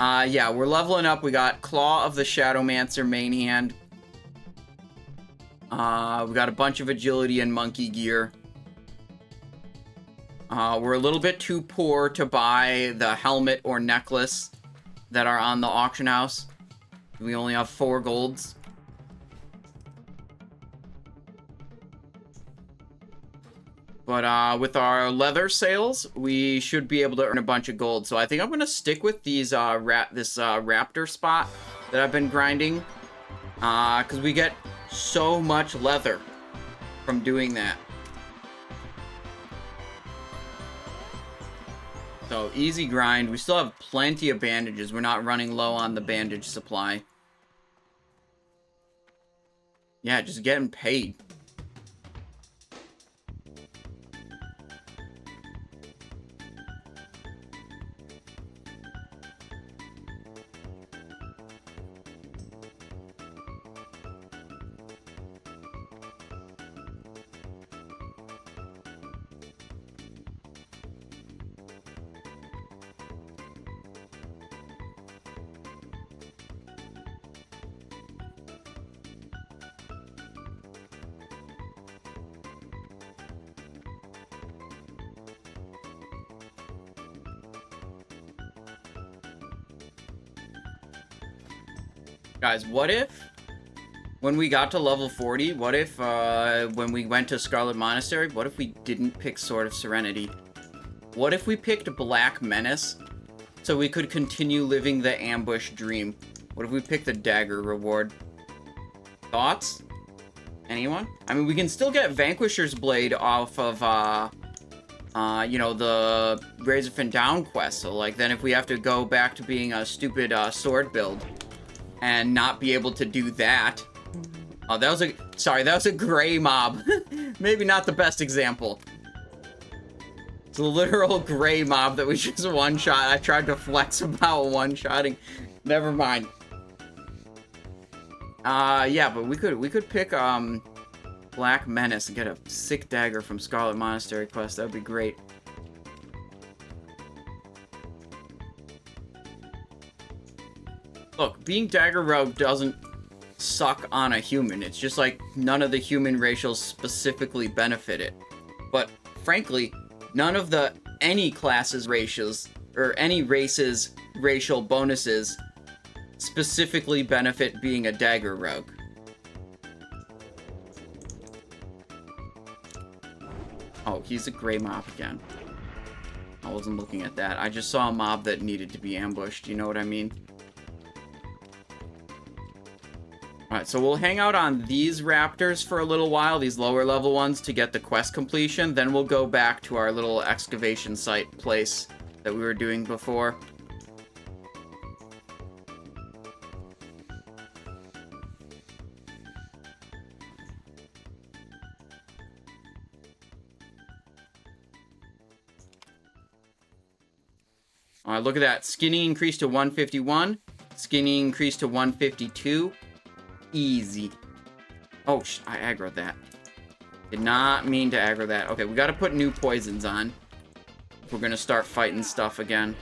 Yeah, we're leveling up. We got Claw of the Shadowmancer main hand. We got a bunch of agility and monkey gear. We're a little bit too poor to buy the helmet or necklace that are on the auction house. We only have 4 golds. But with our leather sales, we should be able to earn a bunch of gold. So I think I'm going to stick with these raptor spot that I've been grinding. Because we get so much leather from doing that. So easy grind. We still have plenty of bandages. We're not running low on the bandage supply. Yeah, just getting paid. Guys, what if, when we got to level 40, what if, when we went to Scarlet Monastery, what if we didn't pick Sword of Serenity? What if we picked Black Menace, so we could continue living the ambush dream? What if we picked the Dagger reward? Thoughts? Anyone? I mean, we can still get Vanquisher's Blade off of, you know, the Razorfin Down quest, so, like, then if we have to go back to being a stupid, sword build, and not be able to do that. Oh, that was a gray mob. Maybe not the best example. It's a literal gray mob that we just one-shot. I tried to flex about one-shotting. Never mind. Yeah, but we could pick, Black Menace and get a sick dagger from Scarlet Monastery quest. That would be great. Look, being Dagger Rogue doesn't suck on a human. It's just like none of the human racials specifically benefit it. But frankly, none of any classes racials or any races racial bonuses specifically benefit being a Dagger Rogue. Oh, he's a gray mob again. I wasn't looking at that. I just saw a mob that needed to be ambushed. You know what I mean? Alright, so we'll hang out on these raptors for a little while, these lower level ones, to get the quest completion. Then we'll go back to our little excavation site place that we were doing before. Alright, look at that. Skinny increased to 151. Skinny increased to 152. Easy. Oh, I aggroed that. Did not mean to aggro that. Okay, we gotta put new poisons on. If we're gonna start fighting stuff again.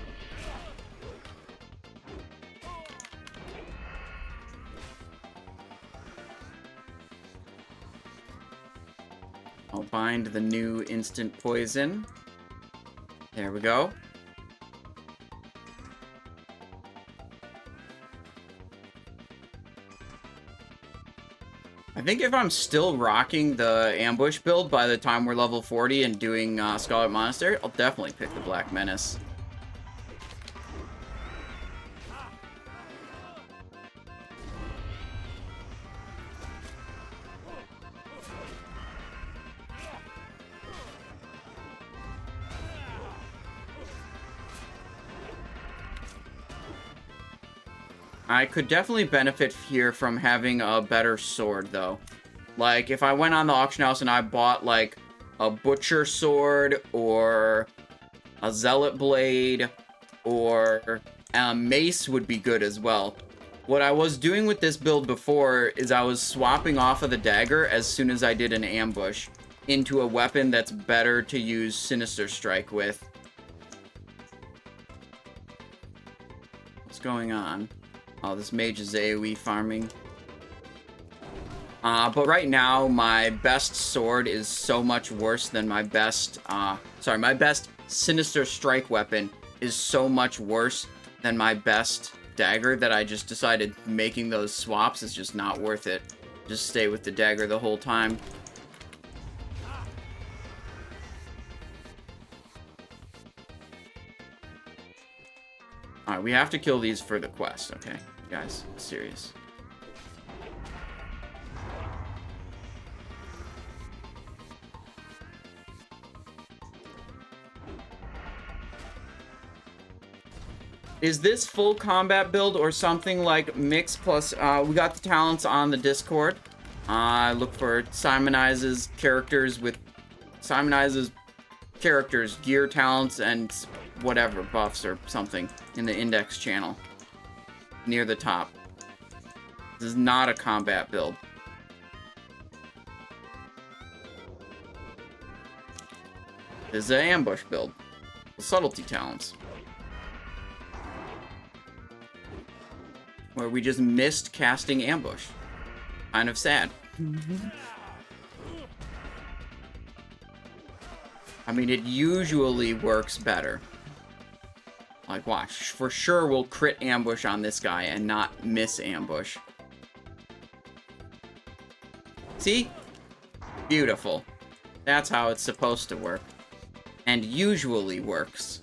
I'll bind the new instant poison. There we go. I think if I'm still rocking the ambush build by the time we're level 40 and doing Scarlet Monastery, I'll definitely pick the Black Menace. I could definitely benefit here from having a better sword, though. Like, if I went on the auction house and I bought, like, a butcher sword, or a zealot blade, or a mace would be good as well. What I was doing with this build before is I was swapping off of the dagger as soon as I did an ambush into a weapon that's better to use Sinister Strike with. What's going on? Oh, this mage is AoE farming. But right now, my best sword is so much worse than my best, my best Sinister Strike weapon is so much worse than my best dagger that I just decided making those swaps is just not worth it. Just stay with the dagger the whole time. Alright, we have to kill these for the quest, okay? Guys, serious. Is this full combat build or something like mix plus, we got the talents on the Discord. Look for Simonizes characters, gear talents, and whatever, buffs or something in the index channel. Near the top. This is not a combat build. This is an ambush build. With subtlety talents. Where we just missed casting ambush. Kind of sad. I mean, it usually works better. Like, watch. For sure we'll crit ambush on this guy and not miss ambush. See? Beautiful. That's how it's supposed to work. And usually works.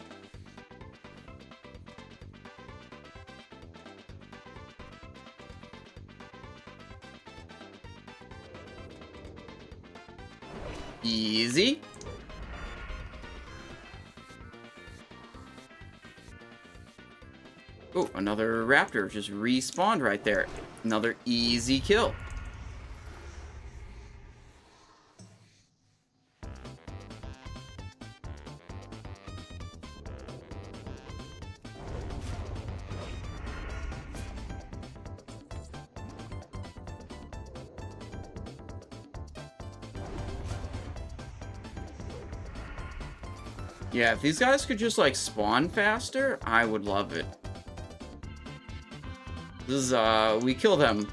Easy. Oh, another raptor just respawned right there. Another easy kill. Yeah, if these guys could just, like, spawn faster, I would love it. This is, we kill them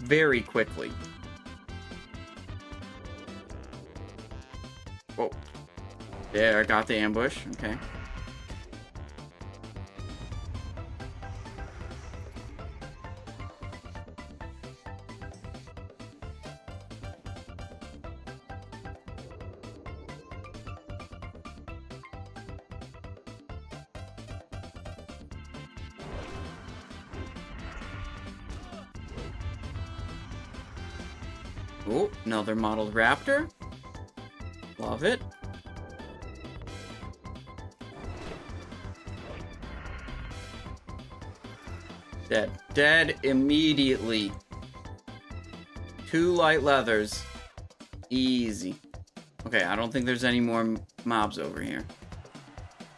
very quickly. Oh. There, I got the ambush. Okay. Oh, another modeled raptor. Love it. Dead. Dead immediately. 2 light leathers. Easy. Okay, I don't think there's any more mobs over here.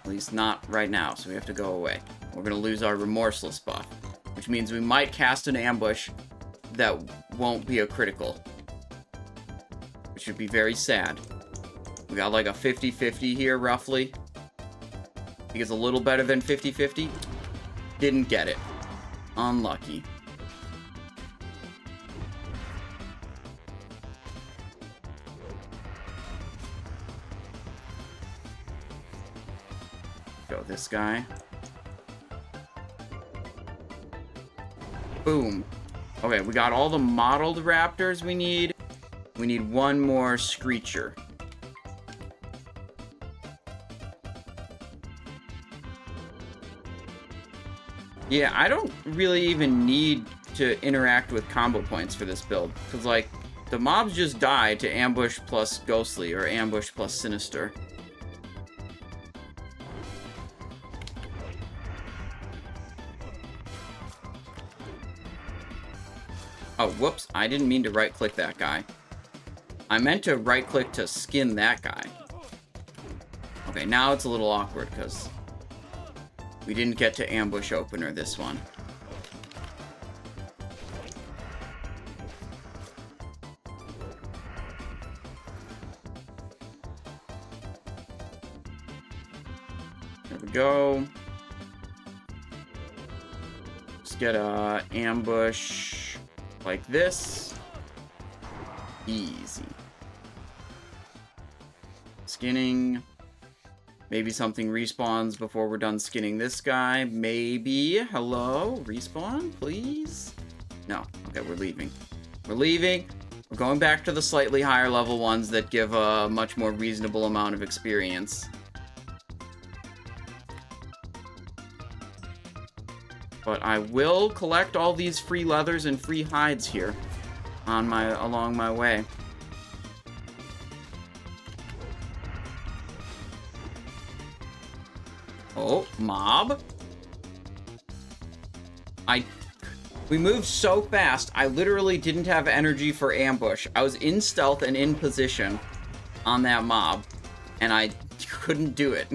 At least not right now, so we have to go away. We're gonna lose our remorseless buff, which means we might cast an ambush that won't be a critical. Which would be very sad. We got like a 50-50 here, roughly. I think it's a little better than 50-50. Didn't get it. Unlucky. Go this guy. Boom. Okay, we got all the modeled raptors we need. We need one more screecher. Yeah, I don't really even need to interact with combo points for this build. Because, like, the mobs just die to ambush plus ghostly or ambush plus sinister. Oh, whoops. I didn't mean to right-click that guy. I meant to right-click to skin that guy. Okay, now it's a little awkward because we didn't get to ambush opener this one. There we go. get a ambush like this. Easy. Skinning. Maybe something respawns before we're done skinning this guy. Maybe. Hello? Respawn, please? No. Okay, we're leaving. We're leaving. We're going back to the slightly higher level ones that give a much more reasonable amount of experience. But I will collect all these free leathers and free hides here along my way. Oh, mob. We moved so fast, I literally didn't have energy for ambush. I was in stealth and in position on that mob, and I couldn't do it.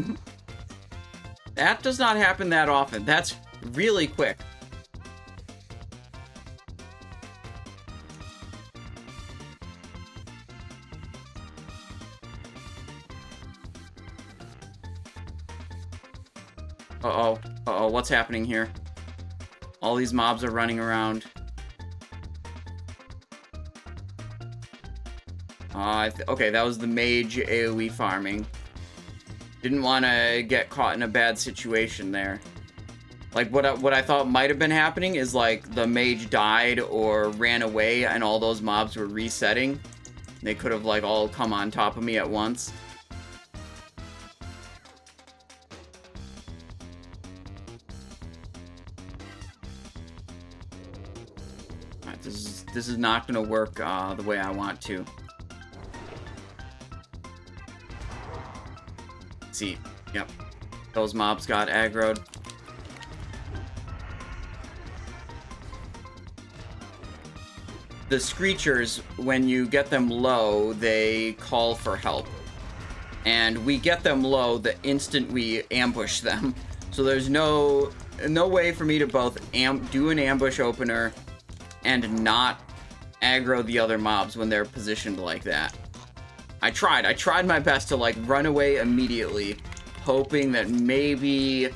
That does not happen that often. That's really quick. Uh-oh. Uh-oh, what's happening here? All these mobs are running around. Okay, that was the mage AoE farming. Didn't want to get caught in a bad situation there. Like, what I thought might have been happening is, like, the mage died or ran away and all those mobs were resetting. They could have, like, all come on top of me at once. This is not going to work the way I want to. Let's see. Yep. Those mobs got aggroed. The screechers, when you get them low, they call for help. And we get them low the instant we ambush them. So there's no way for me to both do an ambush opener and not aggro the other mobs when they're positioned like that. I tried my best to, like, run away immediately, hoping that maybe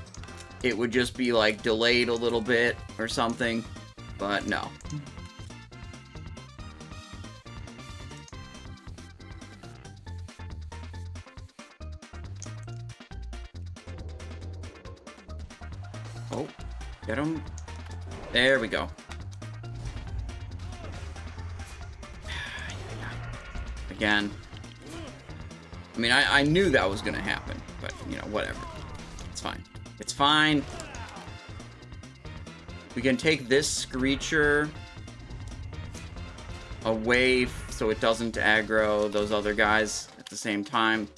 it would just be, like, delayed a little bit or something, but no. Oh, get him. There we go. Again. I mean, I knew that was gonna happen, but, you know, whatever. It's fine. It's fine. We can take this Screecher away so it doesn't aggro those other guys at the same time.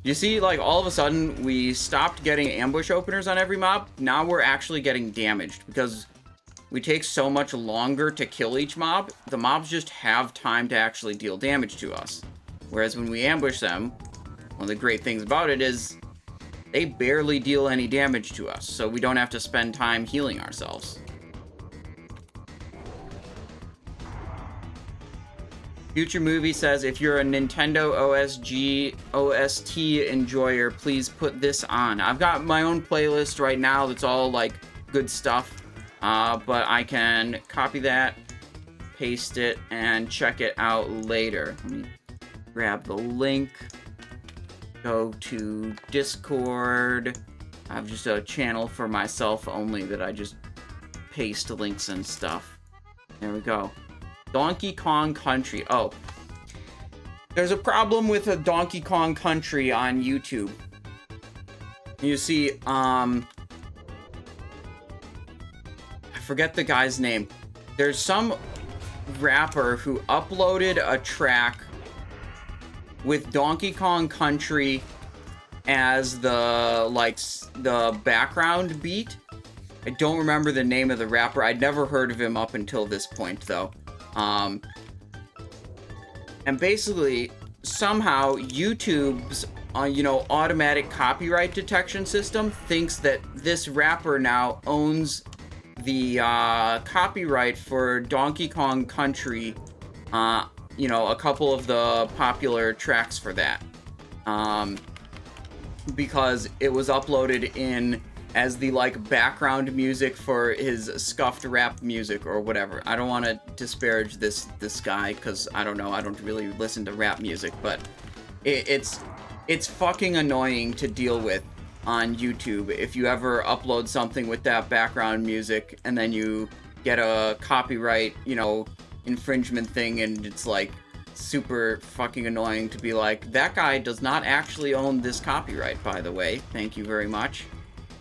You see, like, all of a sudden, we stopped getting ambush openers on every mob. Now we're actually getting damaged because we take so much longer to kill each mob. The mobs just have time to actually deal damage to us. Whereas when we ambush them, one of the great things about it is they barely deal any damage to us, so we don't have to spend time healing ourselves. Future Movie says, if you're a Nintendo OST enjoyer, please put this on. I've got my own playlist right now that's all, like, good stuff, but I can copy that, paste it, and check it out later. Let me grab the link, go to Discord. I have just a channel for myself only that I just paste links and stuff. There we go. Donkey Kong Country. Oh, there's a problem with a Donkey Kong Country on YouTube. You see, I forget the guy's name. There's some rapper who uploaded a track with Donkey Kong Country as the background beat. I don't remember the name of the rapper. I'd never heard of him up until this point, though. And basically, somehow, YouTube's, automatic copyright detection system thinks that this rapper now owns the, copyright for Donkey Kong Country, a couple of the popular tracks for that. Because it was uploaded in as the, like, background music for his scuffed rap music or whatever. I don't want to disparage this guy, because I don't know, I don't really listen to rap music, but it's fucking annoying to deal with on YouTube if you ever upload something with that background music and then you get a copyright, you know, infringement thing, and it's like super fucking annoying to be like, that guy does not actually own this copyright, by the way, thank you very much.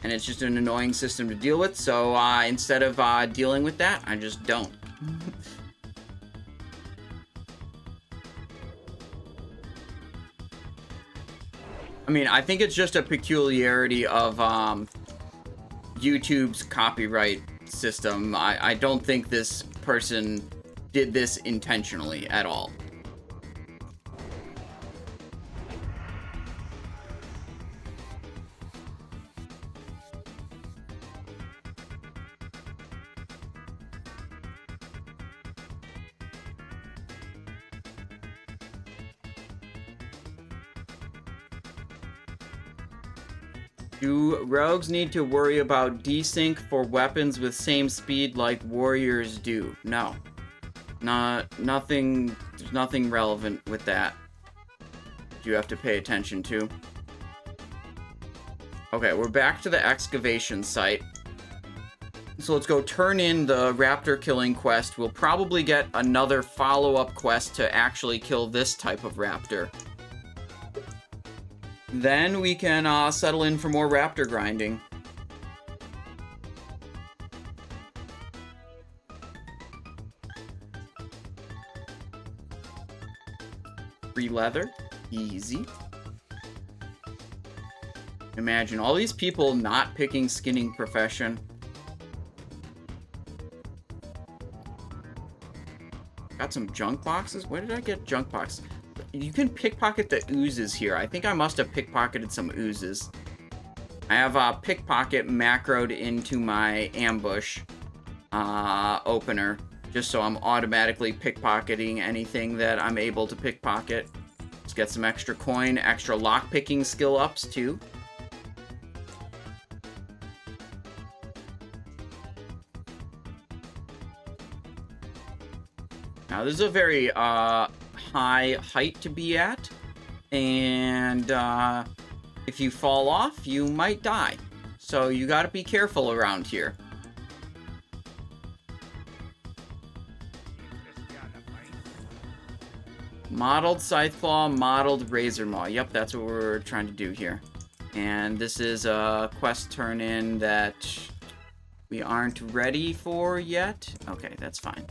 And it's just an annoying system to deal with, so instead of dealing with that, I just don't. I mean, I think it's just a peculiarity of YouTube's copyright system. I don't think this person did this intentionally at all. Do rogues need to worry about desync for weapons with same speed like warriors do? No. Nothing, there's nothing relevant with that you have to pay attention to. Okay, we're back to the excavation site. So let's go turn in the raptor killing quest. We'll probably get another follow-up quest to actually kill this type of raptor. Then we can settle in for more raptor grinding. Free leather. Easy. Imagine all these people not picking skinning profession. Got some junk boxes? Where did I get junk boxes? You can pickpocket the oozes here. I think I must have pickpocketed some oozes. I have a pickpocket macroed into my ambush opener, just so I'm automatically pickpocketing anything that I'm able to pickpocket. Let's get some extra coin, extra lockpicking skill ups too. Now this is a very high height to be at, and if you fall off, you might die. So you gotta be careful around here. Modeled Scytheclaw, modeled Razor Maw. Yep, that's what we're trying to do here. And this is a quest turn-in that we aren't ready for yet. Okay, that's fine.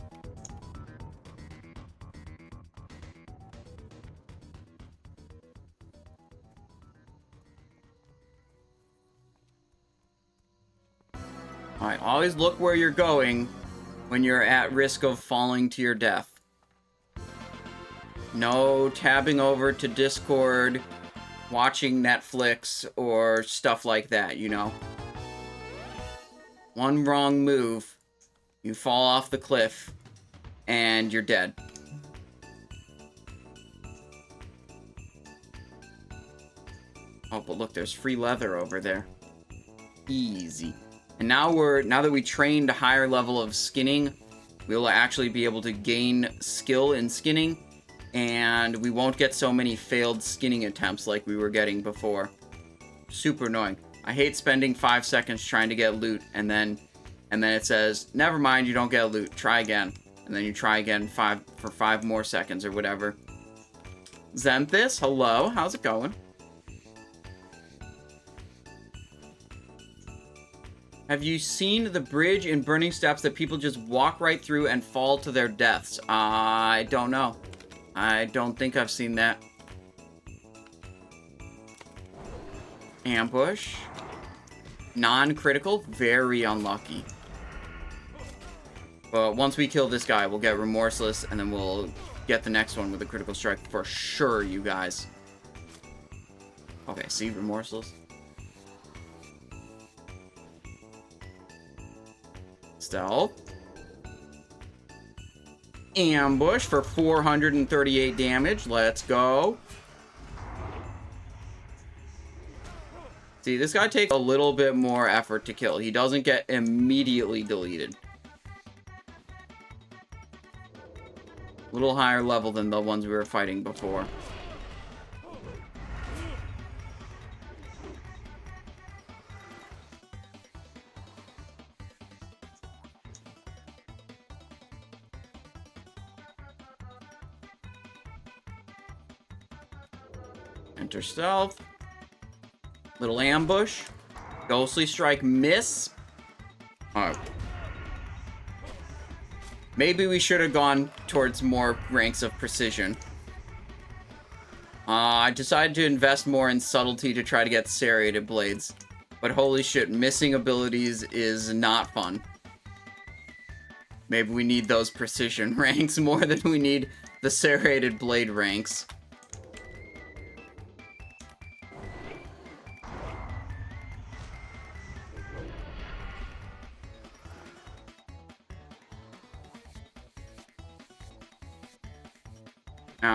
Alright, always look where you're going when you're at risk of falling to your death. No tabbing over to Discord, watching Netflix, or stuff like that, you know? One wrong move, you fall off the cliff, and you're dead. Oh, but look, there's free leather over there. Easy. And now that we trained a higher level of skinning, we'll actually be able to gain skill in skinning, and we won't get so many failed skinning attempts like we were getting before. Super annoying. I hate spending 5 seconds trying to get loot, and then it says, never mind, you don't get loot, try again. And then you try again for 5 more seconds or whatever. Zenthis, hello, how's it going? Have you seen the bridge in Burning Steps that people just walk right through and fall to their deaths? I don't know. I don't think I've seen that. Ambush. Non-critical. Very unlucky. But once we kill this guy, we'll get Remorseless, and then we'll get the next one with a critical strike for sure, you guys. Okay, see? Remorseless. Stealth. Ambush for 438 damage. Let's go. See, this guy takes a little bit more effort to kill. He doesn't get immediately deleted. A little higher level than the ones we were fighting before. Enter stealth. Little ambush. Ghostly strike, miss. Alright. Maybe we should have gone towards more ranks of precision. I decided to invest more in subtlety to try to get serrated blades. But holy shit, missing abilities is not fun. Maybe we need those precision ranks more than we need the serrated blade ranks.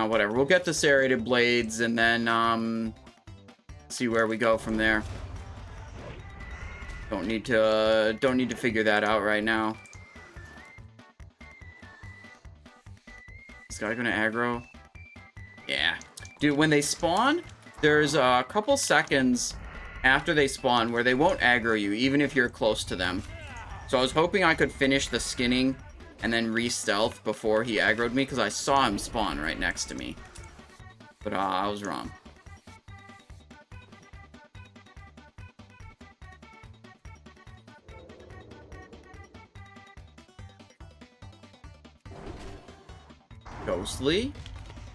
Whatever. We'll get the serrated blades and then, see where we go from there. Don't need to figure that out right now. This guy gonna aggro? Yeah. Dude, when they spawn, there's a couple seconds after they spawn where they won't aggro you, even if you're close to them. So I was hoping I could finish the skinning and then re-stealth before he aggroed me, because I saw him spawn right next to me. But I was wrong. Ghostly.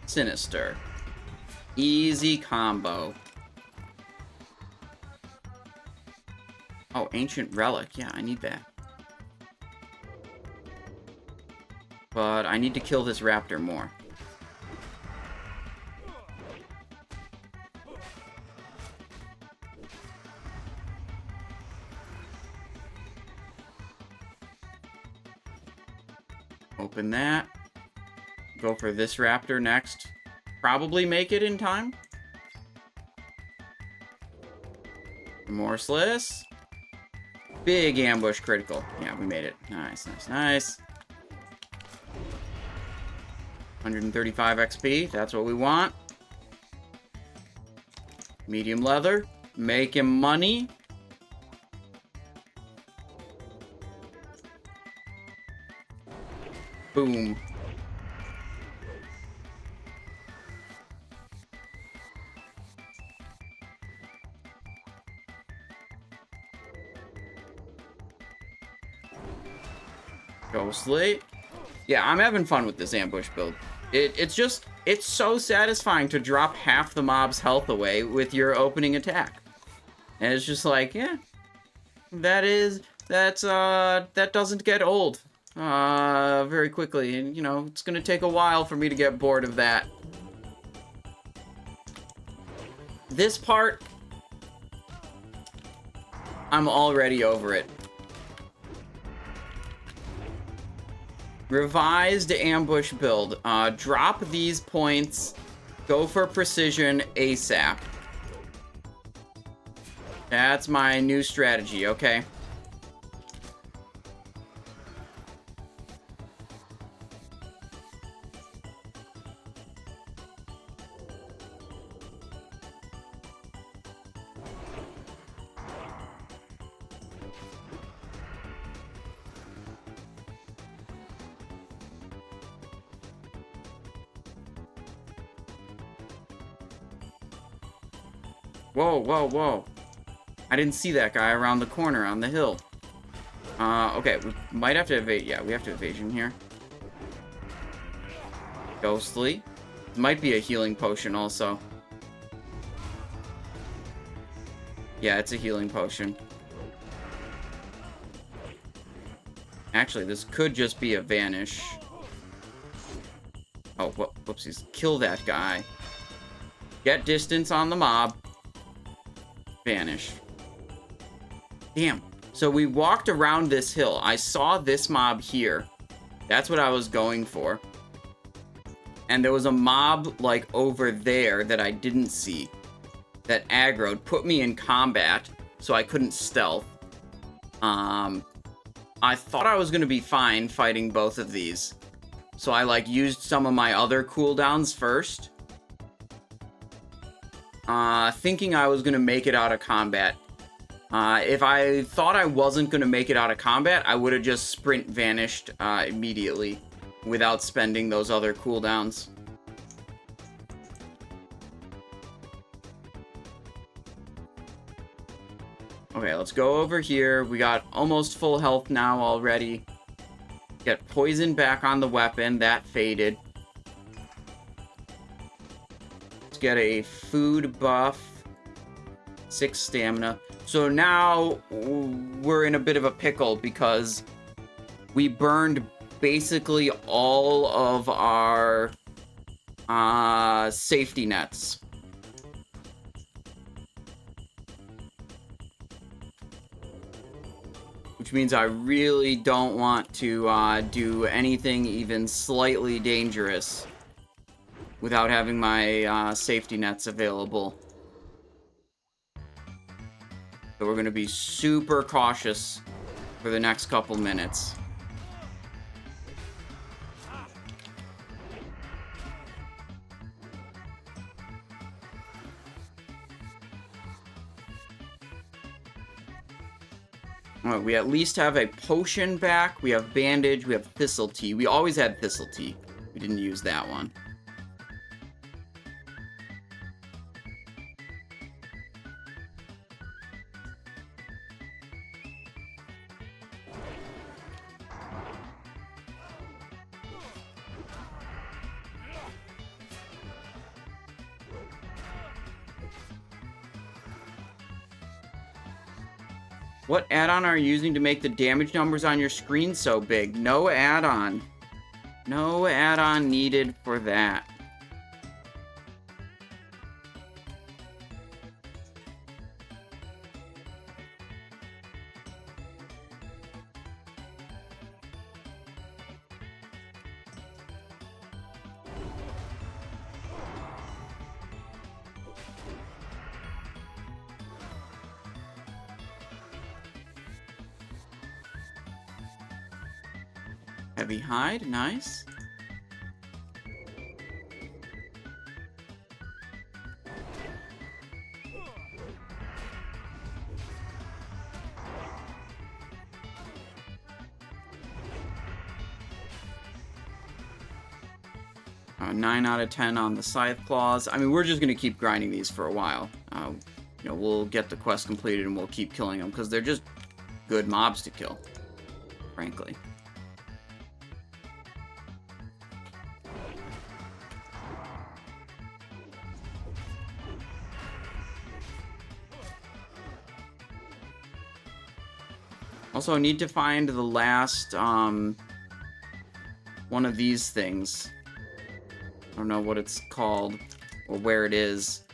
Sinister. Easy combo. Oh, Ancient Relic. Yeah, I need that. But I need to kill this raptor more. Open that. Go for this raptor next. Probably make it in time. Remorseless. Big ambush critical. Yeah, we made it. Nice, nice, nice. 135 XP, that's what we want. Medium leather, making money. Boom. Ghostly. Yeah, I'm having fun with this ambush build. It's so satisfying to drop half the mob's health away with your opening attack. And it's just like, yeah, that doesn't get old very quickly. And, you know, it's gonna take a while for me to get bored of that. This part, I'm already over it. Revised ambush build. Drop these points. Go for precision ASAP. That's my new strategy, okay? Whoa, whoa, whoa. I didn't see that guy around the corner on the hill. Okay, we might have to evade. Yeah, we have to evasion here. Ghostly. Might be a healing potion also. Yeah, it's a healing potion. Actually, this could just be a vanish. Oh, whoopsies. Kill that guy. Get distance on the mob. Vanish. Damn. So we walked around this hill. I saw this mob here. That's what I was going for. And there was a mob, like, over there that I didn't see. that aggroed, put me in combat, so I couldn't stealth. I thought I was going to be fine fighting both of these. So I, like, used some of my other cooldowns first. Thinking I was going to make it out of combat. If I thought I wasn't going to make it out of combat, I would have just sprint vanished immediately without spending those other cooldowns. Okay, let's go over here. We got almost full health now already. Get poison back on the weapon. That faded. Let's get a food buff. 6 stamina. So now we're in a bit of a pickle because we burned basically all of our safety nets. Which means I really don't want to do anything even slightly dangerous without having my safety nets available. So we're going to be super cautious for the next couple minutes. Alright, we at least have a potion back. We have bandage. We have thistle tea. We always had thistle tea. We didn't use that one. What add-on are you using to make the damage numbers on your screen so big? No add-on. No add-on needed for that. Heavy hide, nice. Nine out of 10 on the scythe claws. I mean, we're just gonna keep grinding these for a while. You know, we'll get the quest completed and we'll keep killing them because they're just good mobs to kill, frankly. Also, I need to find the last, one of these things. I don't know what it's called, or where it is.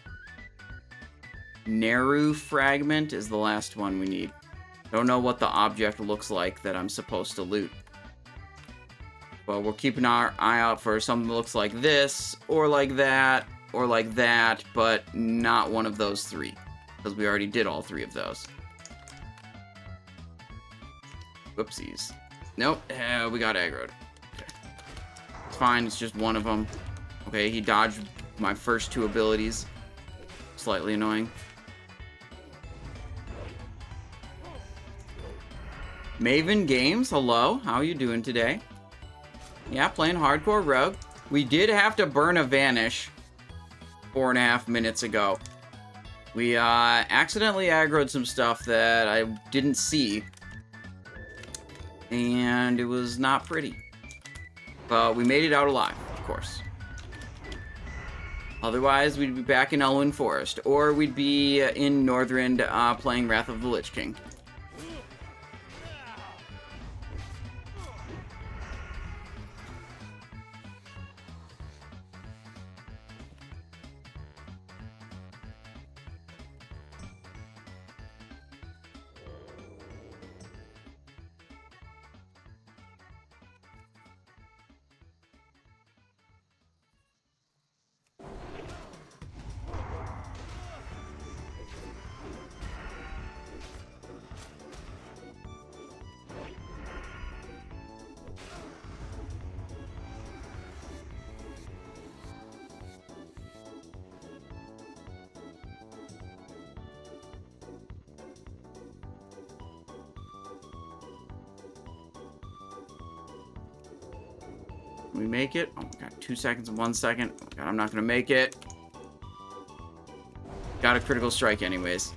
Neru fragment is the last one we need. Don't know what the object looks like that I'm supposed to loot. But we're keeping our eye out for something that looks like this, or like that, but not one of those three. Because we already did all three of those. Whoopsies. Nope, we got aggroed. Okay. It's fine, it's just one of them. Okay, he dodged my first two abilities. Slightly annoying. Maven Games, hello. How are you doing today? Yeah, playing hardcore rogue. We did have to burn a vanish 4.5 minutes ago. We accidentally aggroed some stuff that I didn't see. And it was not pretty. But we made it out alive, of course. Otherwise, we'd be back in Elwyn Forest. Or we'd be in Northrend playing Wrath of the Lich King. we make it? Oh my god, 2 seconds and 1 second. Oh my god, I'm not gonna make it. Got a critical strike anyways.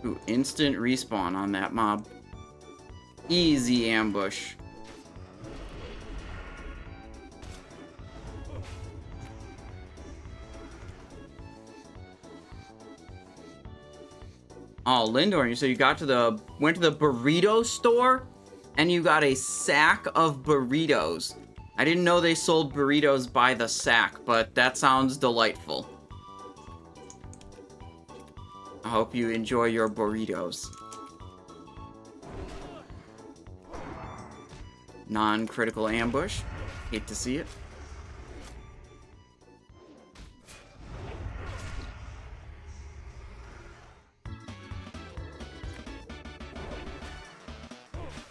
Ooh, instant respawn on that mob. Easy ambush. Oh, Lindor, you said you went to the burrito store and you got a sack of burritos. I didn't know they sold burritos by the sack, but that sounds delightful. I hope you enjoy your burritos. Non-critical ambush. Hate to see it.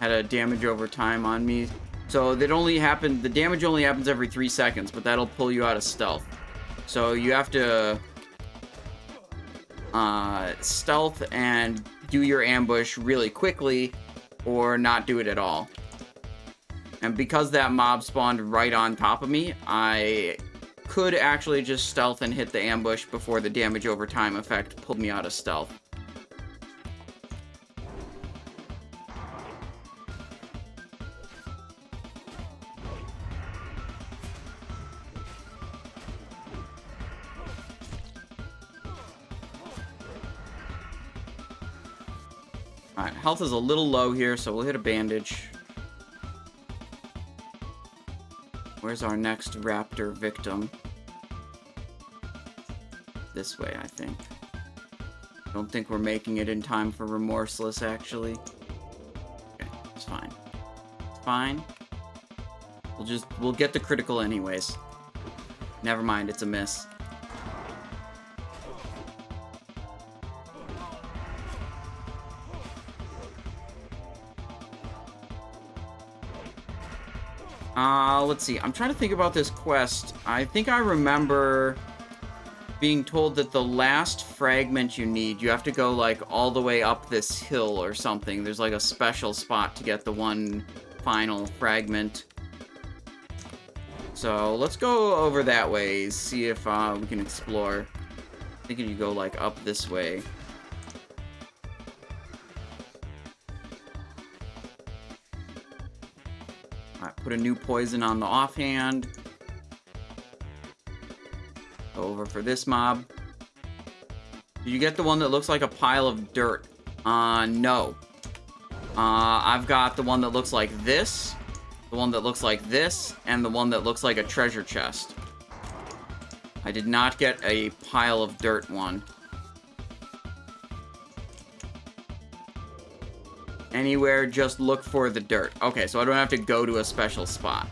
Had a damage over time on me. So the damage only happens every 3 seconds, but that'll pull you out of stealth. So you have to stealth and do your ambush really quickly or not do it at all. And because that mob spawned right on top of me, I could actually just stealth and hit the ambush before the damage over time effect pulled me out of stealth. Alright, health is a little low here, so we'll hit a bandage. Where's our next raptor victim? This way, I think. Don't think we're making it in time for Remorseless, actually. Okay, it's fine. It's fine. We'll get the critical anyways. Never mind, it's a miss. Let's see. I'm trying to think about this quest. I think I remember being told that the last fragment you have to go, like, all the way up this hill or something. There's, like, a special spot to get the one final fragment. So, let's go over that way, see if we can explore. I think you go, like, up this way. Put a new poison on the offhand. Go over for this mob. Did you get the one that looks like a pile of dirt? No. I've got the one that looks like this, the one that looks like this, and the one that looks like a treasure chest. I did not get a pile of dirt one. Anywhere, just look for the dirt. Okay, so I don't have to go to a special spot.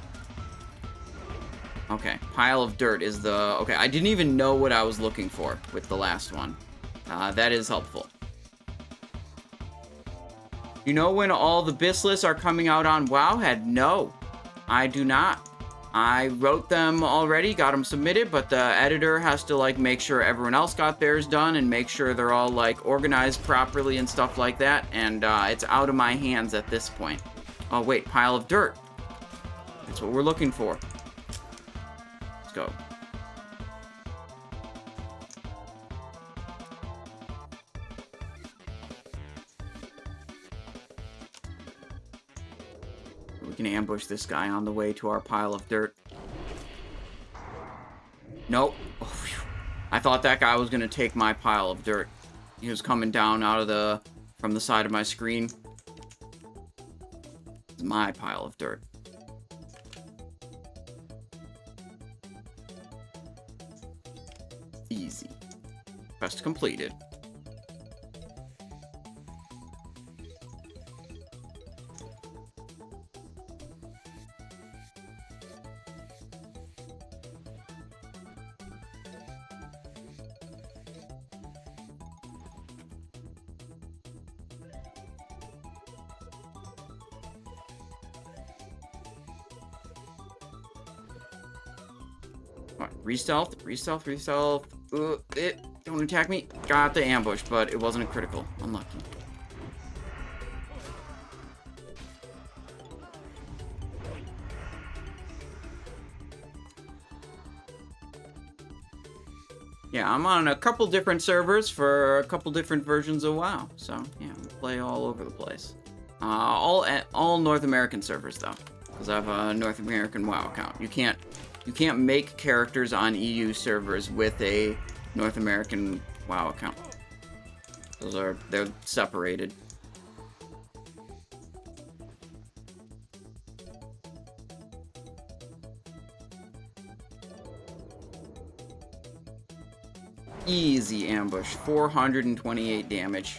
Okay, pile of dirt is the... Okay, I didn't even know what I was looking for with the last one. That is helpful. You know when all the Bislists are coming out on Wowhead? No, I do not. I wrote them already, got them submitted, but the editor has to, like, make sure everyone else got theirs done and make sure they're all, like, organized properly and stuff like that, and it's out of my hands at this point. Oh, wait, pile of dirt. That's what we're looking for. Let's go. We can ambush this guy on the way to our pile of dirt. Nope. Oh, phew. I thought that guy was gonna take my pile of dirt. He was coming down from the side of my screen. It's my pile of dirt. Easy. Quest completed. Re-stealth, re-stealth, re-stealth. Don't attack me. Got the ambush, but it wasn't a critical. Unlucky. Yeah, I'm on a couple different servers for a couple different versions of WoW. So, yeah, I play all over the place. All North American servers, though. Because I have a North American WoW account. You can't make characters on EU servers with a North American WoW account. They're separated. Easy ambush. 428 damage.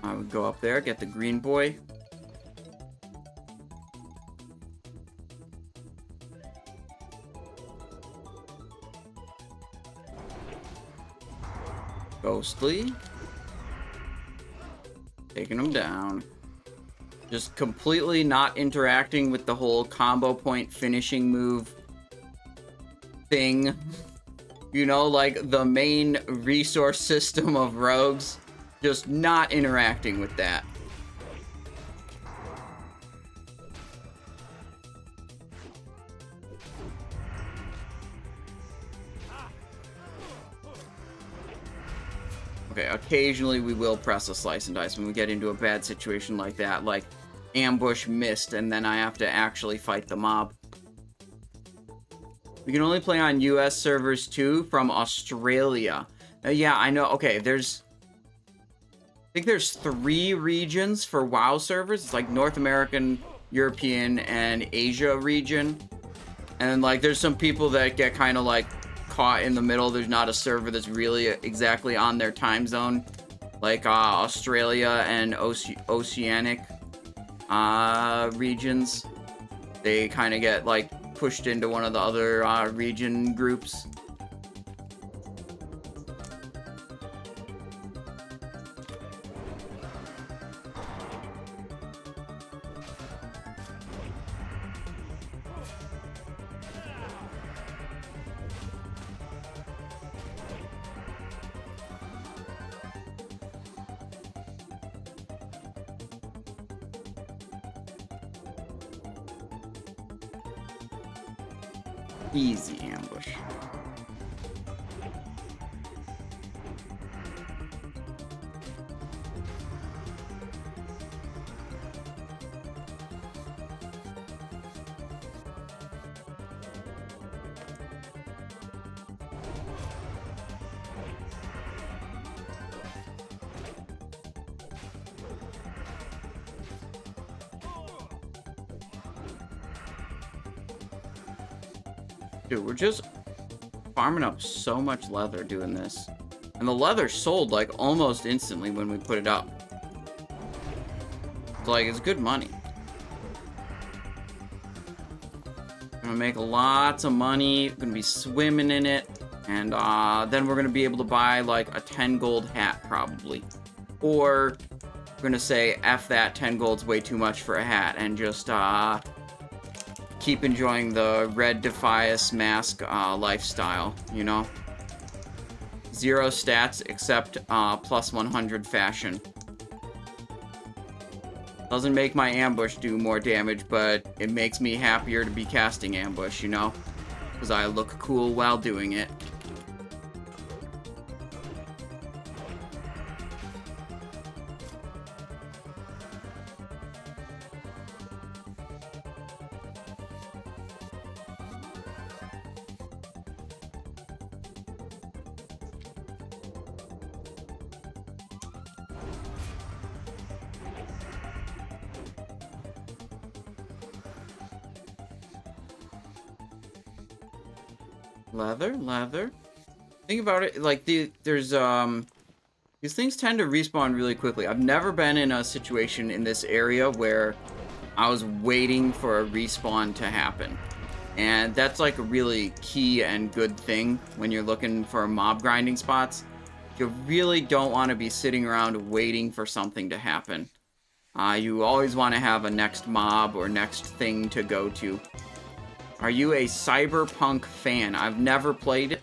I would go up there, get the green boy. Ghostly. Taking him down. Just completely not interacting with the whole combo point finishing move thing. You know, like the main resource system of rogues. Just not interacting with that. Okay, occasionally we will press a slice and dice when we get into a bad situation like that, like ambush missed, and then I have to actually fight the mob. We can only play on US servers too, from Australia. Yeah, I know. Okay, I think there's 3 regions for WoW servers. It's like North American, European, and Asia region. And like there's some people that get kind of like caught in the middle. There's not a server that's really exactly on their time zone. Like Australia and Oceanic regions. They kind of get like pushed into one of the other region groups. Easy ambush. Dude, we're just farming up so much leather doing this. And the leather sold, like, almost instantly when we put it up. So, like, it's good money. Gonna make lots of money. Gonna be swimming in it. And, then we're gonna be able to buy, like, a 10 gold hat, probably. Or, we're gonna say, F that, 10 gold's way too much for a hat. And just, keep enjoying the Red Defias mask lifestyle, you know? 0 stats except plus 100 fashion. Doesn't make my ambush do more damage, but it makes me happier to be casting ambush, you know? Because I look cool while doing it. Leather. Think about it, like, these things tend to respawn really quickly. I've never been in a situation in this area where I was waiting for a respawn to happen. And that's, like, a really key and good thing when you're looking for mob grinding spots. You really don't want to be sitting around waiting for something to happen. You always want to have a next mob or next thing to go to. Are you a Cyberpunk fan? I've never played it.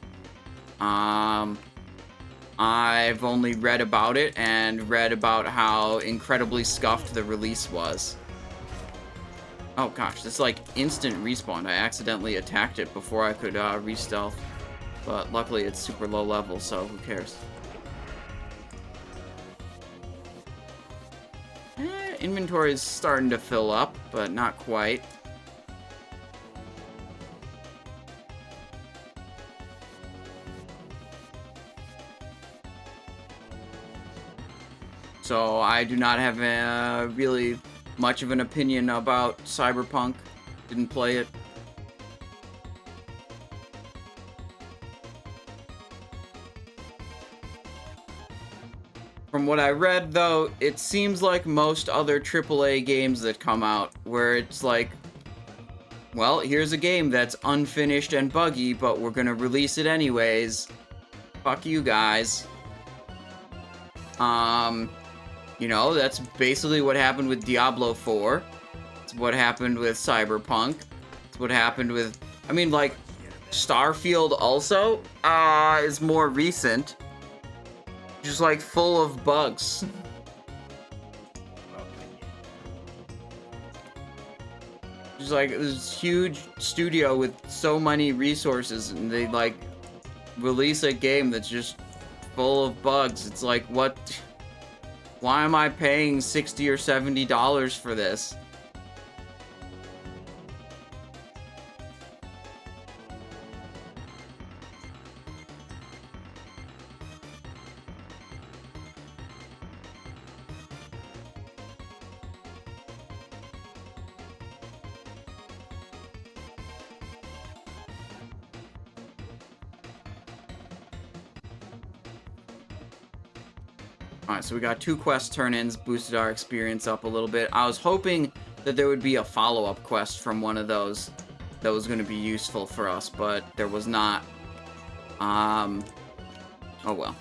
I've only read about it and read about how incredibly scuffed the release was. Oh gosh, this is like instant respawn. I accidentally attacked it before I could re-stealth. But luckily it's super low level, so who cares? Inventory is starting to fill up, but not quite. So I do not have really much of an opinion about Cyberpunk. Didn't play it. From what I read, though, it seems like most other AAA games that come out, where it's like, well, here's a game that's unfinished and buggy, but we're gonna release it anyways. Fuck you guys. You know, that's basically what happened with Diablo 4. It's what happened with Cyberpunk. It's what happened with, I mean, like, Starfield also, is more recent. Just, like, full of bugs. Just, like, this huge studio with so many resources, and they, like, release a game that's just full of bugs. It's like, what? Why am I paying $60 or $70 for this? Alright, so we got 2 quest turn-ins, boosted our experience up a little bit. I was hoping that there would be a follow-up quest from one of those that was going to be useful for us, but there was not. Oh well.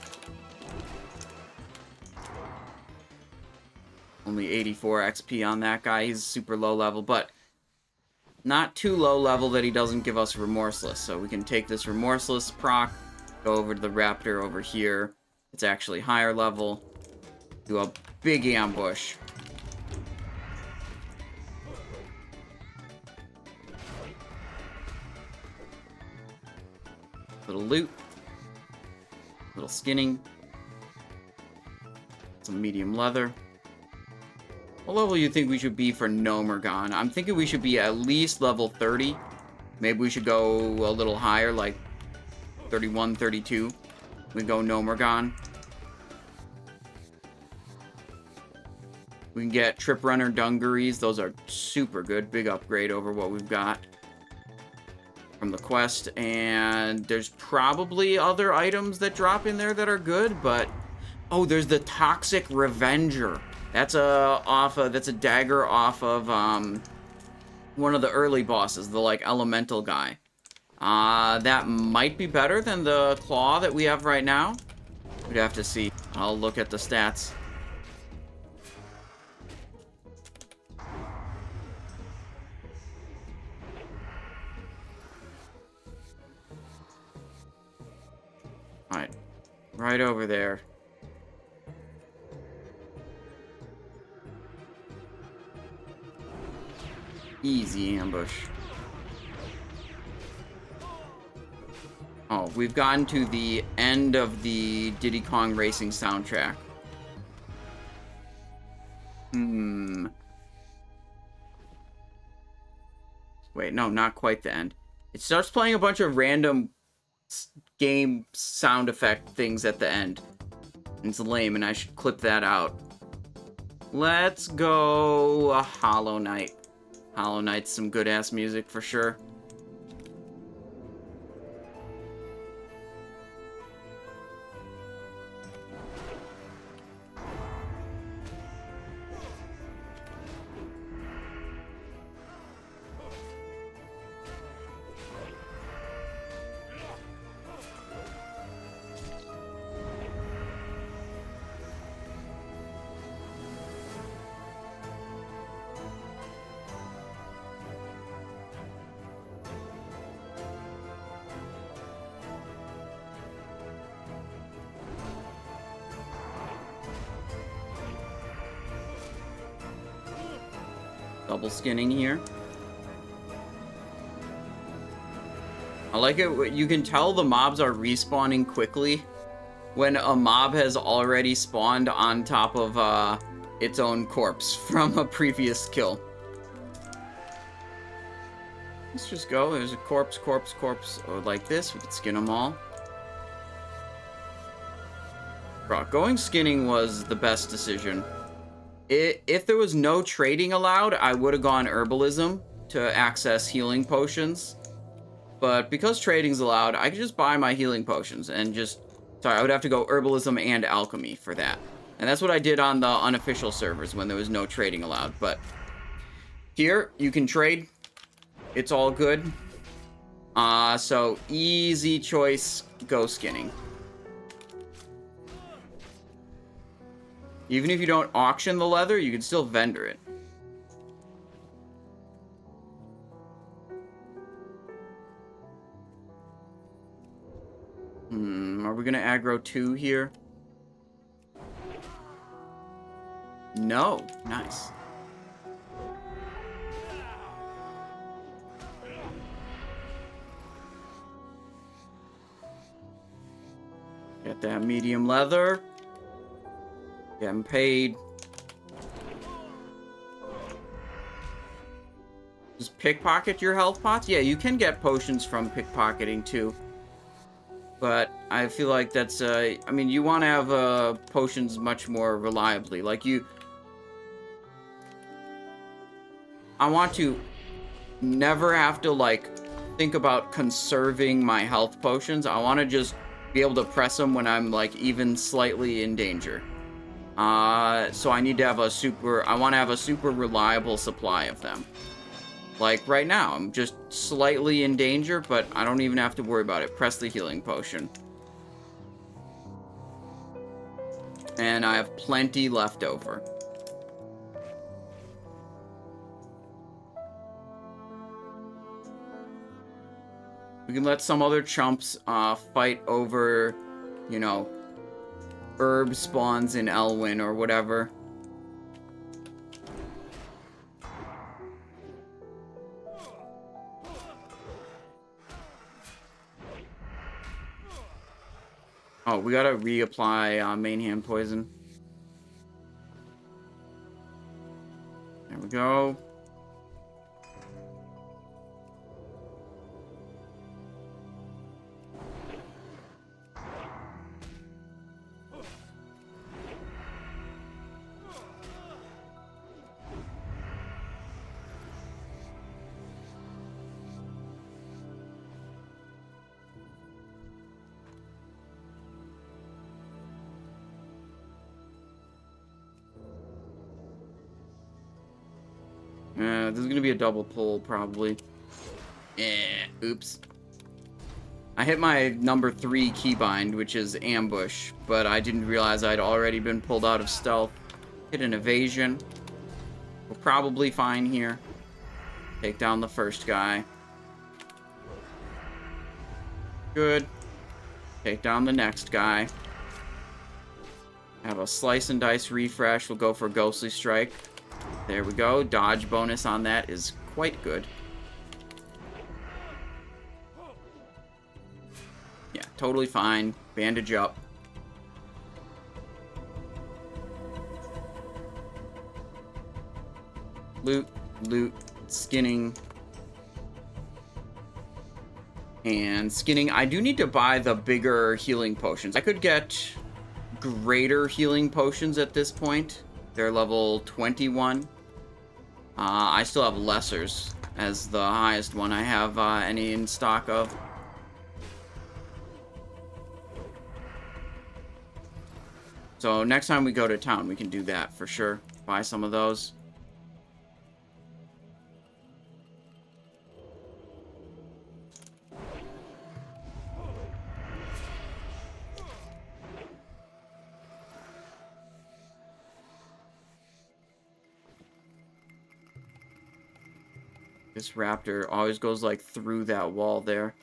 Only 84 XP on that guy. He's super low level, but not too low level that he doesn't give us Remorseless. So we can take this Remorseless proc, go over to the Raptor over here. It's actually higher level. Do a big ambush. Little loot. Little skinning. Some medium leather. What level do you think we should be for Nomergon? I'm thinking we should be at least level 30. Maybe we should go a little higher, like 31, 32. We go Nomergon. We can get Trip Runner Dungarees. Those are super good. Big upgrade over what we've got from the quest. And there's probably other items that drop in there that are good, but... Oh, there's the Toxic Revenger. That's a dagger off of one of the early bosses, the like elemental guy. That might be better than the claw that we have right now. We'd have to see. I'll look at the stats. Alright. Right over there. Easy ambush. Oh, we've gotten to the end of the Diddy Kong Racing soundtrack. Wait, no, not quite the end. It starts playing a bunch of random game sound effect things at the end. It's lame, and I should clip that out. Let's go Hollow Knight. Hollow Knight's some good-ass music for sure. Double skinning here. I like it. You can tell the mobs are respawning quickly when a mob has already spawned on top of its own corpse from a previous kill. Let's just go. There's a corpse. Oh, like this. We could skin them all. Bro, going skinning was the best decision. If there was no trading allowed, I would have gone herbalism to access healing potions. But because trading's allowed, I could just buy my healing potions and just... Sorry, I would have to go herbalism and alchemy for that. And that's what I did on the unofficial servers when there was no trading allowed. But here, you can trade. It's all good. So easy choice, go skinning. Even if you don't auction the leather, you can still vendor it. Are we gonna aggro 2 here? No. Nice. Get that medium leather. Getting paid. Just pickpocket your health pots? Yeah, you can get potions from pickpocketing too. But I feel like that's, I mean, you want to have potions much more reliably. Like, I want to never have to, like, think about conserving my health potions. I want to just be able to press them when I'm, like, even slightly in danger. So I need to have I want to have a super reliable supply of them. Like, right now, I'm just slightly in danger, but I don't even have to worry about it. Press the healing potion. And I have plenty left over. We can let some other chumps, fight over, you know, herb spawns in Elwyn or whatever. Oh, we gotta reapply main hand poison. There we go. This is gonna be a double pull, probably. Oops. I hit my number 3 keybind, which is ambush, but I didn't realize I'd already been pulled out of stealth. Hit an evasion. We're probably fine here. Take down the first guy. Good. Take down the next guy. Have a slice and dice refresh. We'll go for Ghostly Strike. There we go. Dodge bonus on that is quite good. Yeah, totally fine. Bandage up. Loot, loot, skinning. And skinning. I do need to buy the bigger healing potions. I could get greater healing potions at this point. They're level 21. I still have lessers as the highest one I have any in stock of. So next time we go to town, we can do that for sure. Buy some of those. This raptor always goes, like, through that wall there.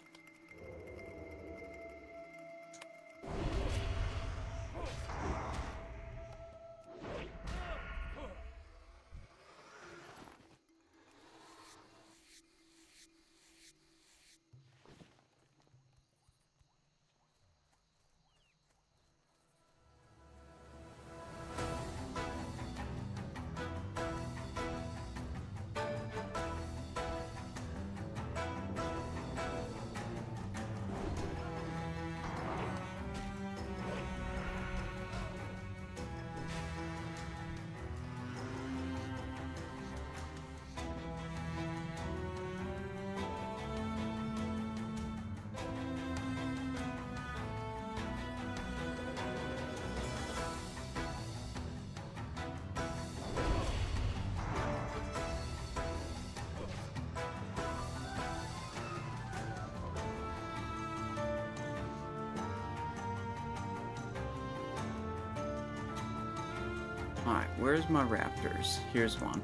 Where's my raptors? Here's one.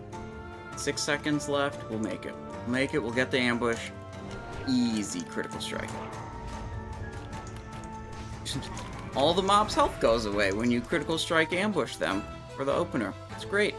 6 seconds left. We'll make it. We'll get the ambush. Easy critical strike. All the mob's health goes away when you critical strike ambush them for the opener. It's great.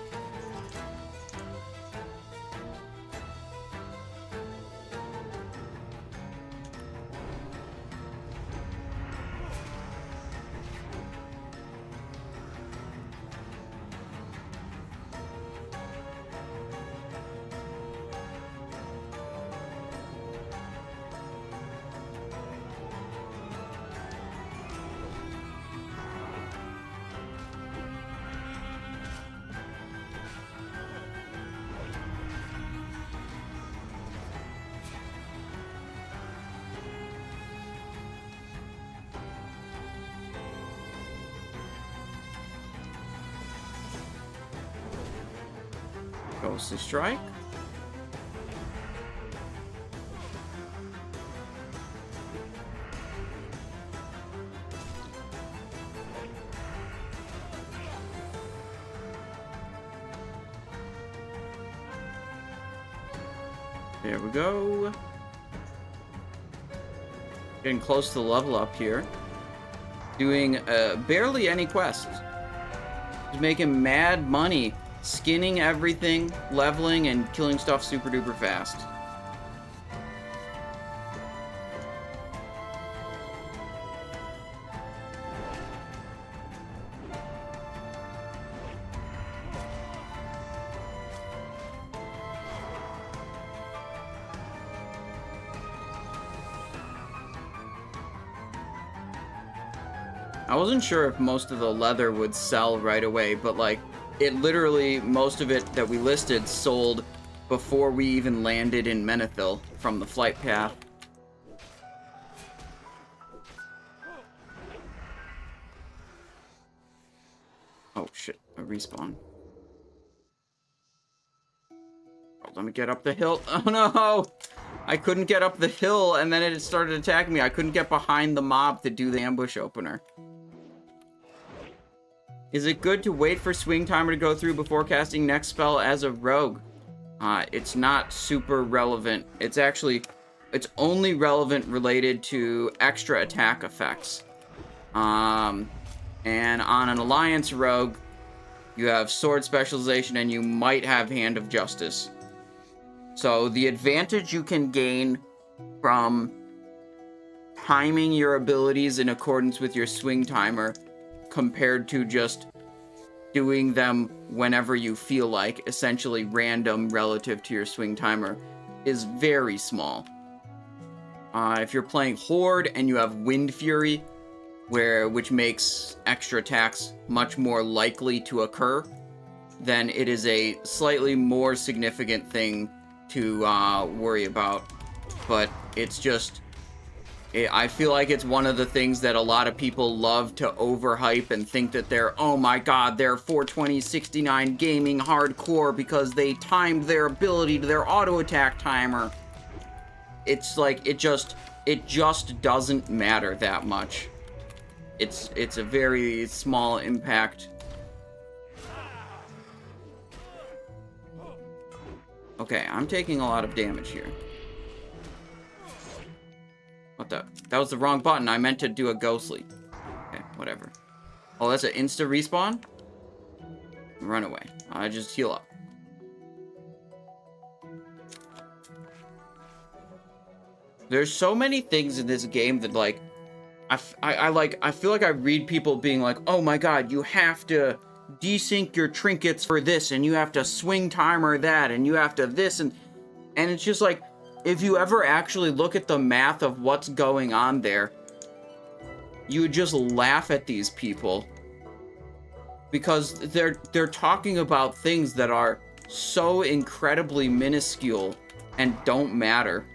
Goes to strike. There we go. Getting close to the level up here. Doing barely any quests. Just making mad money. Skinning everything, leveling, and killing stuff super duper fast. I wasn't sure if most of the leather would sell right away, but like, it literally, most of it that we listed sold before we even landed in Menethil from the flight path. Oh shit, a respawn. Oh, let me get up the hill. Oh no! I couldn't get up the hill and then it started attacking me. I couldn't get behind the mob to do the ambush opener. Is it good to wait for swing timer to go through before casting next spell as a rogue? It's not super relevant. It's only relevant related to extra attack effects. And on an alliance rogue, you have sword specialization and you might have Hand of Justice. So the advantage you can gain from timing your abilities in accordance with your swing timer compared to just doing them whenever you feel like, essentially random relative to your swing timer, is very small. If you're playing Horde and you have Wind Fury, which makes extra attacks much more likely to occur, then it is a slightly more significant thing to worry about. But it's just... I feel like it's one of the things that a lot of people love to overhype and think that they're, oh my god, they're 420-69 gaming hardcore because they timed their ability to their auto attack timer. It's like, it just doesn't matter that much. It's a very small impact. Okay, I'm taking a lot of damage here. What the? That was the wrong button. I meant to do a ghostly. Okay, whatever. Oh, that's an insta respawn? Run away. I just heal up. There's so many things in this game that, like, I feel like I read people being like, oh my god, you have to desync your trinkets for this, and you have to swing timer that, and you have to this, and it's just like, if you ever actually look at the math of what's going on there, you would just laugh at these people. Because they're talking about things that are so incredibly minuscule and don't matter.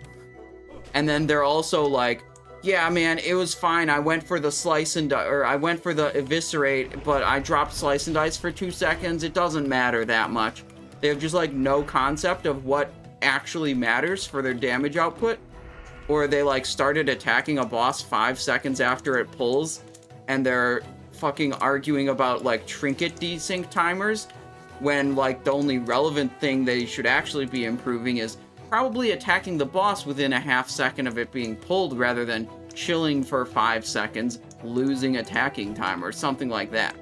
And then they're also like, yeah, man, it was fine. I went for the slice and or I went for the eviscerate, but I dropped slice and dice for 2 seconds. It doesn't matter that much. They have just like no concept of what actually matters for their damage output, or they like started attacking a boss 5 seconds after it pulls and they're fucking arguing about like trinket desync timers when, like, the only relevant thing they should actually be improving is probably attacking the boss within a half second of it being pulled rather than chilling for 5 seconds, losing attacking time or something like that.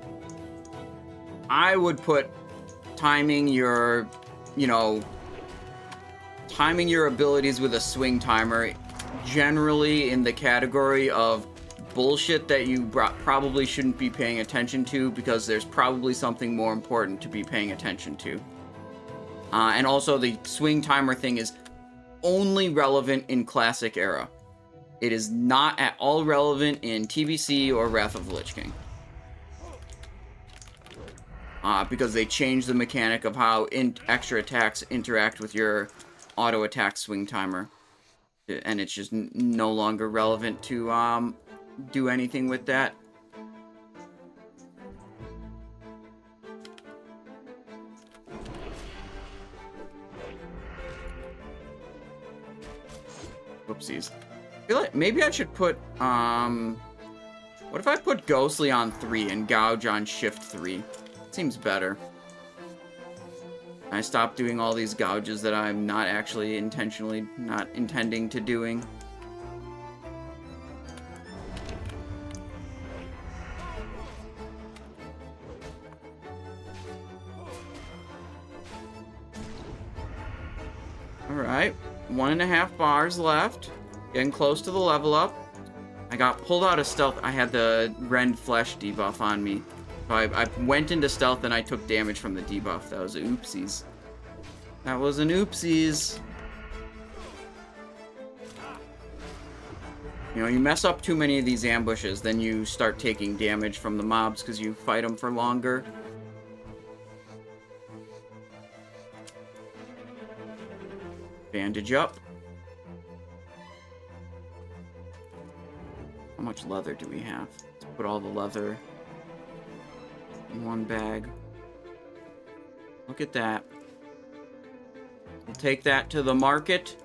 I would put timing your, you know, timing your abilities with a swing timer generally in the category of bullshit that you probably shouldn't be paying attention to because there's probably something more important to be paying attention to. And also the swing timer thing is only relevant in Classic Era. It is not at all relevant in TBC or Wrath of the Lich King. Because they changed the mechanic of how extra attacks interact with your auto attack swing timer. And it's just no longer relevant to do anything with that. Whoopsies. I feel like maybe I should put, what if I put Ghostly on 3 and Gouge on Shift 3? Seems better. I stopped doing all these gouges that I'm not actually not intending to doing. Alright, 1.5 bars left. Getting close to the level up. I got pulled out of stealth. I had the Rend Flesh debuff on me. So I went into stealth and I took damage from the debuff. That was oopsies. That was an oopsies. You know, you mess up too many of these ambushes, then you start taking damage from the mobs because you fight them for longer. Bandage up. How much leather do we have? Let's put all the leather in one bag. Look at that. We'll take that to the market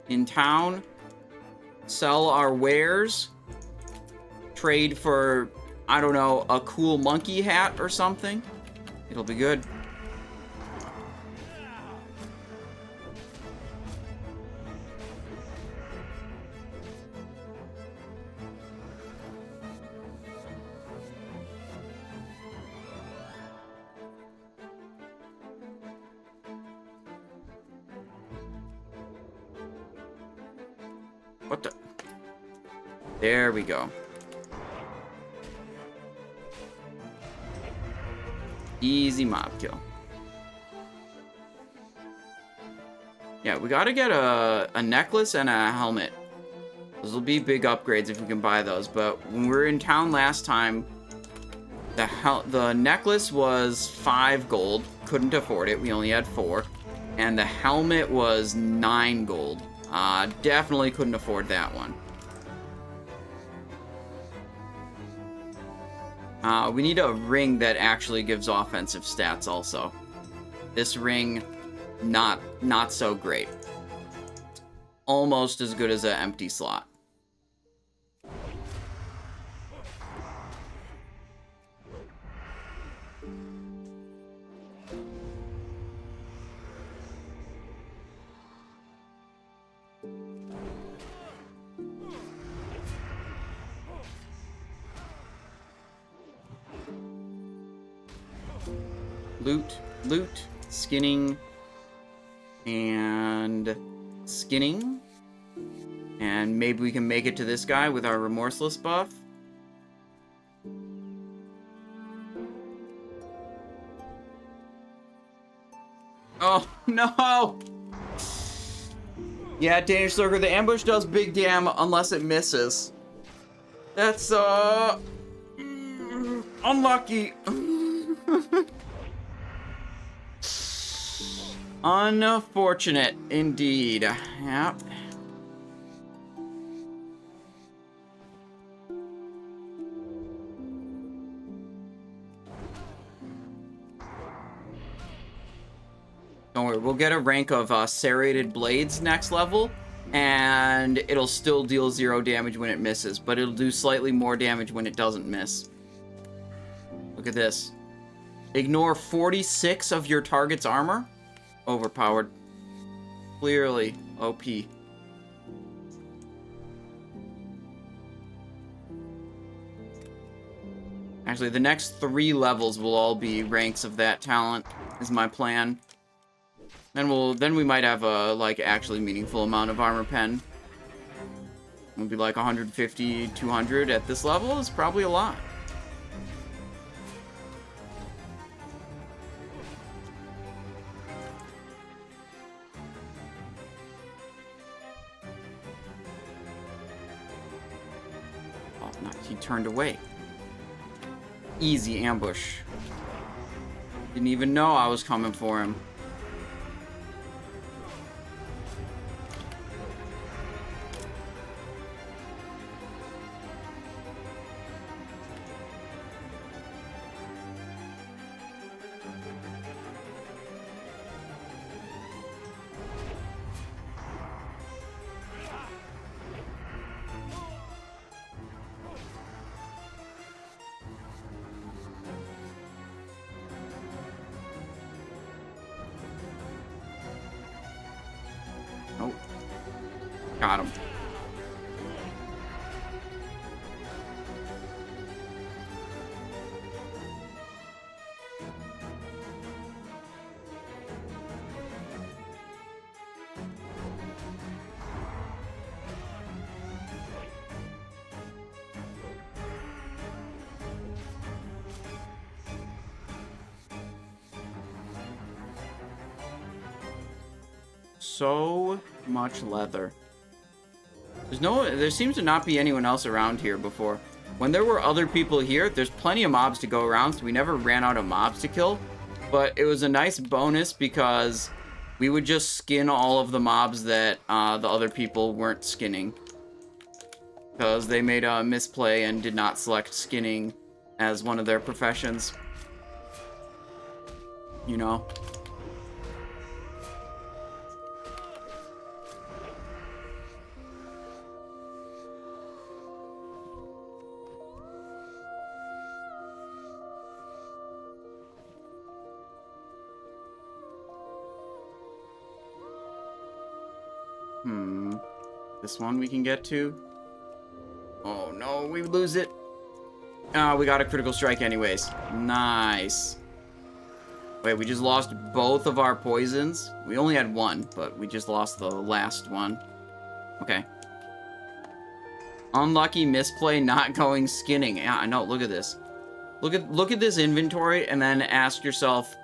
in town. Sell our wares. Trade for, I don't know, a cool monkey hat or something. It'll be good. What the? There we go. Easy mob kill. Yeah, we gotta get a necklace and a helmet. Those will be big upgrades if we can buy those, but when we were in town last time, the necklace was 5 gold. Couldn't afford it. We only had 4. And the helmet was 9 gold. Definitely couldn't afford that one. We need a ring that actually gives offensive stats also. This ring, not so great. Almost as good as an empty slot. Loot, skinning, and skinning. And maybe we can make it to this guy with our remorseless buff. Oh, no! Yeah, Danish Lurker, the ambush does big damn unless it misses. That's, unlucky. Unfortunate, indeed. Yep. Don't worry, we'll get a rank of serrated blades next level, and it'll still deal 0 damage when it misses, but it'll do slightly more damage when it doesn't miss. Look at this. Ignore 46 of your target's armor? Overpowered. Clearly OP. Actually, the next 3 levels will all be ranks of that talent, is my plan. Then we might have a, like, actually meaningful amount of armor pen. It'll be like 150, 200 at this level is probably a lot. Oh, no, he turned away. Easy ambush. Didn't even know I was coming for him. Oh. Got him. So much leather. There seems to not be anyone else around here before. When there were other people here, there's plenty of mobs to go around, so we never ran out of mobs to kill. But it was a nice bonus because we would just skin all of the mobs that the other people weren't skinning. Because they made a misplay and did not select skinning as one of their professions. You know? This one we can get to. Oh no, we lose it. Oh, we got a critical strike anyways. Nice. Wait, we just lost both of our poisons? We only had one, but we just lost the last one. Okay. Unlucky misplay not going skinning. Yeah, I know, look at this. Look at this inventory and then ask yourself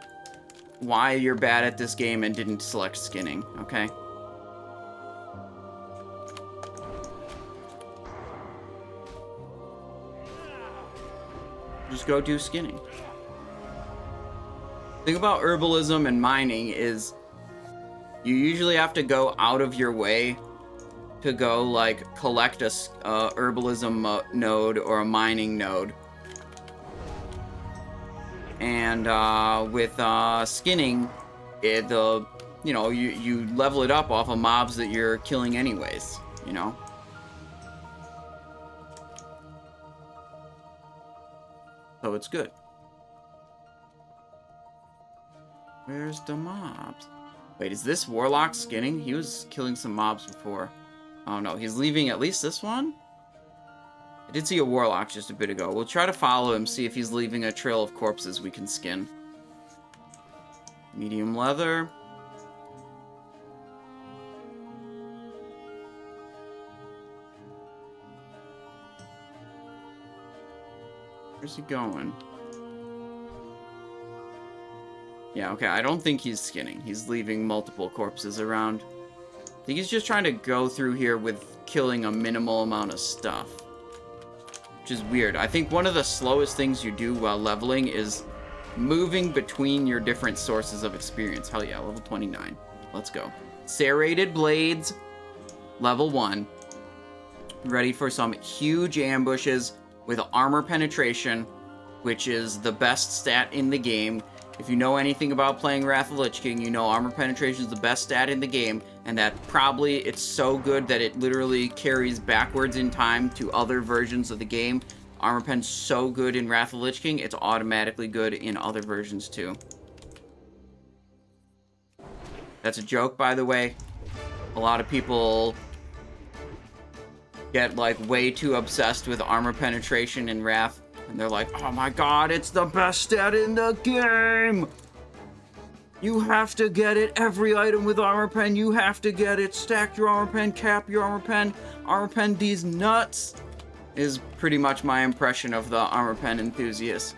why you're bad at this game and didn't select skinning, okay? Just go do skinning. The thing about herbalism and mining is you usually have to go out of your way to go, like, collect a herbalism node or a mining node. And with skinning, you know, you level it up off of mobs that you're killing anyways, you know? So it's good. Where's the mobs? Wait, is this Warlock skinning? He was killing some mobs before. Oh no, he's leaving at least this one? I did see a Warlock just a bit ago. We'll try to follow him, see if he's leaving a trail of corpses we can skin. Medium leather. Where's he going? Yeah, okay, I don't think he's skinning. He's leaving multiple corpses around. I think he's just trying to go through here with killing a minimal amount of stuff. Which is weird. I think one of the slowest things you do while leveling is moving between your different sources of experience. Hell yeah, level 29. Let's go. Serrated Blades, level 1. Ready for some huge ambushes with armor penetration, which is the best stat in the game. If you know anything about playing Wrath of the Lich King, you know armor penetration is the best stat in the game, and that probably it's so good that it literally carries backwards in time to other versions of the game. Armor Pen's so good in Wrath of the Lich King, it's automatically good in other versions too. That's a joke, by the way. A lot of people get, like, way too obsessed with armor penetration in Wrath. And they're like, oh my god, it's the best stat in the game! You have to get it. Every item with armor pen, you have to get it. Stack your armor pen, cap your armor pen. Armor pen these nuts is pretty much my impression of the armor pen enthusiast.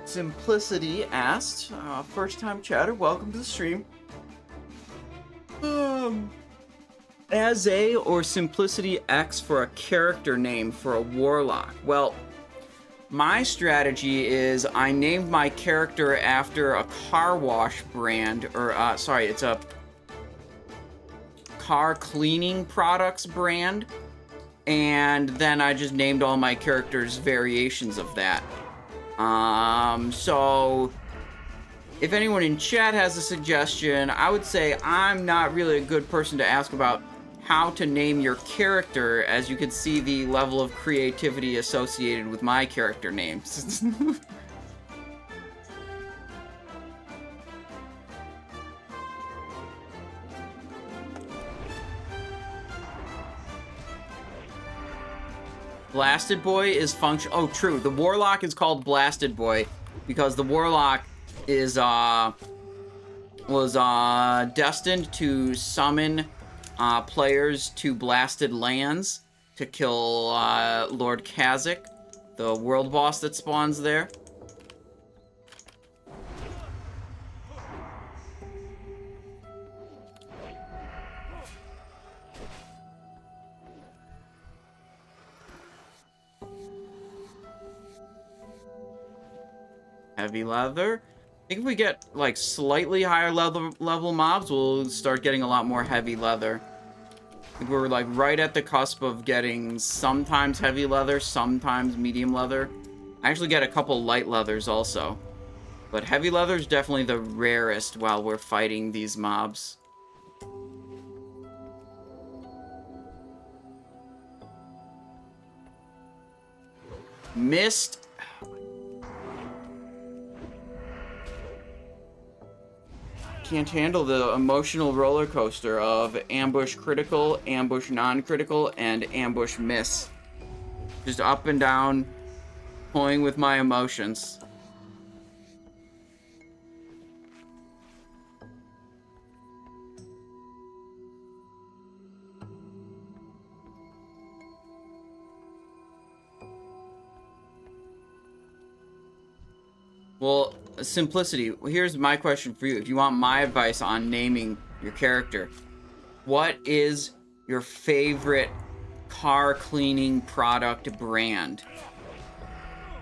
Simplicity asked, first time chatter, welcome to the stream. As a or Simplicity X for a character name for a warlock. Well, my strategy is I named my character after a car wash brand, or sorry, it's a car cleaning products brand, and then I just named all my characters variations of that. So if anyone in chat has a suggestion, I would say I'm not really a good person to ask about how to name your character, as you can see the level of creativity associated with my character names. Blasted Boy is function. Oh, true. The Warlock is called Blasted Boy because the Warlock is was destined to summon players to blasted lands to kill Lord Kazakh, the world boss that spawns there. Heavy leather. I think if we get, like, slightly higher level mobs, we'll start getting a lot more heavy leather. I think we're, like, right at the cusp of getting sometimes heavy leather, sometimes medium leather. I actually get a couple light leathers also. But heavy leather is definitely the rarest while we're fighting these mobs. Mist. Can't handle the emotional roller coaster of ambush critical, ambush non-critical, and ambush miss. Just up and down, toying with my emotions. Well, Simplicity, here's my question for you. If you want my advice on naming your character, what is your favorite car cleaning product brand?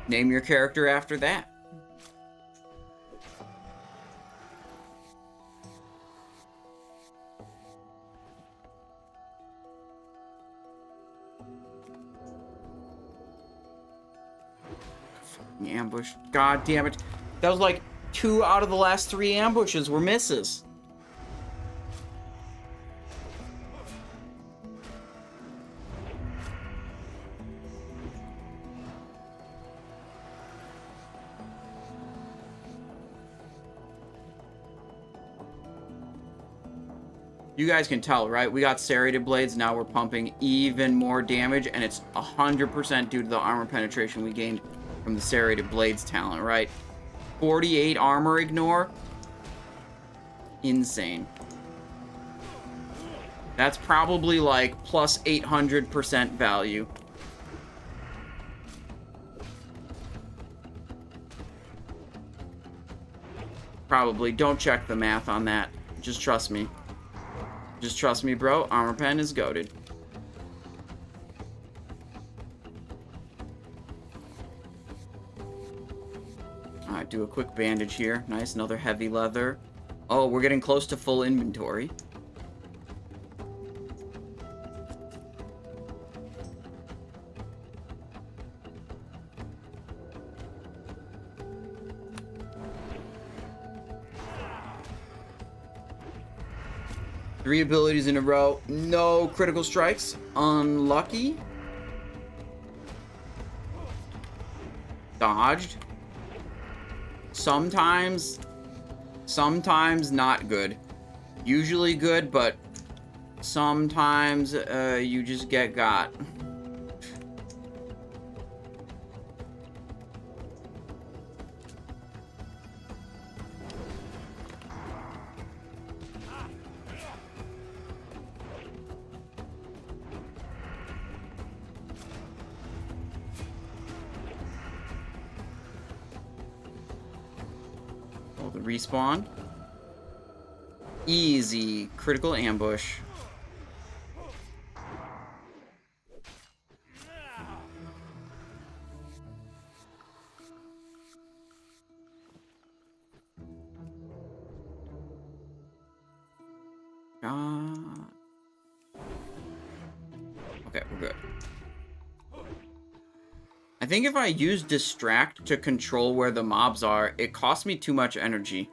Name your character after that. Fucking ambush. God damn it. That was like 2 out of the last 3 ambushes were misses. You guys can tell, right? We got serrated blades, now we're pumping even more damage, and it's 100% due to the armor penetration we gained from the serrated blades talent, right? 48 armor ignore. Insane. That's probably like plus 800% value. Probably. Don't check the math on that. Just trust me. Just trust me, bro. Armor pen is goated. Alright, do a quick bandage here. Nice, another heavy leather. Oh, we're getting close to full inventory. Three abilities in a row. No critical strikes. Unlucky. Dodged. Sometimes not good. Usually good, but sometimes you just get got. The respawn. Easy. Critical ambush. Okay, we're good. I think if I use distract to control where the mobs are, it costs me too much energy.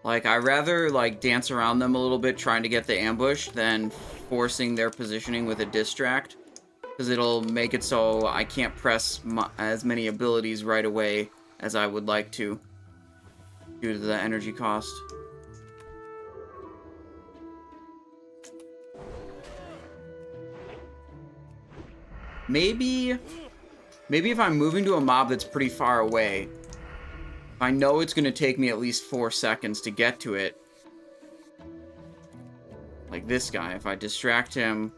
Like, I'd rather, like, dance around them a little bit trying to get the ambush than forcing their positioning with a distract. Because it'll make it so I can't press as many abilities right away as I would like to, due to the energy cost. Maybe if I'm moving to a mob that's pretty far away, I know it's going to take me at least 4 seconds to get to it. Like this guy, if I distract him...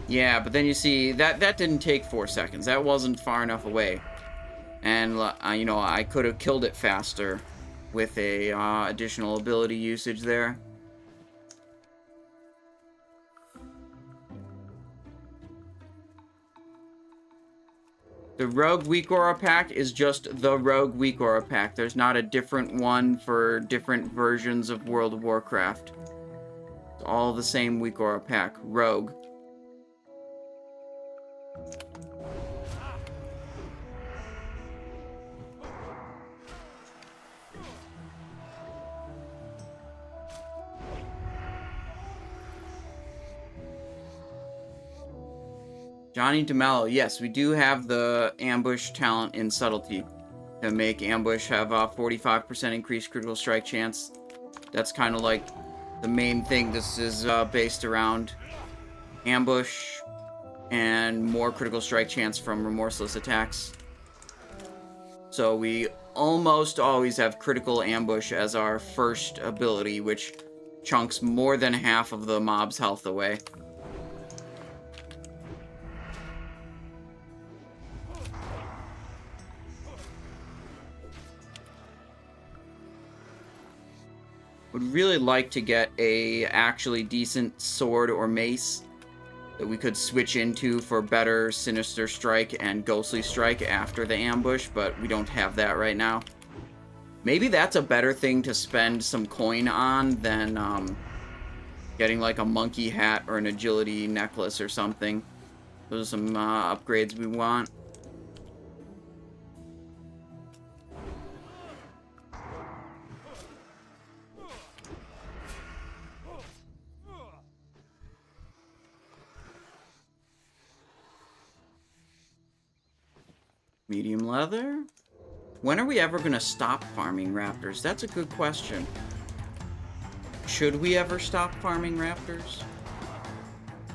Yeah, but then you see, that didn't take 4 seconds. That wasn't far enough away. And, you know, I could have killed it faster with a additional ability usage there. The Rogue Weak Aura pack is just the Rogue Weak Aura pack. There's not a different one for different versions of World of Warcraft. It's all the same Weak Aura pack. Rogue. Johnny DeMello, yes, we do have the ambush talent in subtlety to make ambush have a 45% increased critical strike chance. That's kind of like the main thing this is based around. Ambush and more critical strike chance from remorseless attacks. So we almost always have critical ambush as our first ability, which chunks more than half of the mob's health away. Would really like to get a actually decent sword or mace that we could switch into for better Sinister Strike and Ghostly Strike after the ambush, but we don't have that right now. Maybe that's a better thing to spend some coin on than getting like a monkey hat or an agility necklace or something. Those are some upgrades we want. Medium leather? When are we ever going to stop farming raptors? That's a good question. Should we ever stop farming raptors?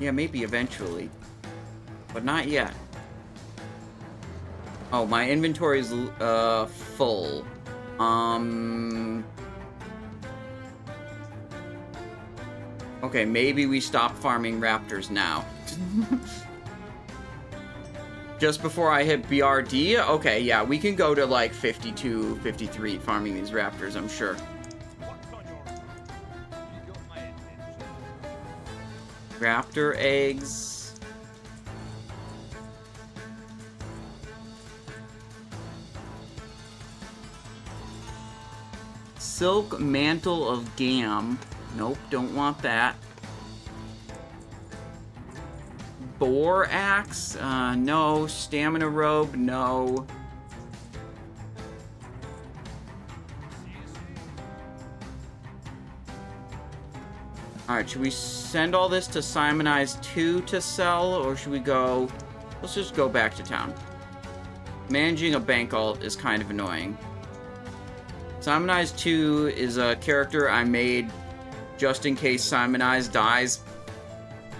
Yeah, maybe eventually. But not yet. Oh, my inventory is full. Okay, maybe we stop farming raptors now. just before I hit BRD? Okay, yeah, we can go to like 52, 53 farming these raptors, I'm sure. Raptor eggs. Silk mantle of Gam. Nope, don't want that. Boar axe? No. Stamina robe? No. Alright, should we send all this to Simonize 2 to sell, or should we go... Let's just go back to town. Managing a bank alt is kind of annoying. Simonize 2 is a character I made just in case Simonize dies,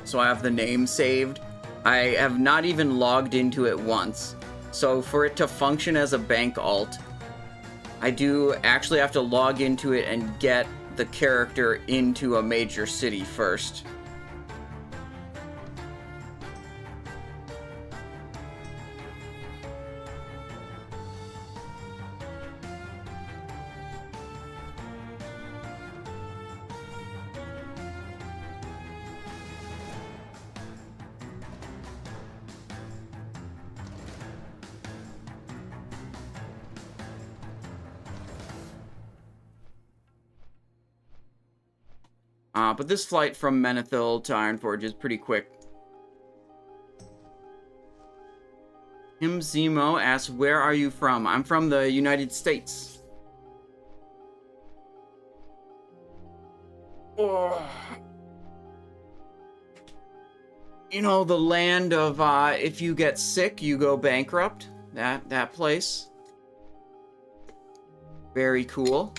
so I have the name saved. I have not even logged into it once, so for it to function as a bank alt, I do actually have to log into it and get the character into a major city first. But this flight from Menethil to Ironforge is pretty quick. Him Zemo asks, where are you from? I'm from the United States. Oh. You know, the land of, if you get sick, you go bankrupt. That place. Very cool.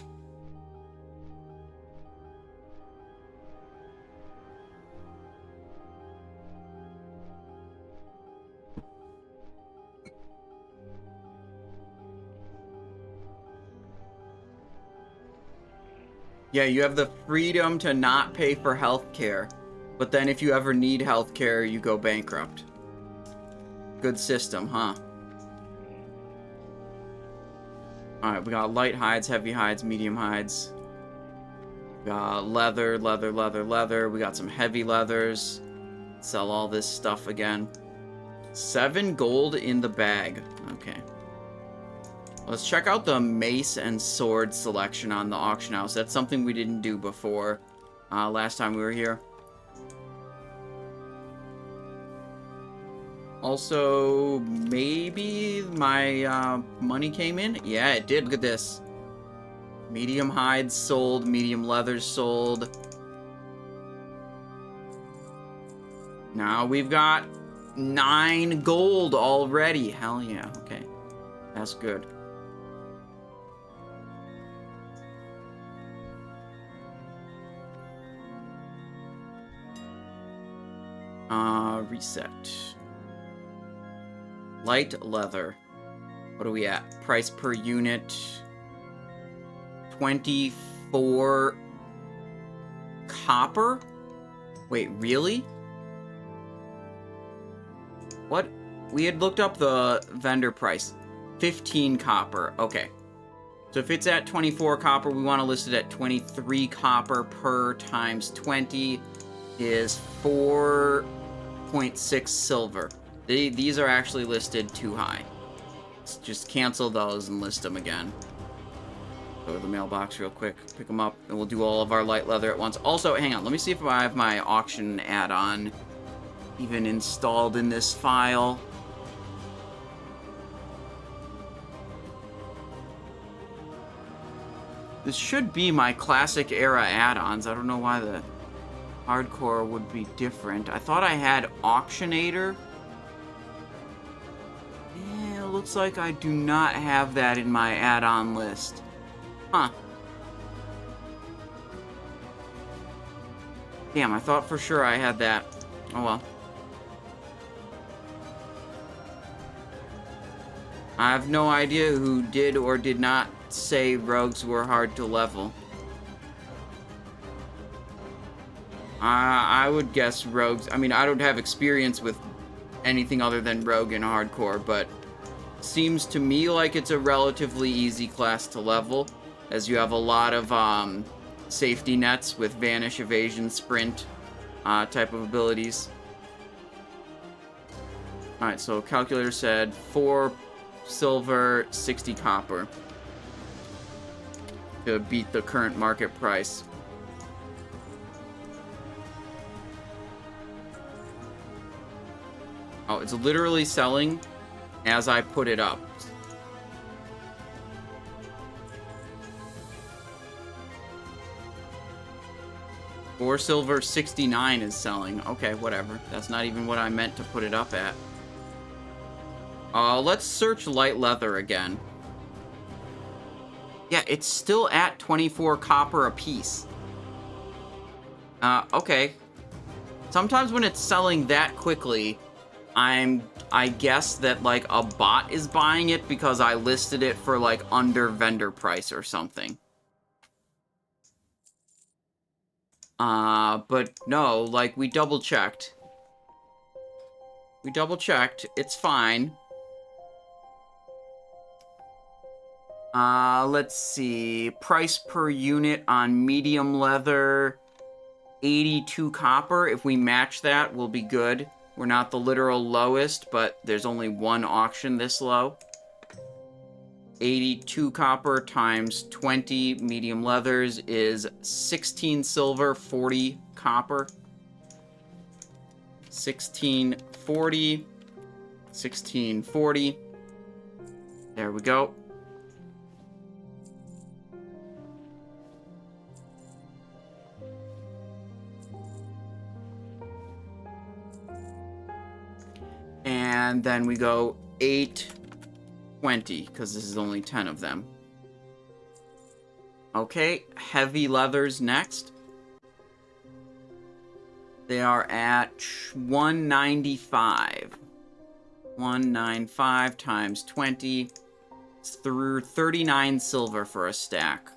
Yeah, you have the freedom to not pay for healthcare, but then if you ever need healthcare, you go bankrupt. Good system, huh? Alright, we got light hides, heavy hides, medium hides. We got leather, leather, leather, leather. We got some heavy leathers. Sell all this stuff again. 7 gold in the bag. Okay. Let's check out the mace and sword selection on the auction house. That's something we didn't do before last time we were here. Also, maybe my money came in? Yeah, it did. Look at this. Medium hides sold, medium leathers sold. Now we've got 9 gold already. Hell yeah, okay. That's good. Reset. Light leather. What are we at? Price per unit. 24 copper? Wait, really? What? We had looked up the vendor price. 15 copper. Okay. So if it's at 24 copper, we want to list it at 23 copper per times 20 is 4.6 silver. These are actually listed too high. Let's just cancel those and list them again. Go to the mailbox real quick, pick them up, and we'll do all of our light leather at once. Also, hang on, let me see if I have my auction add-on even installed in this file. This should be my classic era add-ons. I don't know why the hardcore would be different. I thought I had Auctionator. Yeah, it looks like I do not have that in my add-on list. Huh. Damn, I thought for sure I had that. Oh well. I have no idea who did or did not say rogues were hard to level. I would guess rogues. I mean, I don't have experience with anything other than rogue and hardcore, but seems to me like it's a relatively easy class to level, as you have a lot of safety nets with vanish, evasion, sprint type of abilities. Alright, so calculator said 4 silver, 60 copper to beat the current market price. Oh, it's literally selling as I put it up. Four silver 69 is selling. Okay, whatever. That's not even what I meant to put it up at. Let's search light leather again. Yeah, it's still at 24 copper a piece. Okay. Sometimes when it's selling that quickly, I guess that, like, a bot is buying it because I listed it for, like, under vendor price or something. But no, like, we double-checked. We double-checked. It's fine. Let's see. Price per unit on medium leather, 82 copper. If we match that, we'll be good. We're not the literal lowest, but there's only one auction this low. 82 copper times 20 medium leathers is 16 silver, 40 copper. 1640. 1640. There we go. And then we go 820, because this is only 10 of them. Okay, heavy leathers next. They are at 195. 195 times 20. It's through 39 silver for a stack.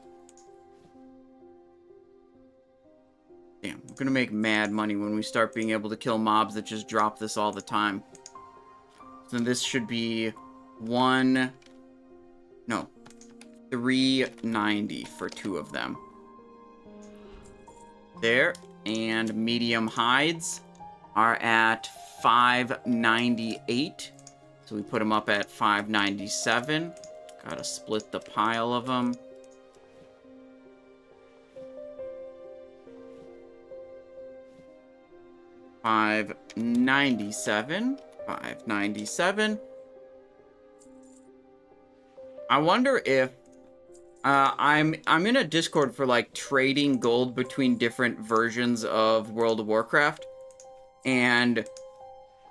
Damn, we're gonna make mad money when we start being able to kill mobs that just drop this all the time. So this should be 390 for 2 of them. There, and medium hides are at 598. So we put them up at 597. Gotta split the pile of them. $597. 597. I wonder if I'm in a Discord for, like, trading gold between different versions of World of Warcraft, and it's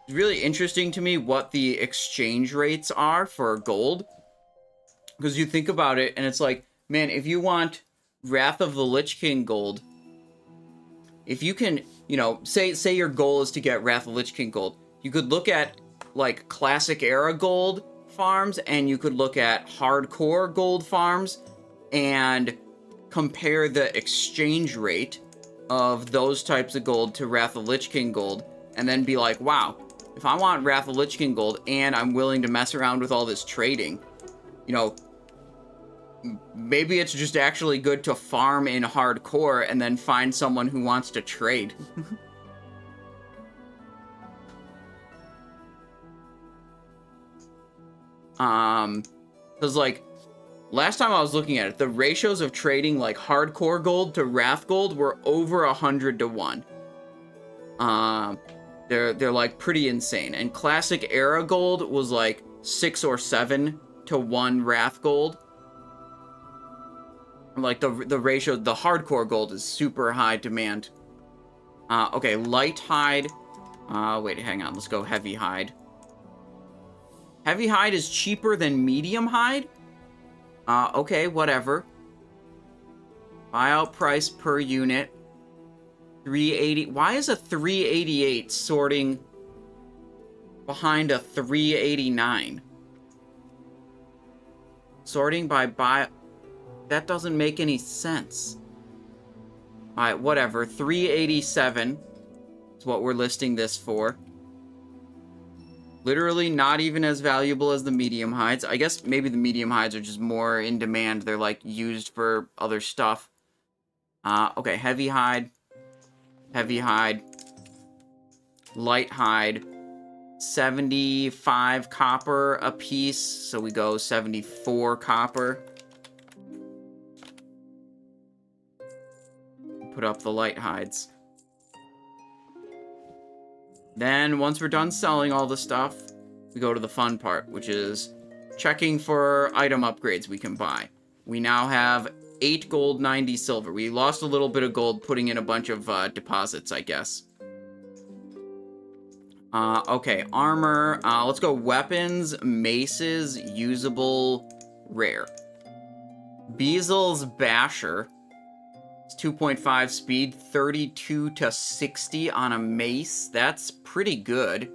really interesting to me what the exchange rates are for gold, because you think about it and it's like, man, if you want Wrath of the Lich King gold, if you can, you know, say your goal is to get Wrath of the Lich King gold, you could look at, like, classic era gold farms, and you could look at hardcore gold farms, and compare the exchange rate of those types of gold to Wrath of the Lich King gold, and then be like, wow, if I want Wrath of the Lich King gold, and I'm willing to mess around with all this trading, you know, maybe it's just actually good to farm in hardcore, and then find someone who wants to trade. Because, like, last time I was looking at it, the ratios of trading, like, hardcore gold to wrath gold were over 100 to 1. They're like, pretty insane. And classic era gold was, like, 6 or 7 to 1 wrath gold. Like, the ratio, the hardcore gold is super high demand. Okay, light hide. Wait, hang on, let's go heavy hide. Heavy hide is cheaper than medium hide? Okay, whatever. Buyout price per unit. 380. Why is a 388 sorting behind a 389? Sorting by buy... That doesn't make any sense. Alright, whatever. 387 is what we're listing this for. Literally not even as valuable as the medium hides. I guess maybe the medium hides are just more in demand. They're, like, used for other stuff. Okay, heavy hide, light hide, 75 copper a piece, so we go 74 copper. Put up the light hides. Then, once we're done selling all the stuff, we go to the fun part, which is checking for item upgrades we can buy. We now have 8 gold, 90 silver. We lost a little bit of gold putting in a bunch of deposits, I guess. Okay, armor. Let's go weapons, maces, usable, rare. Beazel's Basher. It's 2.5 speed, 32 to 60 on a mace. That's pretty good.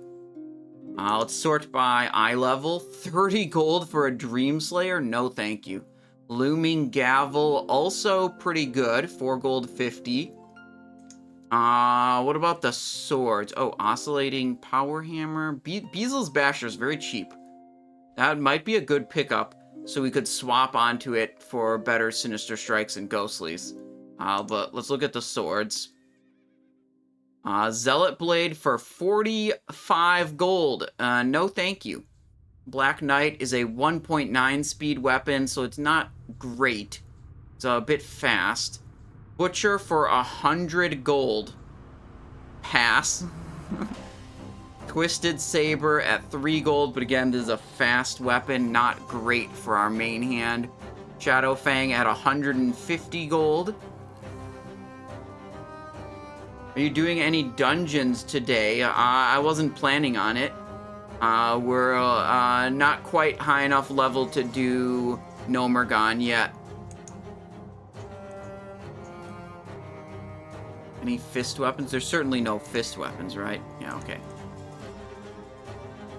Let's sort by eye level. 30 gold for a Dream Slayer? No, thank you. Looming Gavel, also pretty good. 4 gold, 50. What about the swords? Oh, Oscillating Power Hammer. Beazel's Basher is very cheap. That might be a good pickup, so we could swap onto it for better Sinister Strikes and Ghostlies. But let's look at the swords. Zealot Blade for 45 gold. No thank you. Black Knight is a 1.9 speed weapon, so it's not great. It's a bit fast. Butcher for 100 gold. Pass. Twisted Saber at 3 gold, but again, this is a fast weapon, not great for our main hand. Shadow Fang at 150 gold. Are you doing any dungeons today? I wasn't planning on it. We're not quite high enough level to do Nomergon yet. Any fist weapons? There's certainly no fist weapons, right? Yeah, okay.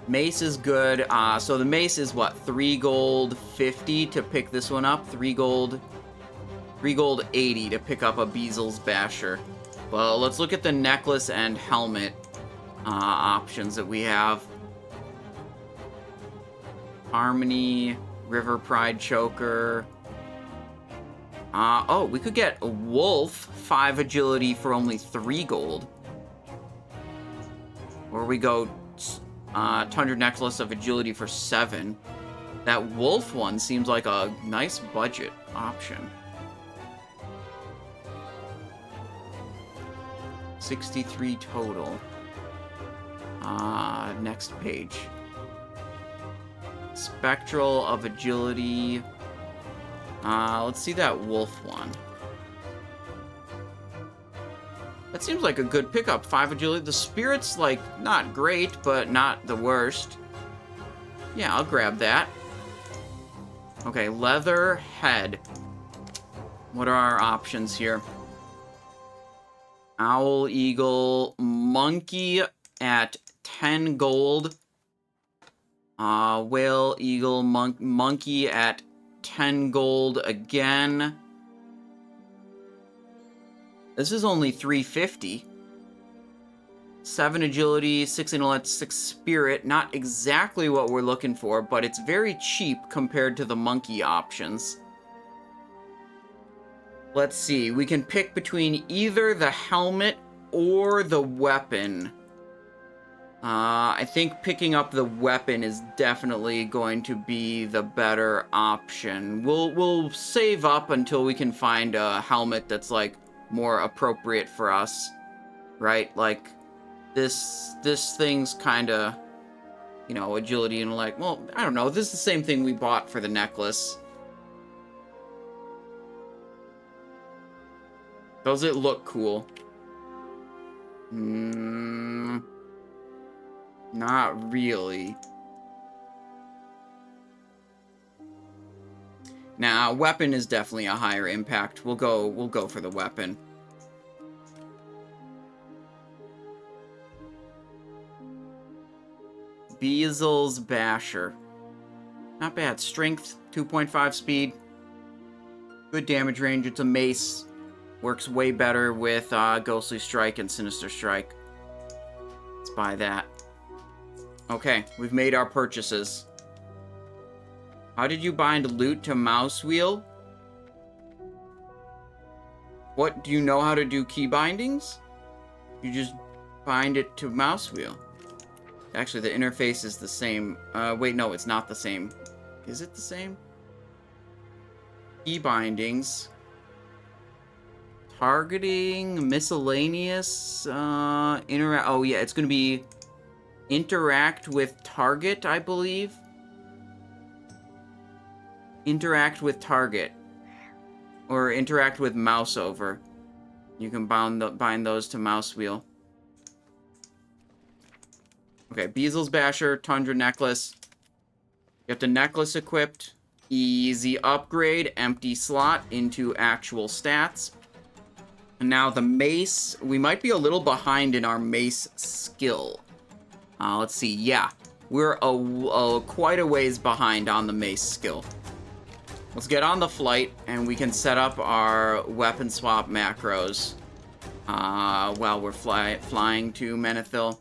Mace is good. So the mace is what? 3 gold 50 to pick this one up. 3 gold 80 to pick up a Beazel's Basher. Well, let's look at the necklace and helmet options that we have. Harmony, River Pride Choker. Oh, we could get a Wolf, 5 agility for only 3 gold. Or we go Tundra Necklace of agility for 7. That Wolf one seems like a nice budget option. 63 total. Next page. Spectral of agility. Let's see that wolf one. That seems like a good pickup. 5 agility. The spirit's, like, not great, but not the worst. Yeah, I'll grab that. Okay, leather head. What are our options here? Owl, eagle, monkey at 10 gold. Whale, eagle, monkey at 10 gold again. This is only 350. 7 agility, 6 intellect, 6 spirit. Not exactly what we're looking for, but it's very cheap compared to the monkey options. Let's see. We can pick between either the helmet or the weapon. I think picking up the weapon is definitely going to be the better option. We'll save up until we can find a helmet that's, like, more appropriate for us, right? Like, this thing's kind of, you know, agility and, like, well, I don't know. This is the same thing we bought for the necklace. Does it look cool? Not really. Nah, weapon is definitely a higher impact. We'll go for the weapon. Beazel's Basher. Not bad. Strength, 2.5 speed. Good damage range. It's a mace. Works way better with Ghostly Strike and Sinister Strike. Let's buy that. Okay, we've made our purchases. How did you bind loot to mouse wheel? What, do you know how to do key bindings? You just bind it to mouse wheel. Actually, the interface is the same. Wait, no, it's not the same. Is it the same? Key bindings. Targeting, miscellaneous, interact. Oh, yeah, it's going to be interact with target, I believe. Interact with target. Or interact with mouse over. You can bind those to mouse wheel. Okay, Beazel's Basher, Tundra Necklace. Get the necklace equipped. Easy upgrade, empty slot into actual stats. And now the mace, we might be a little behind in our mace skill. Let's see, yeah. We're quite a ways behind on the mace skill. Let's get on the flight, and we can set up our weapon swap macros while we're flying to Menethil.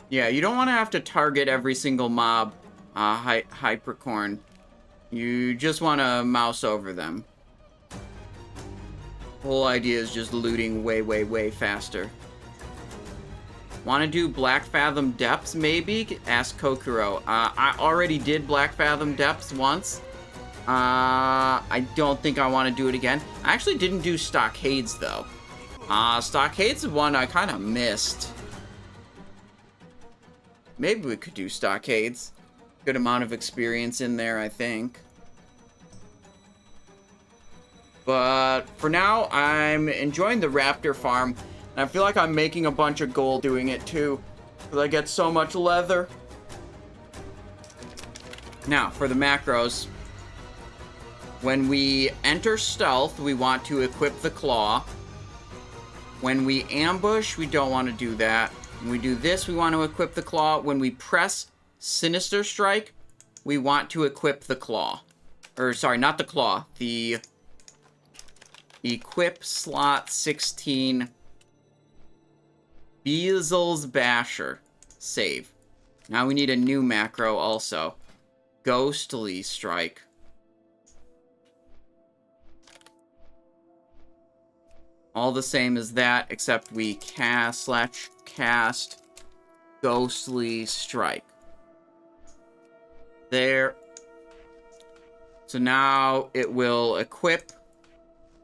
Yeah, you don't want to have to target every single mob, Hypercorn. You just want to mouse over them. Whole idea is just looting way, way, way faster. Want to do Black Fathom Depths, maybe? Ask Kokoro. I already did Black Fathom Depths once. I don't think I want to do it again. I actually didn't do Stockades, though. Stockades is one I kind of missed. Maybe we could do Stockades. Good amount of experience in there, I think. But for now, I'm enjoying the raptor farm. And I feel like I'm making a bunch of gold doing it too. Because I get so much leather. Now, for the macros. When we enter stealth, we want to equip the claw. When we ambush, we don't want to do that. When we do this, we want to equip the claw. When we press Sinister Strike, we want to equip the claw. Or, sorry, not the claw. The equip slot 16 Beazel's Basher. Save. Now we need a new macro also. Ghostly Strike. All the same as that, except we cast Ghostly Strike. There. So now it will equip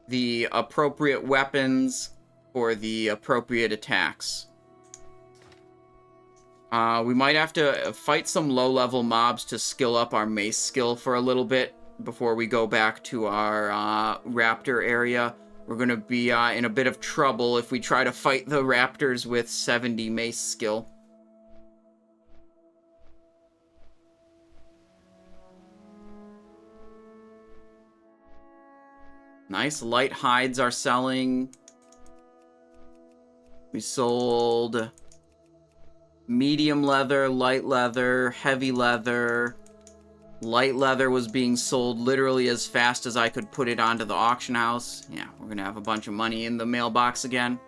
the appropriate weapons for the appropriate attacks. We might have to fight some low-level mobs to skill up our mace skill for a little bit before we go back to our raptor area. We're going to be in a bit of trouble if we try to fight the raptors with 70 mace skill. Nice. Light hides are selling. We sold medium leather, light leather, heavy leather. Light leather was being sold literally as fast as I could put it onto the auction house. Yeah, we're going to have a bunch of money in the mailbox again.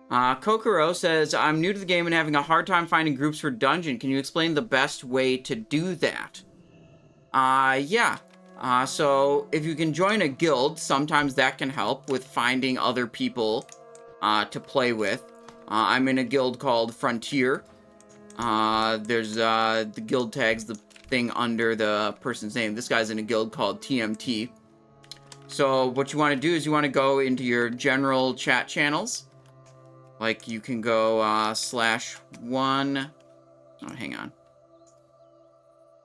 Kokoro says, I'm new to the game and having a hard time finding groups for dungeon. Can you explain the best way to do that? Yeah. So if you can join a guild, sometimes that can help with finding other people to play with. I'm in a guild called Frontier. There's the guild tags, the thing under the person's name. This guy's in a guild called TMT. So what you want to do is you want to go into your general chat channels. Like you can go /1. Oh, hang on.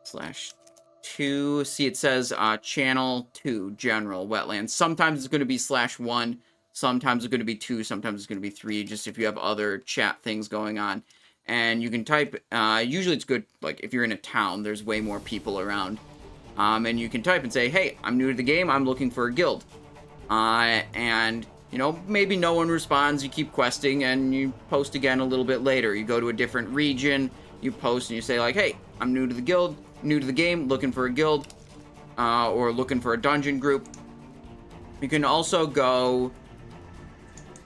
/2. See, it says channel 2, general wetlands. Sometimes it's going to be /1. Sometimes it's going to be 2. Sometimes it's going to be 3. Just if you have other chat things going on. And you can type, usually it's good, like, if you're in a town, there's way more people around. And you can type and say, hey, I'm new to the game, I'm looking for a guild. And, you know, maybe no one responds, you keep questing, and you post again a little bit later. You go to a different region, you post and you say, like, hey, I'm new to the guild, new to the game, looking for a guild, or looking for a dungeon group, you can also go,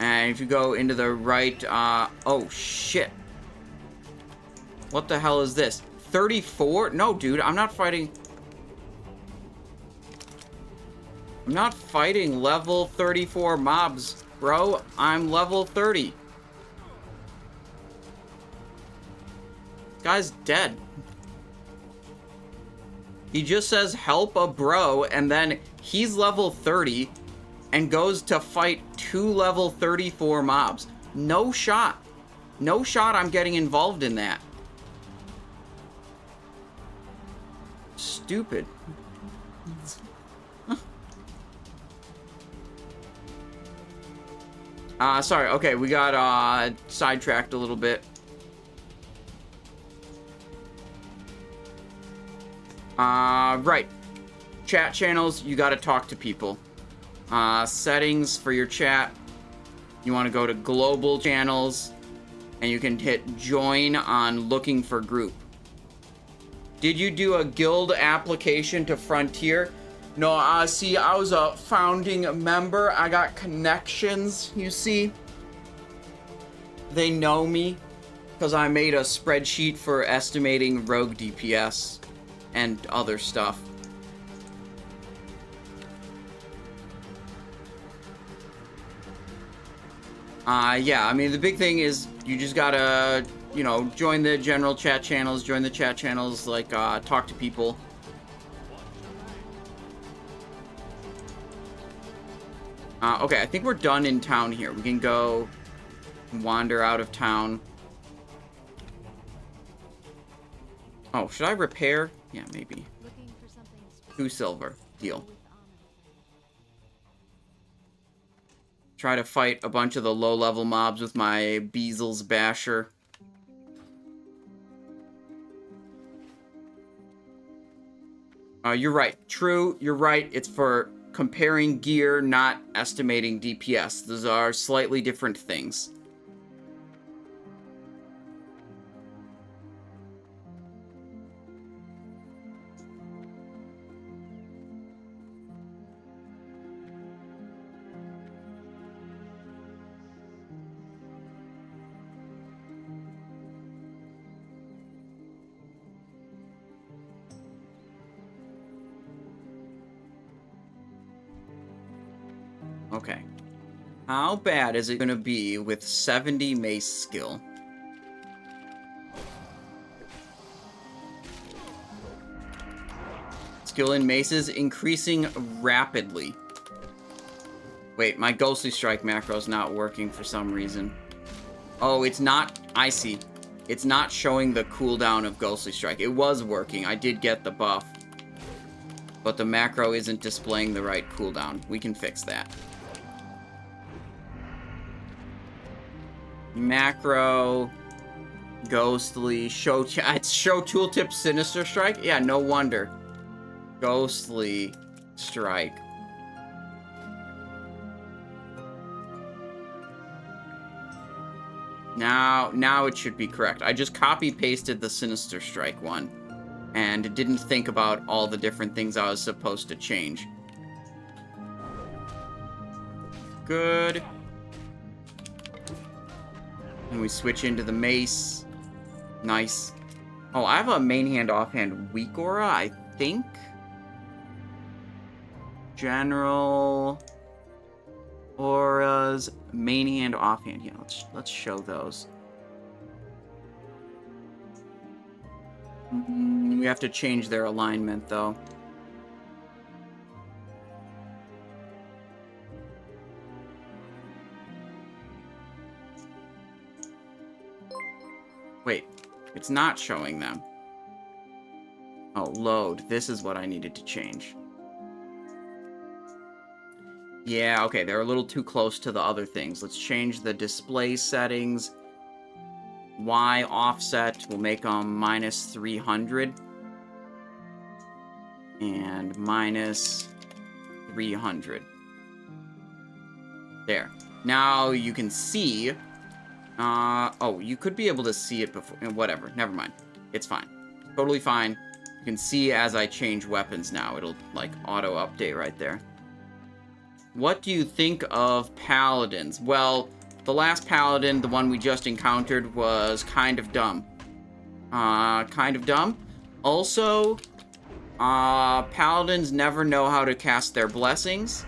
and if you go into the right, oh shit. What the hell is this? 34? No, dude, I'm not fighting level 34 mobs, bro. I'm level 30. Guy's dead. He just says help a bro, and then he's level 30 and goes to fight 2 level 34 mobs. No shot. No shot I'm getting involved in that. Stupid. Sorry, okay, we got, sidetracked a little bit. Right. Chat channels, you gotta talk to people. Settings for your chat. You wanna go to global channels, and you can hit join on looking for group. Did you do a guild application to Frontier? No, see, I was a founding member. I got connections, you see. They know me, because I made a spreadsheet for estimating rogue DPS and other stuff. Yeah, I mean, the big thing is you just gotta, you know, join the general chat channels, like, talk to people. Okay, I think we're done in town here. We can go wander out of town. Oh, should I repair? Yeah, maybe. 2 silver. Deal. Try to fight a bunch of the low-level mobs with my Beezle's Basher. You're right. True, you're right. It's for comparing gear, not estimating DPS. Those are slightly different things. Okay. How bad is it going to be with 70 mace skill? Skill in maces increasing rapidly. Wait, my Ghostly Strike macro is not working for some reason. Oh, it's not... I see. It's not showing the cooldown of Ghostly Strike. It was working. I did get the buff. But the macro isn't displaying the right cooldown. We can fix that. Macro, Ghostly, it's show tooltip Sinister Strike? Yeah, no wonder. Ghostly Strike. Now it should be correct. I just copy-pasted the Sinister Strike one, and didn't think about all the different things I was supposed to change. Good. And we switch into the mace. Nice. Oh, I have a main hand, offhand, weak aura, I think. General auras, main hand, offhand. Yeah, let's show those. We have to change their alignment, though. Wait, it's not showing them. Oh, load. This is what I needed to change. Yeah, okay, they're a little too close to the other things. Let's change the display settings. Y offset, we'll make them minus 300. And minus 300. There. Now you can see... oh, you could be able to see it before... Whatever, never mind. It's fine. Totally fine. You can see as I change weapons now, it'll, like, auto-update right there. What do you think of paladins? Well, the last paladin, the one we just encountered, was kind of dumb. Kind of dumb. Also, paladins never know how to cast their blessings.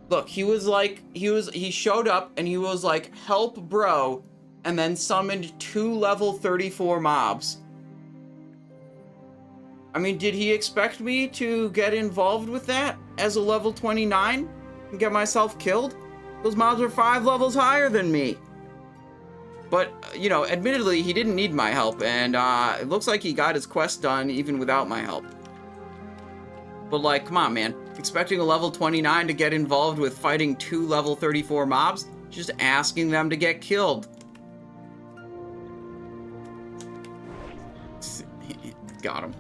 Look, he showed up and he was like, help bro, and then summoned 2 level 34 mobs. I mean, did he expect me to get involved with that as a level 29 and get myself killed? Those mobs are 5 levels higher than me. But, you know, admittedly, he didn't need my help, and it looks like he got his quest done even without my help. But, like, come on, man. Expecting a level 29 to get involved with fighting 2 level 34 mobs? Just asking them to get killed. Got him.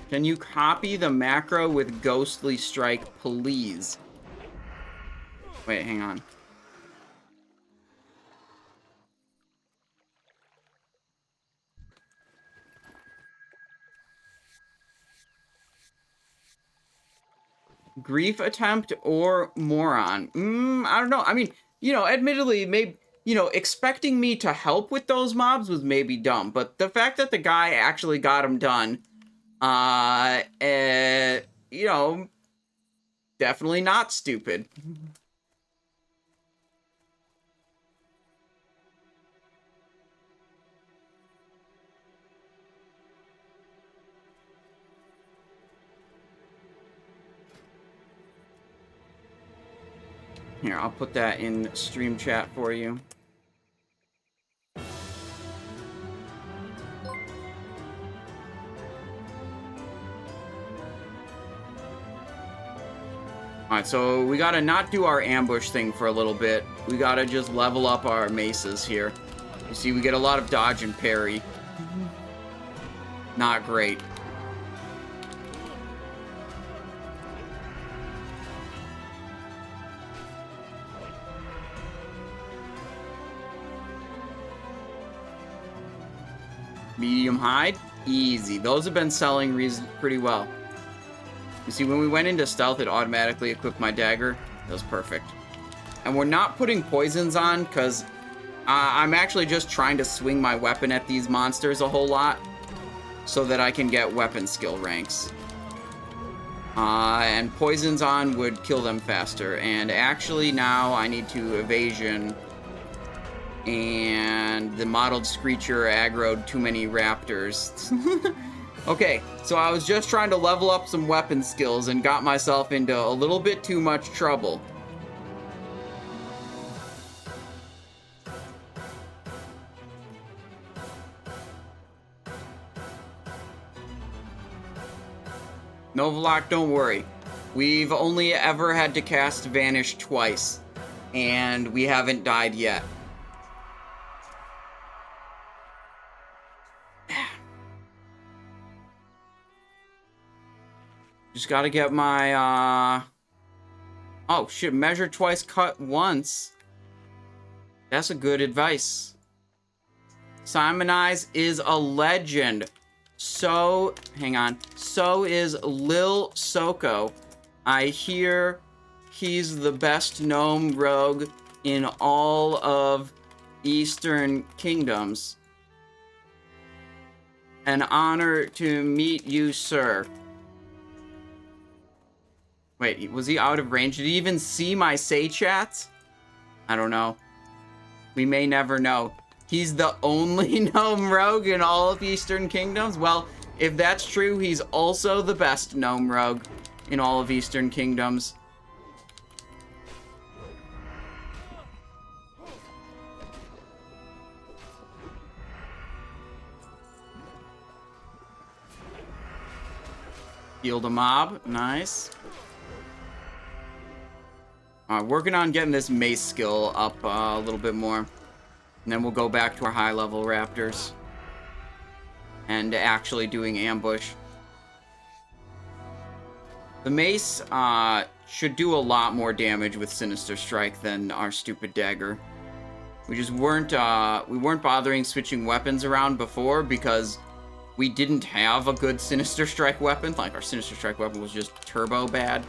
Can you copy the macro with Ghostly Strike, please? Wait, hang on. Grief attempt or moron? I don't know. I mean, you know, admittedly, maybe, you know, expecting me to help with those mobs was maybe dumb, but the fact that the guy actually got them done, you know, definitely not stupid. Here, I'll put that in stream chat for you. Alright, so we gotta not do our ambush thing for a little bit. We gotta just level up our maces here. You see, we get a lot of dodge and parry. Not great. Medium hide, easy. Those have been selling pretty well. You see, when we went into stealth, it automatically equipped my dagger. That was perfect. And we're not putting poisons on, because I'm actually just trying to swing my weapon at these monsters a whole lot, so that I can get weapon skill ranks. And poisons on would kill them faster. And actually now I need to evasion, and the modeled Screecher aggroed too many raptors. Okay, so I was just trying to level up some weapon skills and got myself into a little bit too much trouble. Novolok, don't worry. We've only ever had to cast Vanish twice, and we haven't died yet. Just gotta get my, oh shit, measure twice, cut once. That's a good advice. Simonize is a legend. So, hang on. So is Lil Soko. I hear he's the best gnome rogue in all of Eastern Kingdoms. An honor to meet you, sir. Wait, was he out of range? Did he even see my say chats? I don't know. We may never know. He's the only gnome rogue in all of Eastern Kingdoms? Well, if that's true, he's also the best gnome rogue in all of Eastern Kingdoms. Healed a mob. Nice. Working on getting this mace skill up a little bit more. And then we'll go back to our high-level raptors. and actually doing ambush. The mace should do a lot more damage with Sinister Strike than our stupid dagger. We just weren't bothering switching weapons around before because we didn't have a good Sinister Strike weapon. Like, our Sinister Strike weapon was just turbo bad.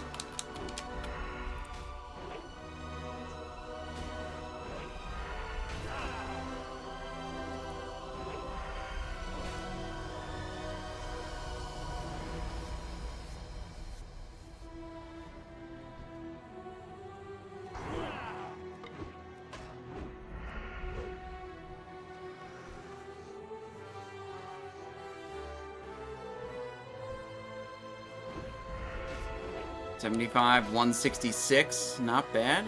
$75, 166, not bad.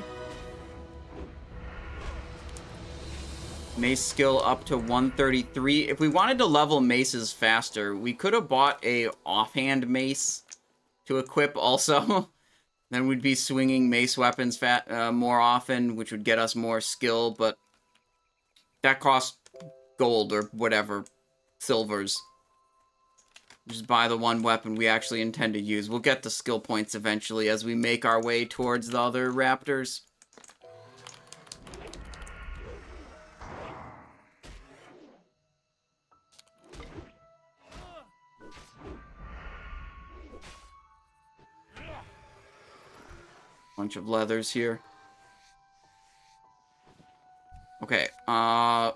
Mace skill up to 133. If we wanted to level maces faster, we could have bought a offhand mace to equip also. Then we'd be swinging mace weapons more often, which would get us more skill, but that costs gold or whatever, silvers. Just buy the one weapon we actually intend to use. We'll get the skill points eventually as we make our way towards the other raptors. Bunch of leathers here. Okay,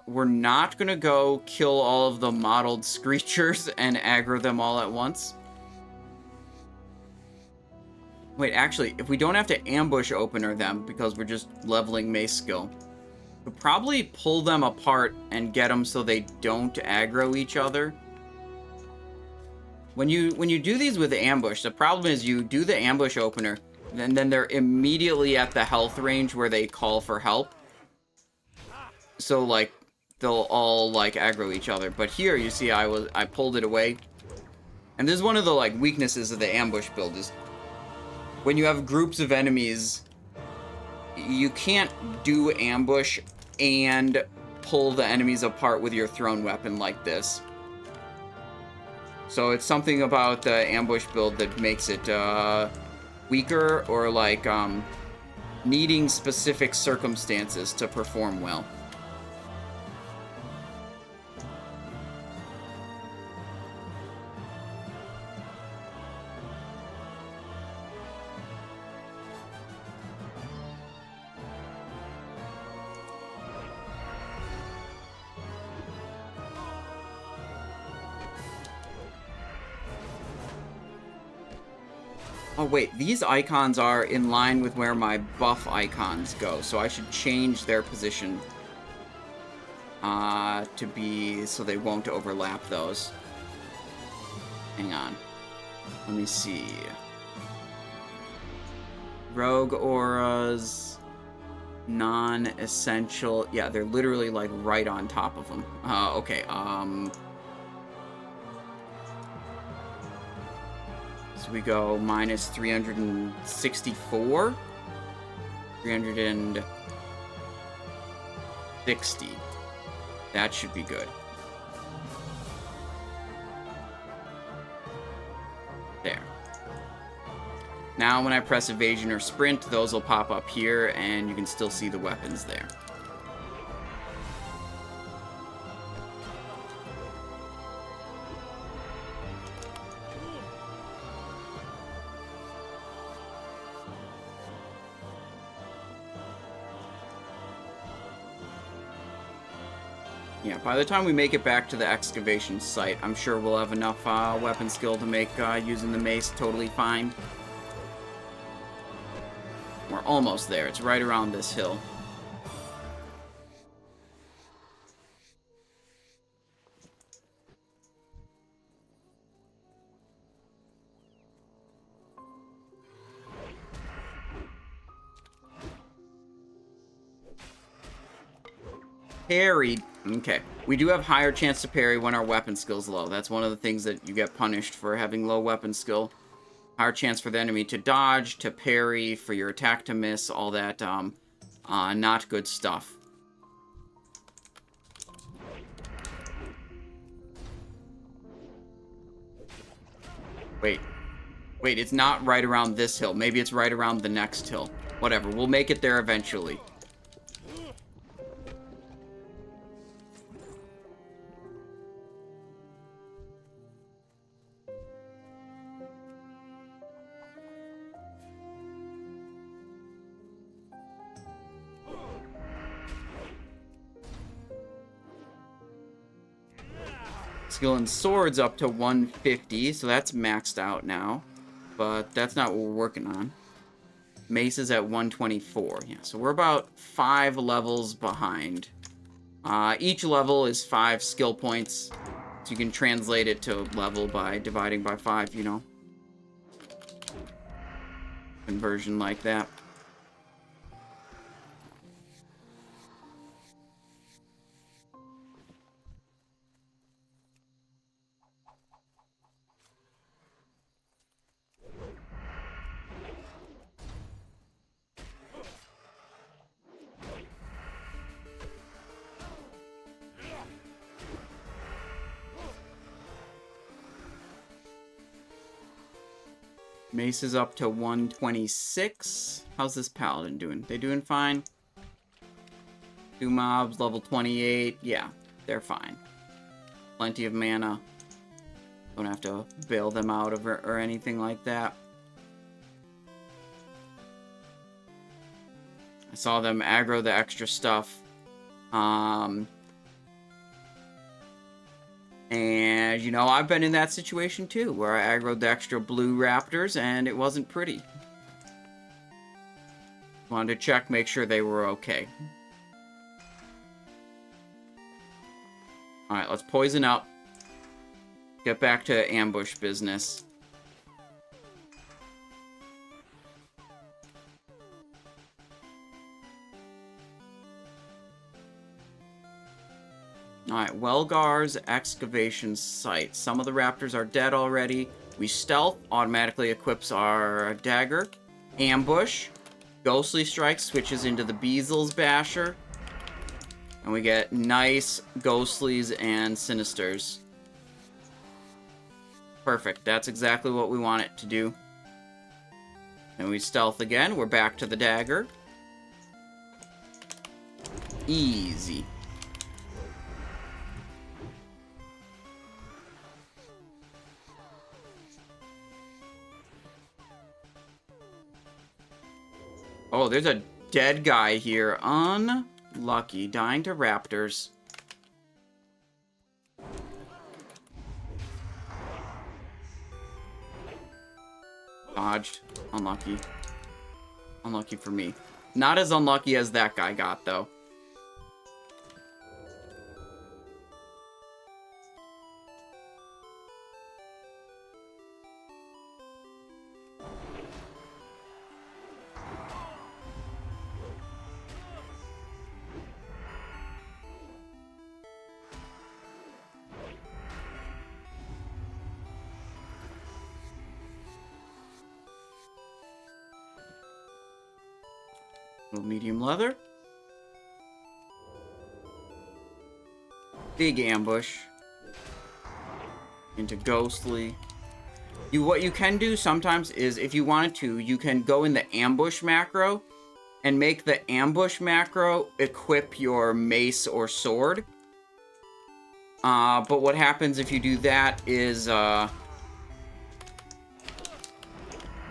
we're not gonna go kill all of the mottled screechers and aggro them all at once. Wait, actually, if we don't have to ambush opener them because we're just leveling mace skill, we'll probably pull them apart and get them so they don't aggro each other. When you do these with ambush, the problem is you do the ambush opener, and then they're immediately at the health range where they call for help. So, like, they'll all, like, aggro each other. But here, you see, I pulled it away. And this is one of the, like, weaknesses of the ambush build is when you have groups of enemies, you can't do ambush and pull the enemies apart with your thrown weapon like this. So it's something about the ambush build that makes it, weaker or, like, needing specific circumstances to perform well. Oh wait, these icons are in line with where my buff icons go, so I should change their position to be so they won't overlap those. Hang on. Let me see. Rogue auras, non-essential. Yeah, they're literally like right on top of them. Okay, so we go minus 364, 360. That should be good. There. Now when I press evasion or sprint, those will pop up here, and you can still see the weapons there. Yeah, by the time we make it back to the excavation site, I'm sure we'll have enough weapon skill to make using the mace totally fine. We're almost there. It's right around this hill. Parry. Okay. We do have higher chance to parry when our weapon skill's low. That's one of the things that you get punished for having low weapon skill. Higher chance for the enemy to dodge, to parry, for your attack to miss, all that, not good stuff. Wait. Wait, it's not right around this hill. Maybe it's right around the next hill. Whatever, we'll make it there eventually. Skill in swords up to 150, so that's maxed out now. But that's not what we're working on. Mace is at 124. Yeah, so we're about 5 levels behind. Each level is 5 skill points. So you can translate it to level by dividing by 5, you know. Conversion like that. Mace is up to 126. How's this paladin doing? They doing fine? 2 mobs, level 28. Yeah, they're fine. Plenty of mana. Don't have to bail them out or anything like that. I saw them aggro the extra stuff. And, you know, I've been in that situation too, where I aggroed the extra blue raptors, and it wasn't pretty. Wanted to check, make sure they were okay. Alright, let's poison up. Get back to ambush business. Alright, Welgar's excavation site. Some of the raptors are dead already. We stealth, automatically equips our dagger. Ambush. Ghostly strike switches into the Beezle's Basher. And we get nice ghostlies and sinisters. Perfect. That's exactly what we want it to do. And we stealth again. We're back to the dagger. Easy. Oh, there's a dead guy here. Unlucky. Dying to raptors. Dodged. Unlucky. Unlucky for me. Not as unlucky as that guy got, though. Little medium leather. Big ambush. Into ghostly. What you can do sometimes is, if you wanted to, you can go in the ambush macro and make the ambush macro equip your mace or sword. But what happens if you do that is,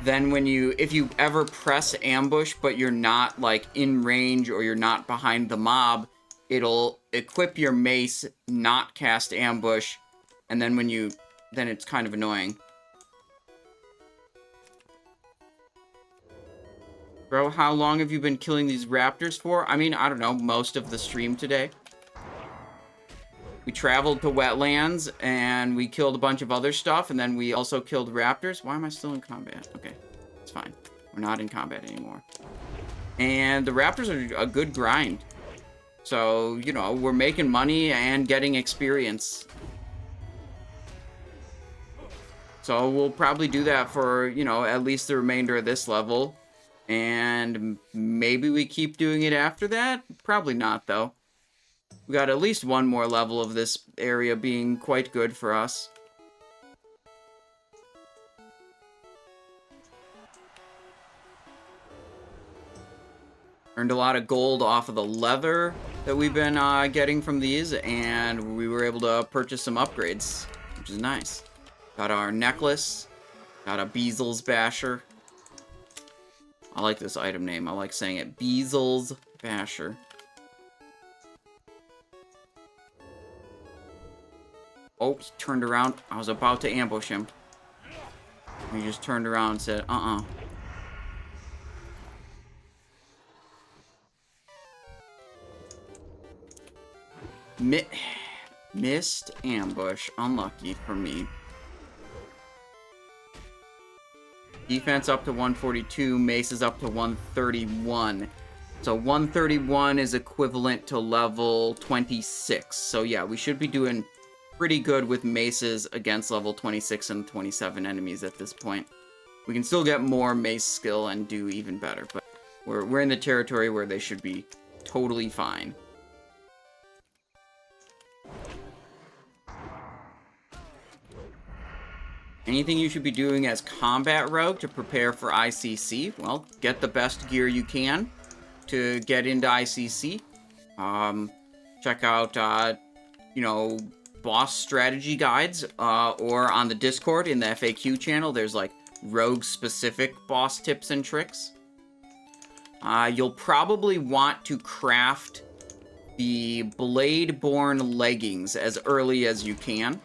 then if you ever press ambush, but you're not, like, in range or you're not behind the mob, it'll equip your mace, not cast ambush, and then then it's kind of annoying. Bro, how long have you been killing these raptors for? I mean, I don't know, most of the stream today. We traveled to wetlands, and we killed a bunch of other stuff, and then we also killed raptors. Why am I still in combat? Okay, it's fine. We're not in combat anymore. And the raptors are a good grind. So, you know, we're making money and getting experience. So we'll probably do that for, you know, at least the remainder of this level. And maybe we keep doing it after that? Probably not, though. We got at least one more level of this area being quite good for us. Earned a lot of gold off of the leather that we've been getting from these, and we were able to purchase some upgrades, which is nice. Got our necklace, got a Beezle's Basher. I like this item name. I like saying it. Beezle's Basher. Oh, he turned around. I was about to ambush him. He just turned around and said, Missed ambush. Unlucky for me. Defense up to 142. Mace is up to 131. So 131 is equivalent to level 26. So yeah, we should be doing pretty good with maces against level 26 and 27 enemies at this point. We can still get more mace skill and do even better, but we're in the territory where they should be totally fine. Anything you should be doing as combat rogue to prepare for ICC? Well, get the best gear you can to get into ICC. Check out, you know, boss strategy guides, or on the Discord in the FAQ channel, there's like rogue-specific boss tips and tricks. You'll probably want to craft the Blade-borne leggings as early as you can.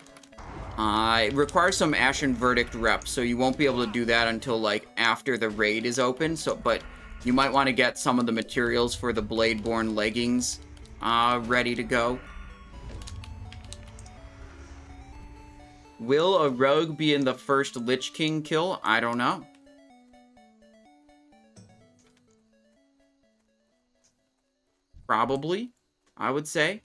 It requires some Ashen Verdict reps, so you won't be able to do that until, like, after the raid is open, but you might want to get some of the materials for the Blade-borne leggings ready to go. Will a rogue be in the first Lich King kill? I don't know. Probably, I would say.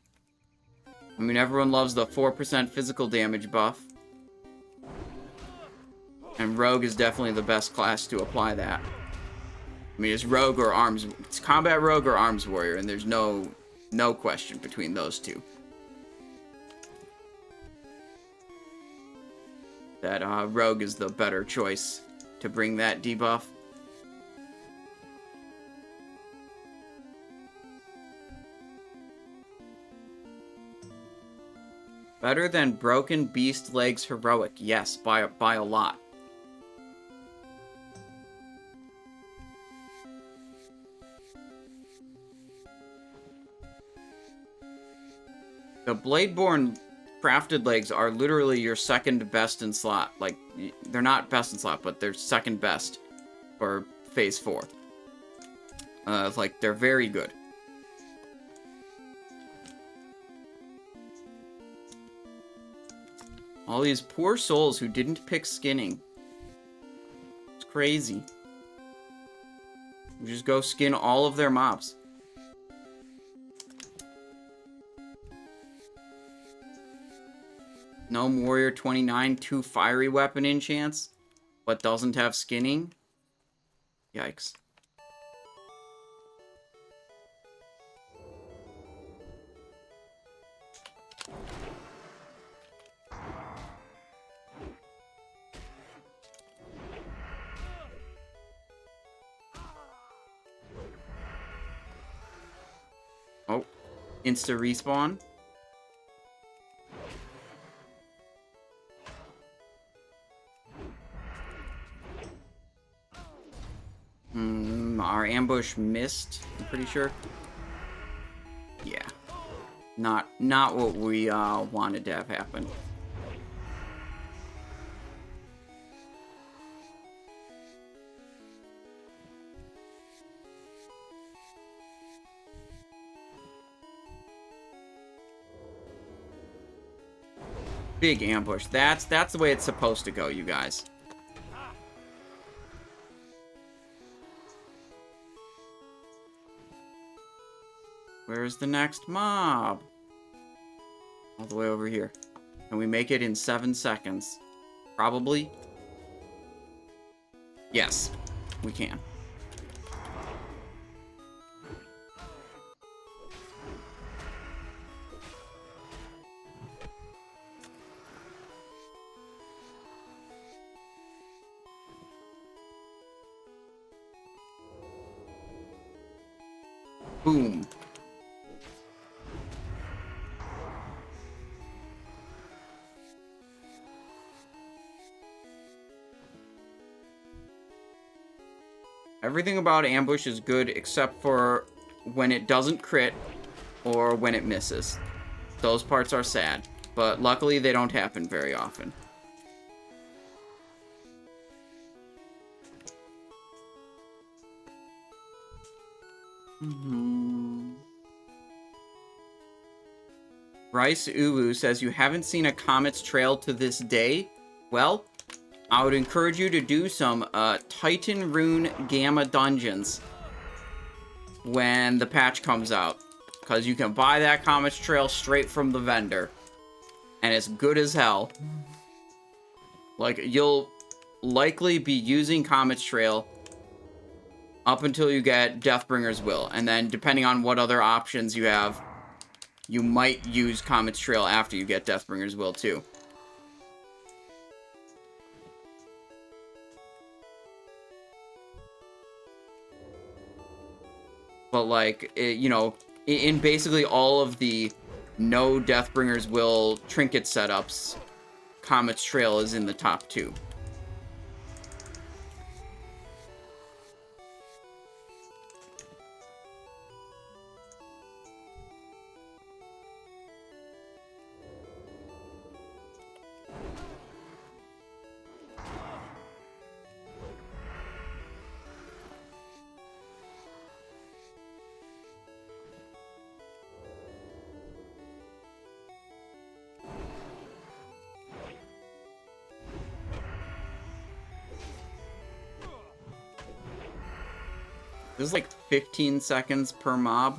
I mean, everyone loves the 4% physical damage buff. And Rogue is definitely the best class to apply that. I mean, it's Rogue or Arms... It's Combat Rogue or Arms Warrior, and there's no question between those two. That Rogue is the better choice to bring that debuff. Better than Broken Beast Legs Heroic. Yes, by a lot. The Blade-borne crafted legs are literally your second best in slot. Like, they're not best in slot, but they're second best for Phase 4. Like, they're very good. All these poor souls who didn't pick skinning. It's crazy. You just go skin all of their mobs. Gnome Warrior 29, 2 fiery weapon enchants, but doesn't have skinning. Yikes. Oh, insta respawn. Our ambush missed, I'm pretty sure. Yeah. Not what we wanted to have happen. Big ambush. That's the way it's supposed to go, you guys. Where's the next mob? All the way over here. Can we make it in 7 seconds? Probably. Yes, we can. Boom. Everything about ambush is good except for when it doesn't crit or when it misses. Those parts are sad, but luckily they don't happen very often. Rice Uwu says, you haven't seen a comet's trail to this day? Well, I would encourage you to do some Titan Rune Gamma dungeons when the patch comes out. Because you can buy that comet's trail straight from the vendor. And it's good as hell. Like, you'll likely be using comet's trail up until you get Deathbringer's Will. And then, depending on what other options you have, you might use comet's trail after you get Deathbringer's Will, too. But, like, you know, in basically all of the no Deathbringer's Will trinket setups, Comet's Trail is in the top 2. This is like 15 seconds per mob.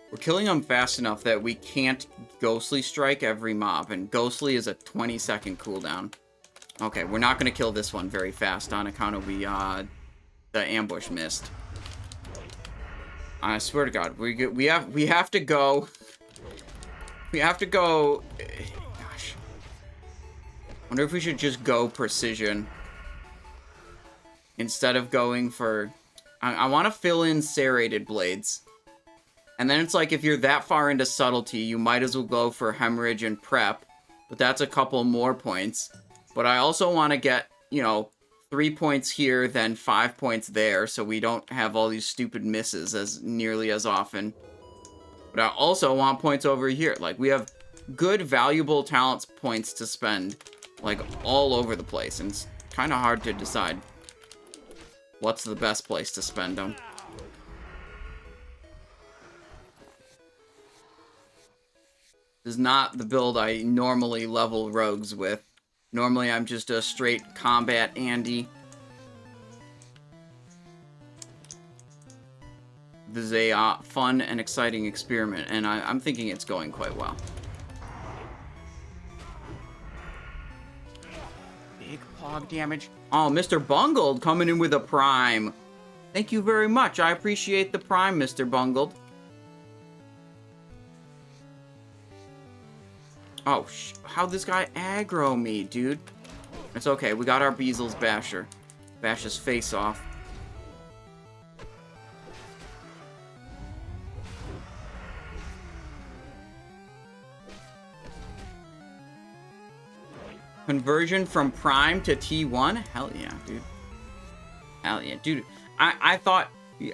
We're killing them fast enough that we can't Ghostly Strike every mob, and Ghostly is a 20-second cooldown. Okay, we're not going to kill this one very fast on account of the ambush missed. I swear to God, we have to go. We have to go. Gosh, wonder if we should just go precision instead of going for. I want to fill in serrated blades, and then it's like if you're that far into subtlety, you might as well go for hemorrhage and prep, but that's a couple more points. But I also want to get, you know, 3 points here, then 5 points there, so we don't have all these stupid misses as nearly as often. But I also want points over here. Like, we have good, valuable talents points to spend, like, all over the place, and it's kind of hard to decide what's the best place to spend them. This is not the build I normally level rogues with. Normally, I'm just a straight combat Andy. This is a fun and exciting experiment, and I'm thinking it's going quite well. Big pog damage. Oh, Mr. Bungled coming in with a prime. Thank you very much. I appreciate the prime, Mr. Bungled. Oh, how'd this guy aggro me, dude? It's okay, we got our Beezle's Basher. Bash his face off. Conversion from Prime to T1? Hell yeah, dude. Hell yeah, dude. I thought...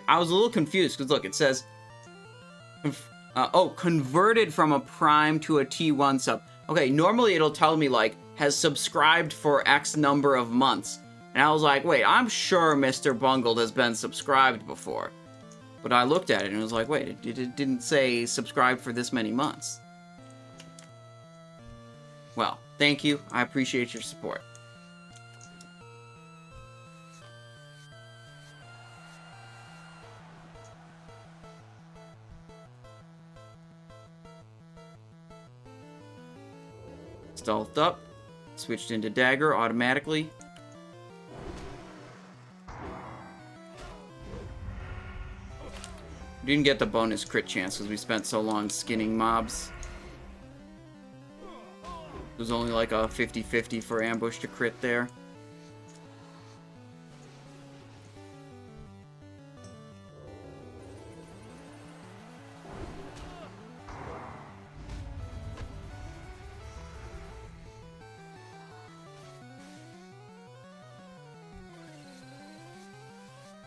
I was a little confused, because look, it says... converted from a Prime to a T1 sub. Okay, normally it'll tell me, like, has subscribed for X number of months. And I was like, wait, I'm sure Mr. Bungled has been subscribed before. But I looked at it and it was like, wait, it didn't say subscribed for this many months. Well, thank you. I appreciate your support. Stealthed up. Switched into Dagger automatically. Didn't get the bonus crit chance because we spent so long skinning mobs. It was only like a 50-50 for ambush to crit there.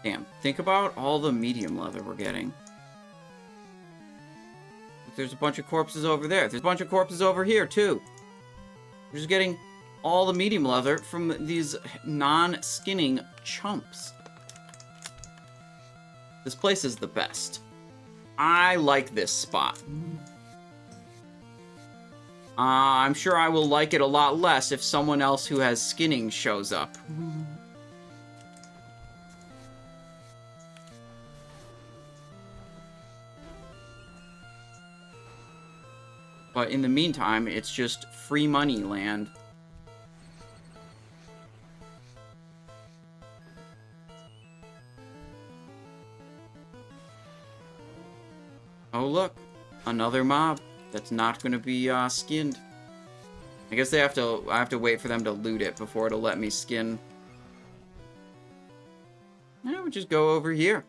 Damn, think about all the medium leather we're getting. There's a bunch of corpses over there. There's a bunch of corpses over here, too. We're just getting all the medium leather from these non-skinning chumps. This place is the best. I like this spot. I'm sure I will like it a lot less if someone else who has skinning shows up. But in the meantime, it's just free money land. Oh look, another mob that's not going to be skinned. I guess I have to wait for them to loot it before it'll let me skin. Yeah, we'll just go over here.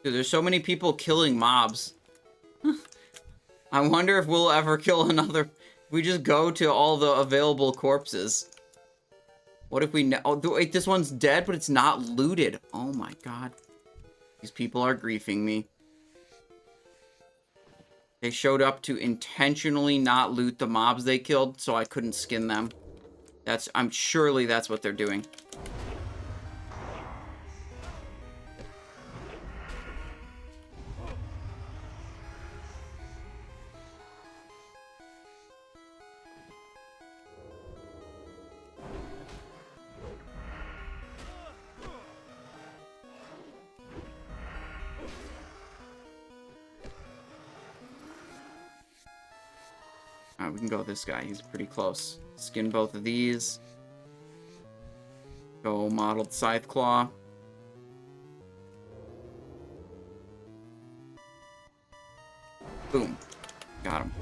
Dude, there's so many people killing mobs. I wonder if we'll ever kill another. We just go to all the available corpses. What if we... Oh, wait, this one's dead, but it's not looted. Oh my god. These people are griefing me. They showed up to intentionally not loot the mobs they killed, so I couldn't skin them. Surely that's what they're doing. We can go this guy. He's pretty close. Skin both of these. Go mottled scythe claw. Boom. Got him.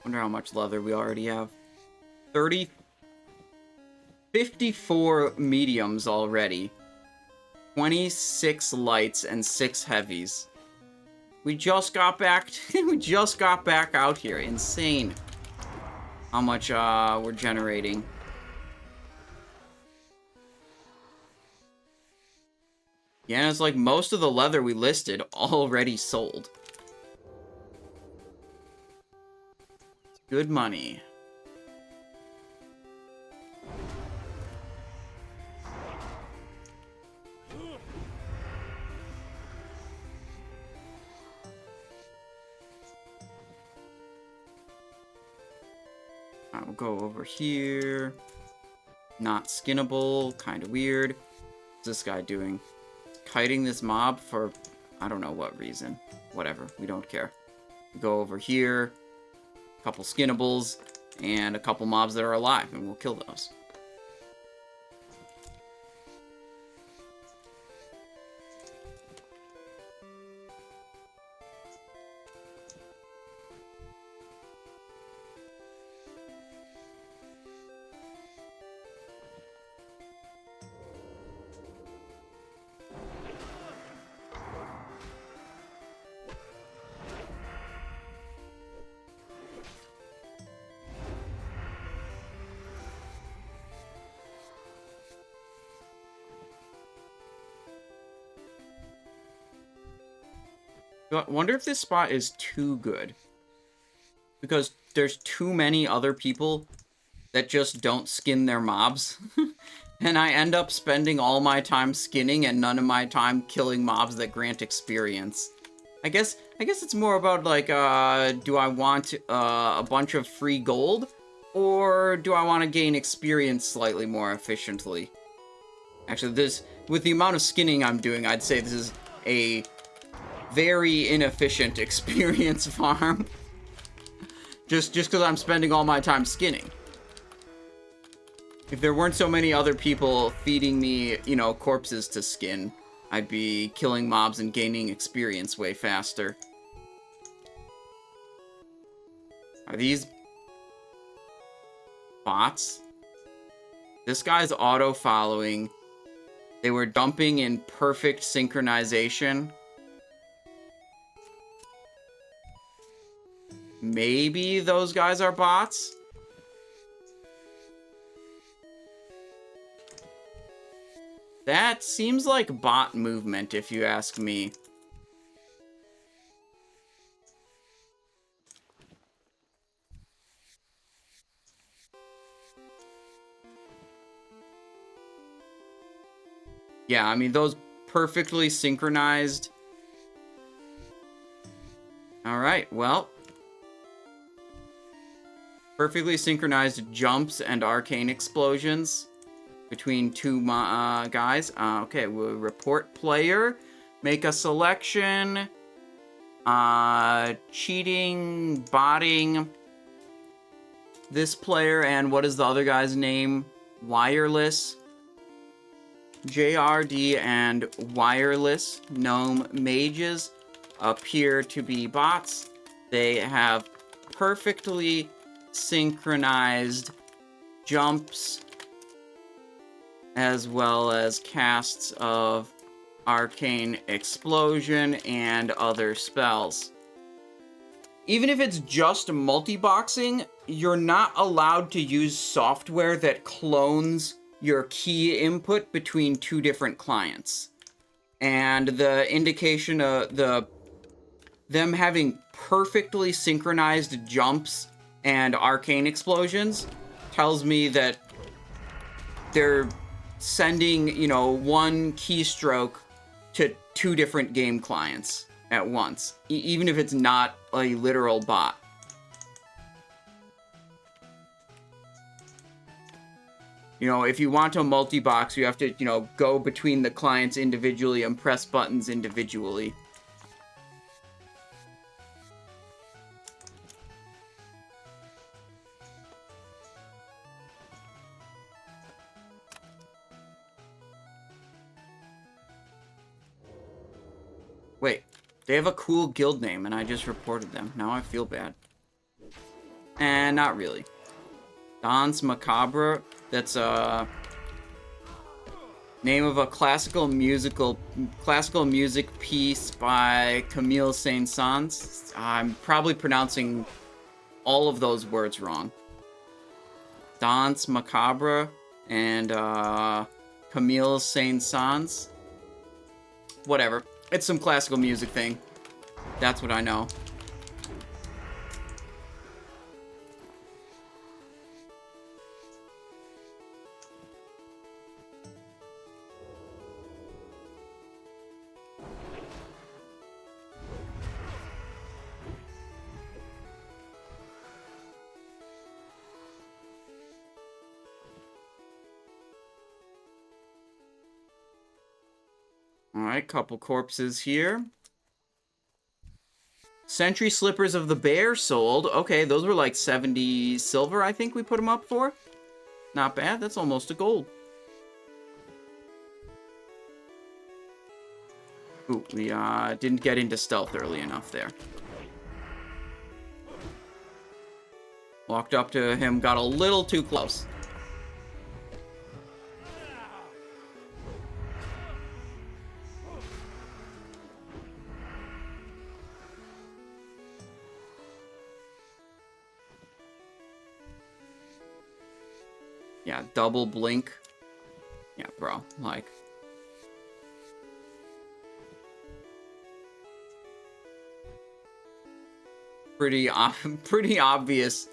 Wonder how much leather we already have. 54 mediums already. 26 lights and 6 heavies. We just got back we just got back out here. Insane how much we're generating. Yeah, it's like most of the leather we listed already sold. Good money. I will go over here. Not skinnable, kind of weird. What's this guy doing? Kiting this mob for I don't know what reason. Whatever, we don't care. Go over here. Couple skinnables, and a couple mobs that are alive, and we'll kill those. I wonder if this spot is too good. Because there's too many other people that just don't skin their mobs. And I end up spending all my time skinning and none of my time killing mobs that grant experience. I guess it's more about, like, do I want a bunch of free gold? Or do I want to gain experience slightly more efficiently? Actually, with the amount of skinning I'm doing, I'd say this is a very inefficient experience farm. Just because I'm spending all my time skinning. If there weren't so many other people feeding me, you know, corpses to skin, I'd be killing mobs and gaining experience way faster. Are these bots? This guy's auto-following. They were dumping in perfect synchronization. Maybe those guys are bots? That seems like bot movement, if you ask me. Yeah, I mean, those perfectly synchronized. Alright, well. Perfectly synchronized jumps and arcane explosions between two guys. Okay, we'll report player. Make a selection. Cheating, botting. This player, and what is the other guy's name? Wireless. JRD and Wireless Gnome Mages appear to be bots. They have perfectly synchronized jumps as well as casts of Arcane Explosion and other spells. Even if it's just multi-boxing, you're not allowed to use software that clones your key input between two different clients. And the indication of them having perfectly synchronized jumps and arcane explosions tells me that they're sending, you know, one keystroke to two different game clients at once, even if it's not a literal bot. You know, if you want to multi-box, you have to, you know, go between the clients individually and press buttons individually. Wait, they have a cool guild name, and I just reported them. Now I feel bad. And not really. Danse Macabre. That's a name of a classical music piece by Camille Saint-Saëns. I'm probably pronouncing all of those words wrong. Danse Macabre and Camille Saint-Saëns. Whatever. It's some classical music thing. That's what I know. Alright, couple corpses here. Sentry Slippers of the Bear sold. Okay, those were like 70 silver, I think we put them up for. Not bad, that's almost a gold. Ooh, we didn't get into stealth early enough there. Walked up to him, got a little too close. Yeah, double blink. Yeah, bro, like... pretty obvious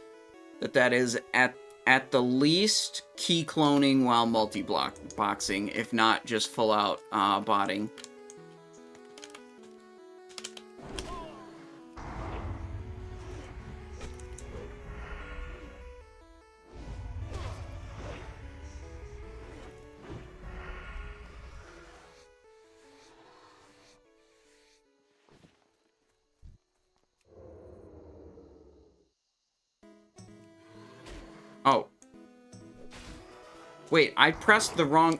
that is at the least key cloning while multi-boxing, if not just full-out botting. Oh. Wait, I pressed the wrong...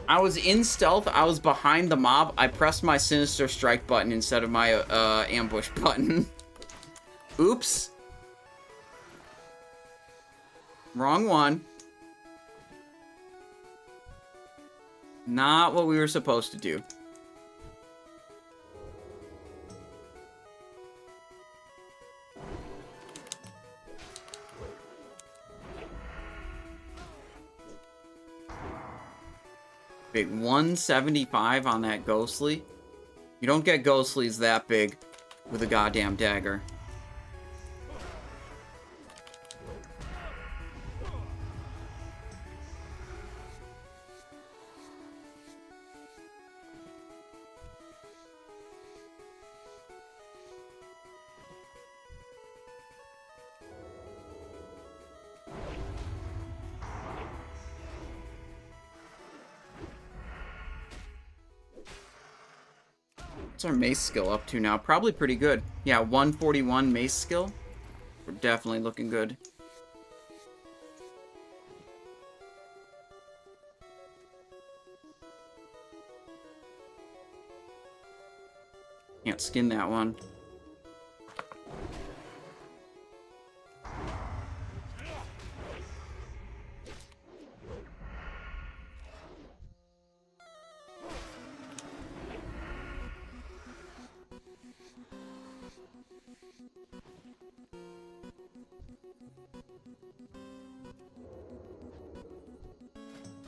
I was in stealth, I was behind the mob, I pressed my Sinister Strike button instead of my, ambush button. Oops. Wrong one. Not what we were supposed to do. Big 175 on that Ghostly. You don't get Ghostlies that big with a goddamn dagger. What's our mace skill up to now? Probably pretty good. Yeah, 141 mace skill. We're definitely looking good. Can't skin that one.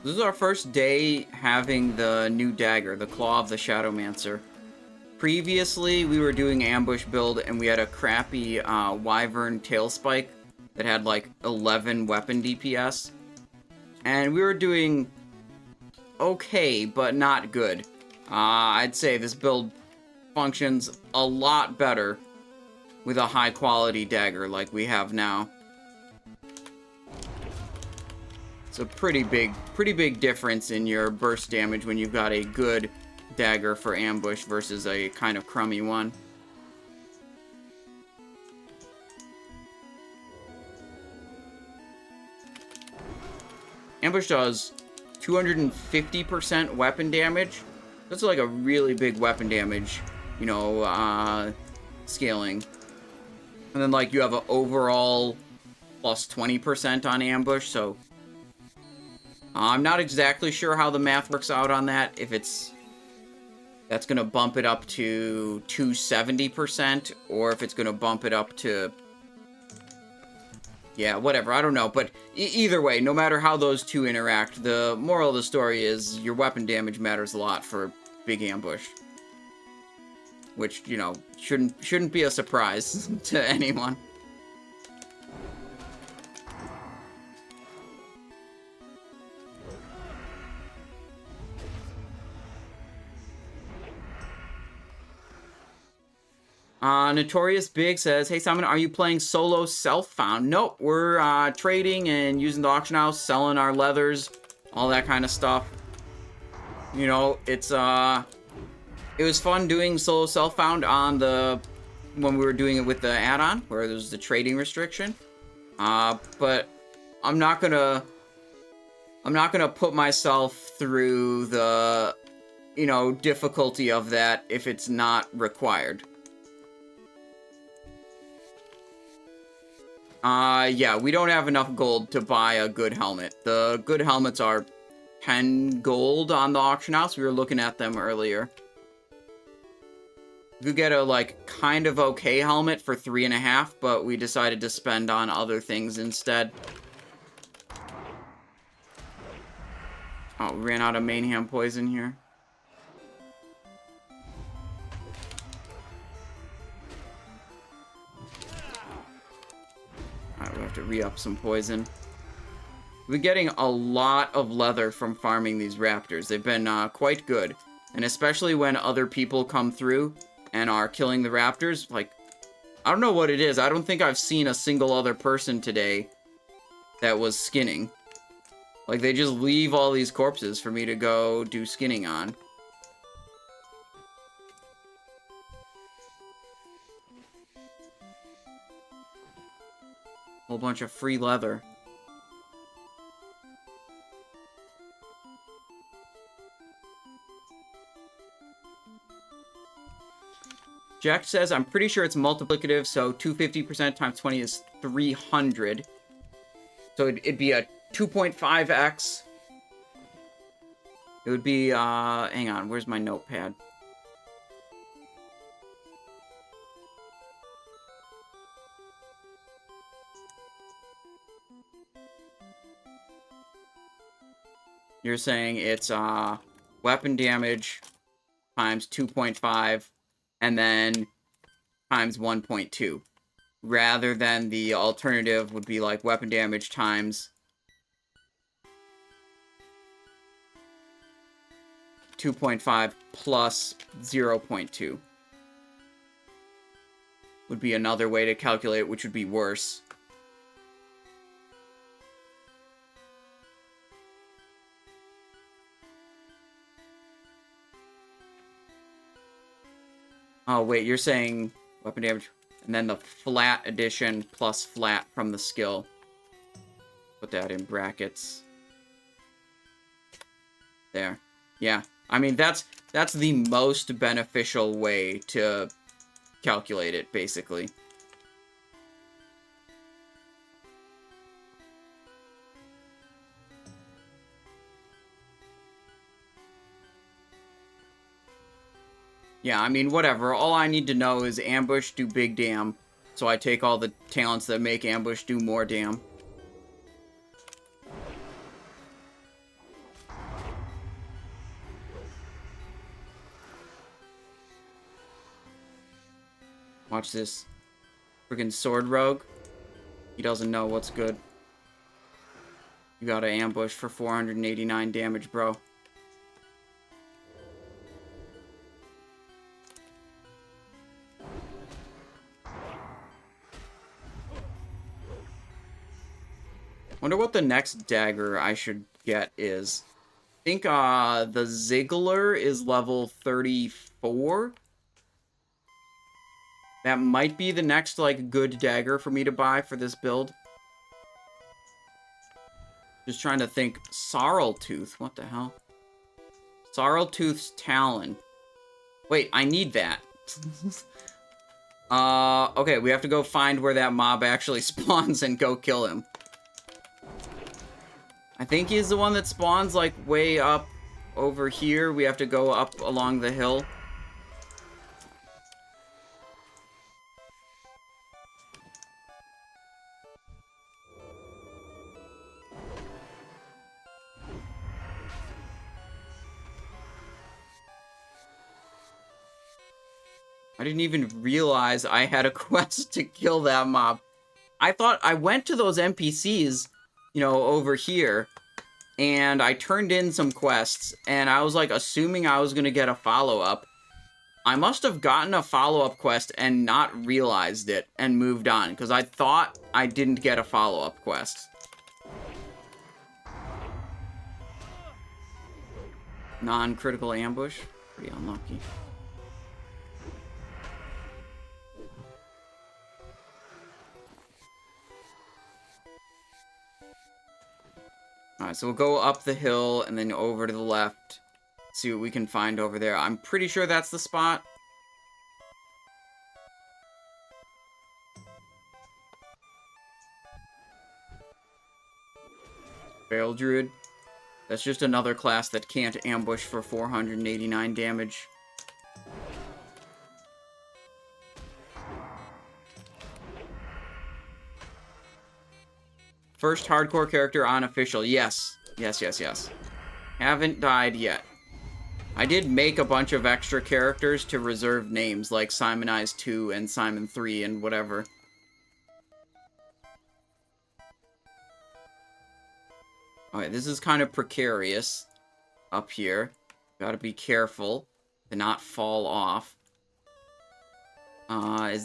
This is our first day having the new dagger, the Claw of the Shadowmancer. Previously, we were doing ambush build, and we had a crappy Wyvern Tailspike that had like 11 weapon DPS. And we were doing okay, but not good. I'd say this build functions a lot better with a high quality dagger like we have now. It's a pretty big difference in your burst damage when you've got a good dagger for ambush versus a kind of crummy one. Ambush does 250% weapon damage. That's like a really big weapon damage, you know, scaling. And then like you have an overall plus 20% on ambush, so I'm not exactly sure how the math works out on that. If that's going to bump it up to 270%, or if it's going to bump it up to, yeah, whatever, I don't know. But either way, no matter how those two interact, the moral of the story is your weapon damage matters a lot for big ambush. Which, you know, shouldn't be a surprise to anyone. Notorious Big says, hey Simon, are you playing solo self-found? Nope, we're trading and using the auction house, selling our leathers, all that kind of stuff. You know, it was fun doing solo self-found when we were doing it with the add-on, where there was the trading restriction. But I'm not gonna put myself through the, you know, difficulty of that if it's not required. Yeah, we don't have enough gold to buy a good helmet. The good helmets are 10 gold on the auction house. We were looking at them earlier. We could get a, like, kind of okay helmet for 3.5, but we decided to spend on other things instead. Oh, we ran out of Mayhem poison here. Alright, we have to re-up some poison. We're getting a lot of leather from farming these raptors. They've been quite good. And especially when other people come through and are killing the raptors, like, I don't know what it is. I don't think I've seen a single other person today that was skinning. Like, they just leave all these corpses for me to go do skinning on. Whole bunch of free leather. Jack says, I'm pretty sure it's multiplicative, so 250% times 20 is 300. So it'd be a 2.5x. It would be, hang on, where's my notepad? You're saying it's, weapon damage times 2.5, and then times 1.2. Rather than the alternative would be like weapon damage times 2.5 plus 0.2. Would be another way to calculate, which would be worse. Oh, wait, you're saying weapon damage, and then the flat addition plus flat from the skill. Put that in brackets. There. Yeah. I mean, that's the most beneficial way to calculate it, basically. Yeah, I mean, whatever. All I need to know is ambush do big damn. So I take all the talents that make ambush do more damn. Watch this. Friggin' sword rogue. He doesn't know what's good. You gotta ambush for 489 damage, bro. Wonder what the next dagger I should get is. I think the Ziggler is level 34. That might be the next, like, good dagger for me to buy for this build. Just trying to think. Sarltooth. What the hell? Sarltooth's Talon. Wait, I need that. Okay, we have to go find where that mob actually spawns and go kill him. I think he's the one that spawns, like, way up over here. We have to go up along the hill. I didn't even realize I had a quest to kill that mob. I thought I went to those NPCs, you know, over here, and I turned in some quests, and I was, like, assuming I was gonna get a follow-up. I must have gotten a follow-up quest and not realized it and moved on, because I thought I didn't get a follow-up quest. Non-critical ambush? Pretty unlucky. Alright, so we'll go up the hill and then over to the left. See what we can find over there. I'm pretty sure that's the spot. Barrel Druid. That's just another class that can't ambush for 489 damage. First hardcore character on official. Yes. Yes, yes, yes. Haven't died yet. I did make a bunch of extra characters to reserve names, like Simonize 2 and Simon 3 and whatever. Alright, this is kind of precarious up here. Gotta be careful to not fall off.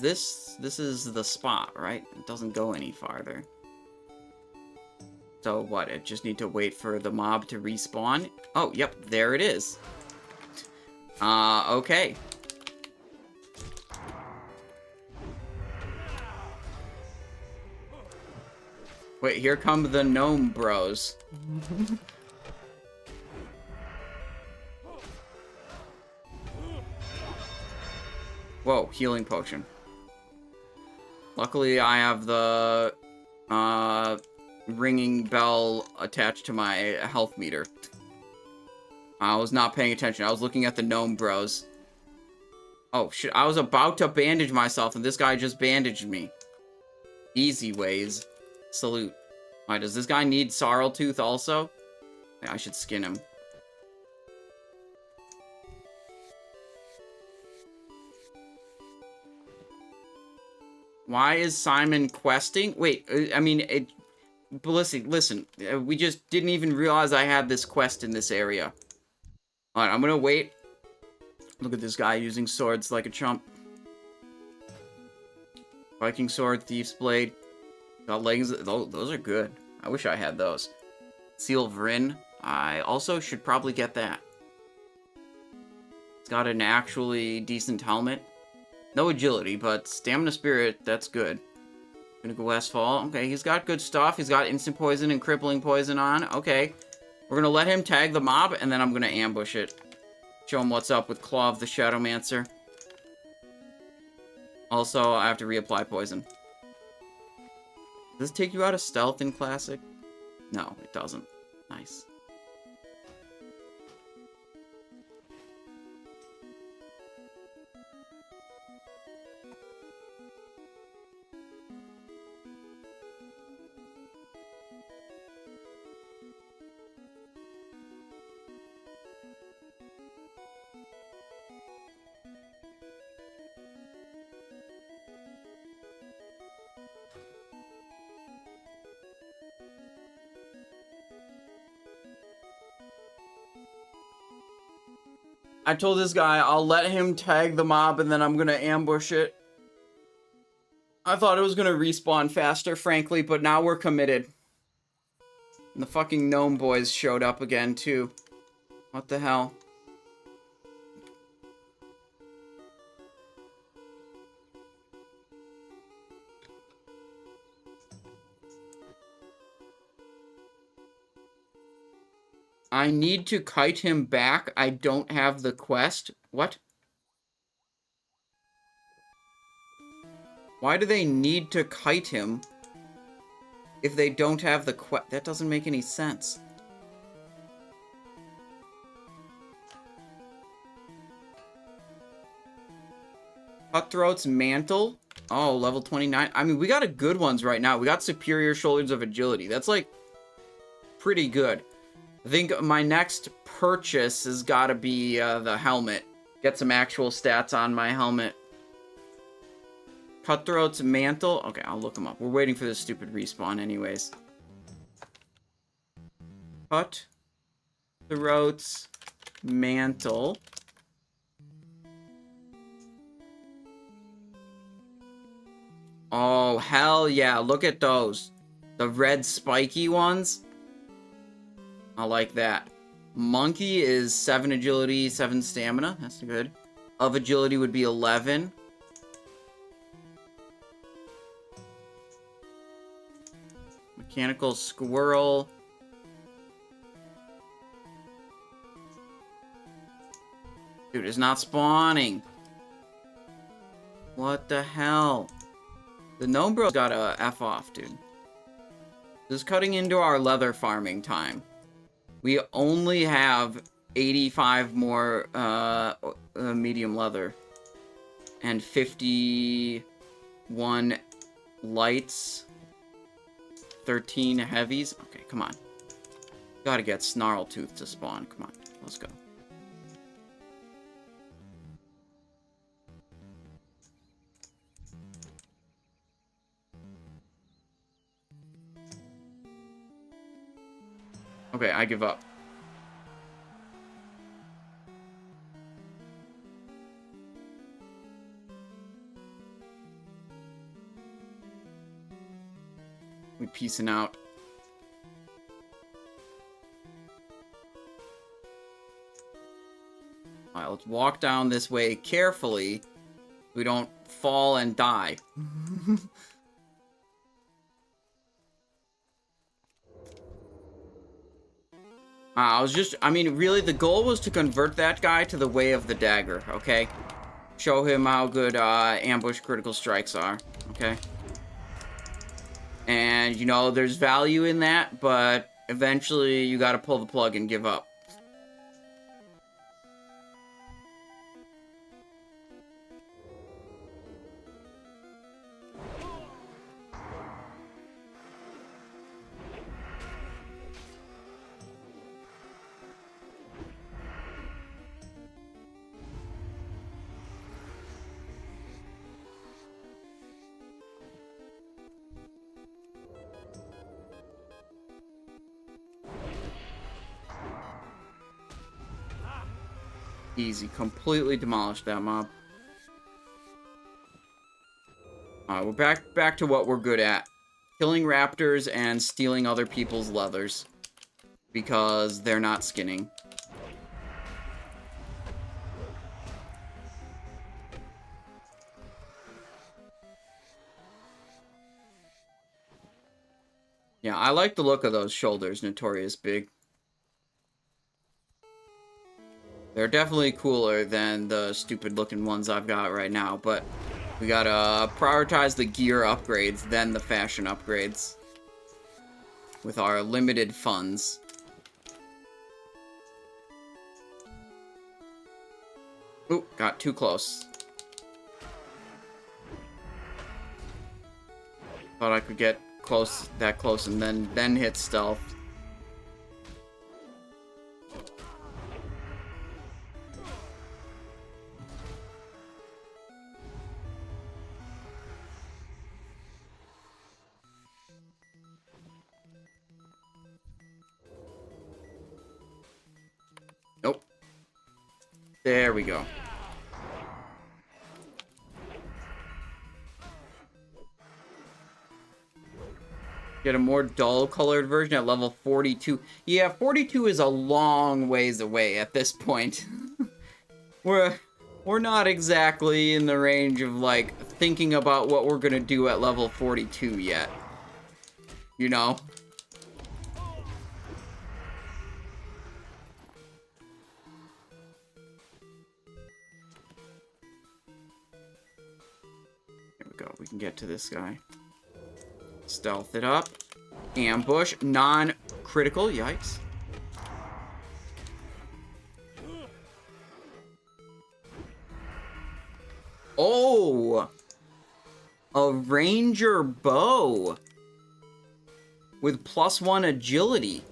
This is the spot, right? It doesn't go any farther. So what, I just need to wait for the mob to respawn? Oh, yep, there it is. Okay. Wait, here come the gnome bros. Whoa, healing potion. Luckily, I have the ringing bell attached to my health meter. I was not paying attention. I was looking at the gnome bros. Oh, shit. I was about to bandage myself, and this guy just bandaged me. Easy ways. Salute. Alright, does this guy need Sorrel Tooth also? Yeah, I should skin him. Why is Simon questing? Wait, I mean, but listen, we just didn't even realize I had this quest in this area. Alright, I'm gonna wait. Look at this guy using swords like a chump. Viking sword, thief's blade. Got legs. Those are good. I wish I had those. Seal of Rin. I also should probably get that. It's got an actually decent helmet. No agility, but stamina spirit, that's good. Gonna go Westfall. Okay, he's got good stuff. He's got instant poison and crippling poison on. Okay. We're gonna let him tag the mob, and then I'm gonna ambush it. Show him what's up with Claw of the Shadowmancer. Also, I have to reapply poison. Does this take you out of stealth in Classic? No, it doesn't. Nice. I told this guy I'll let him tag the mob and then I'm gonna ambush it. I thought it was gonna respawn faster, frankly, but now we're committed. And the fucking gnome boys showed up again, too. What the hell? I need to kite him back. I don't have the quest. What? Why do they need to kite him if they don't have the quest? That doesn't make any sense. Cutthroat's Mantle. Oh, level 29. I mean, we got a good ones right now. We got Superior Shoulders of Agility. That's, like, pretty good. I think my next purchase has got to be the helmet. Get some actual stats on my helmet. Cutthroat's Mantle. Okay, I'll look them up. We're waiting for this stupid respawn anyways. Cutthroat's Mantle. Oh, hell yeah. Look at those. The red spiky ones. I like that. Monkey is 7 agility, 7 stamina. That's good. Of agility would be 11. Mechanical squirrel. Dude, it's not spawning. What the hell? The gnome bro got a F off, dude. This is cutting into our leather farming time. We only have 85 more medium leather. And 51 lights. 13 heavies. Okay, come on. Gotta get Snarltooth to spawn. Come on, let's go. Okay, I give up. We peacing out. Alright, let's walk down this way carefully. We don't fall and die. I mean, really, the goal was to convert that guy to the way of the dagger, okay? show him how good ambush critical strikes are, okay? And, you know, there's value in that, but eventually you gotta pull the plug and give up. Easy. Completely demolished that mob. Alright, we're back to what we're good at. Killing raptors and stealing other people's leathers. Because they're not skinning. Yeah, I like the look of those shoulders, Notorious Big. They're definitely cooler than the stupid-looking ones I've got right now, but we gotta prioritize the gear upgrades, then the fashion upgrades. With our limited funds. Ooh, got too close. Thought I could get that close and then hit stealth. Nope. There we go. Get a more dull-colored version at level 42. Yeah, 42 is a long ways away at this point. We're not exactly in the range of, like, thinking about what we're gonna do at level 42 yet. You know? Here we go. We can get to this guy. Stealth it up. Ambush. Non-critical. Yikes. Oh! A ranger bow. With +1 agility.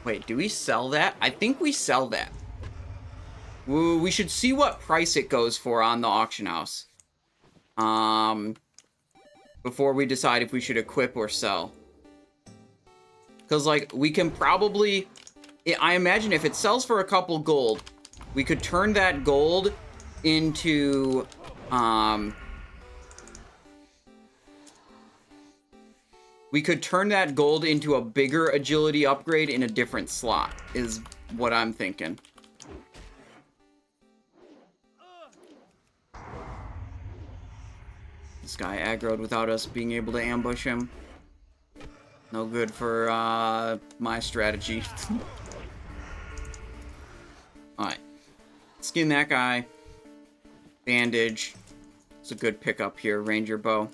Wait, do we sell that? I think we sell that. We should see what price it goes for on the auction house. Before we decide if we should equip or sell. Because, like, we can probably... I imagine if it sells for a couple gold, we could turn that gold into... we could turn that gold into a bigger agility upgrade in a different slot, is what I'm thinking. This guy aggroed without us being able to ambush him. No good for my strategy. Alright. Skin that guy. Bandage. It's a good pickup here, Ranger Bow.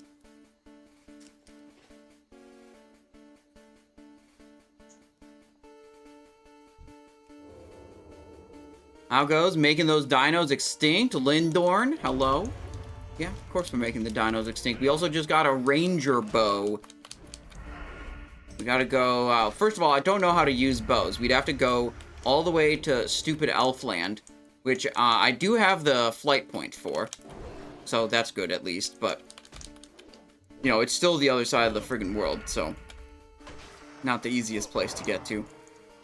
How goes? Making those dinos extinct. Lindorn, hello. Yeah, of course we're making the dinos extinct. We also just got a ranger bow. We gotta go... first of all, I don't know how to use bows. We'd have to go all the way to stupid Elfland, which I do have the flight point for. So that's good, at least. But, you know, it's still the other side of the friggin' world, so... not the easiest place to get to,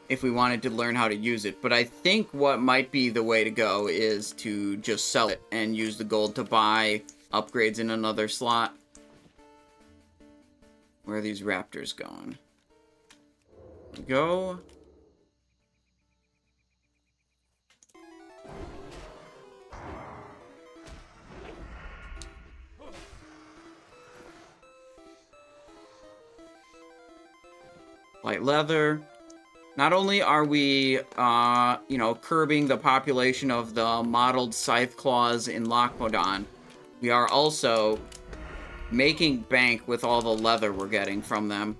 if we wanted to learn how to use it. But I think what might be the way to go is to just sell it and use the gold to buy upgrades in another slot. Where are these raptors going? There we go. Light leather. Not only are we, you know, curbing the population of the mottled scythe claws in Lockmodon, we are also making bank with all the leather we're getting from them.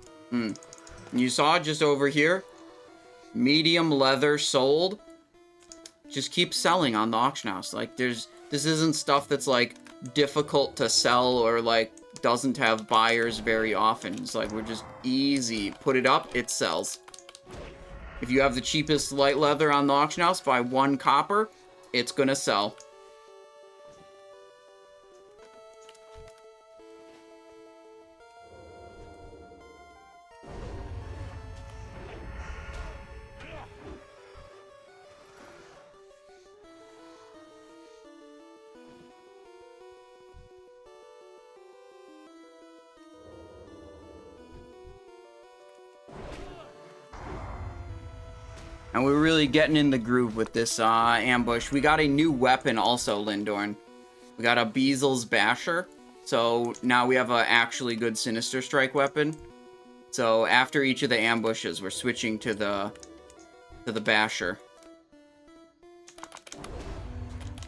You saw just over here, medium leather sold. Just keep selling on the auction house. Like, this isn't stuff that's, like, difficult to sell or, like, doesn't have buyers very often. It's like, we're just easy. Put it up, it sells. If you have the cheapest light leather on the auction house by 1 copper, it's gonna sell. And we're really getting in the groove with this ambush. We got a new weapon also, Lindorn. We got a Beazel's Basher. So now we have a actually good Sinister Strike weapon. So after each of the ambushes, we're switching to the Basher.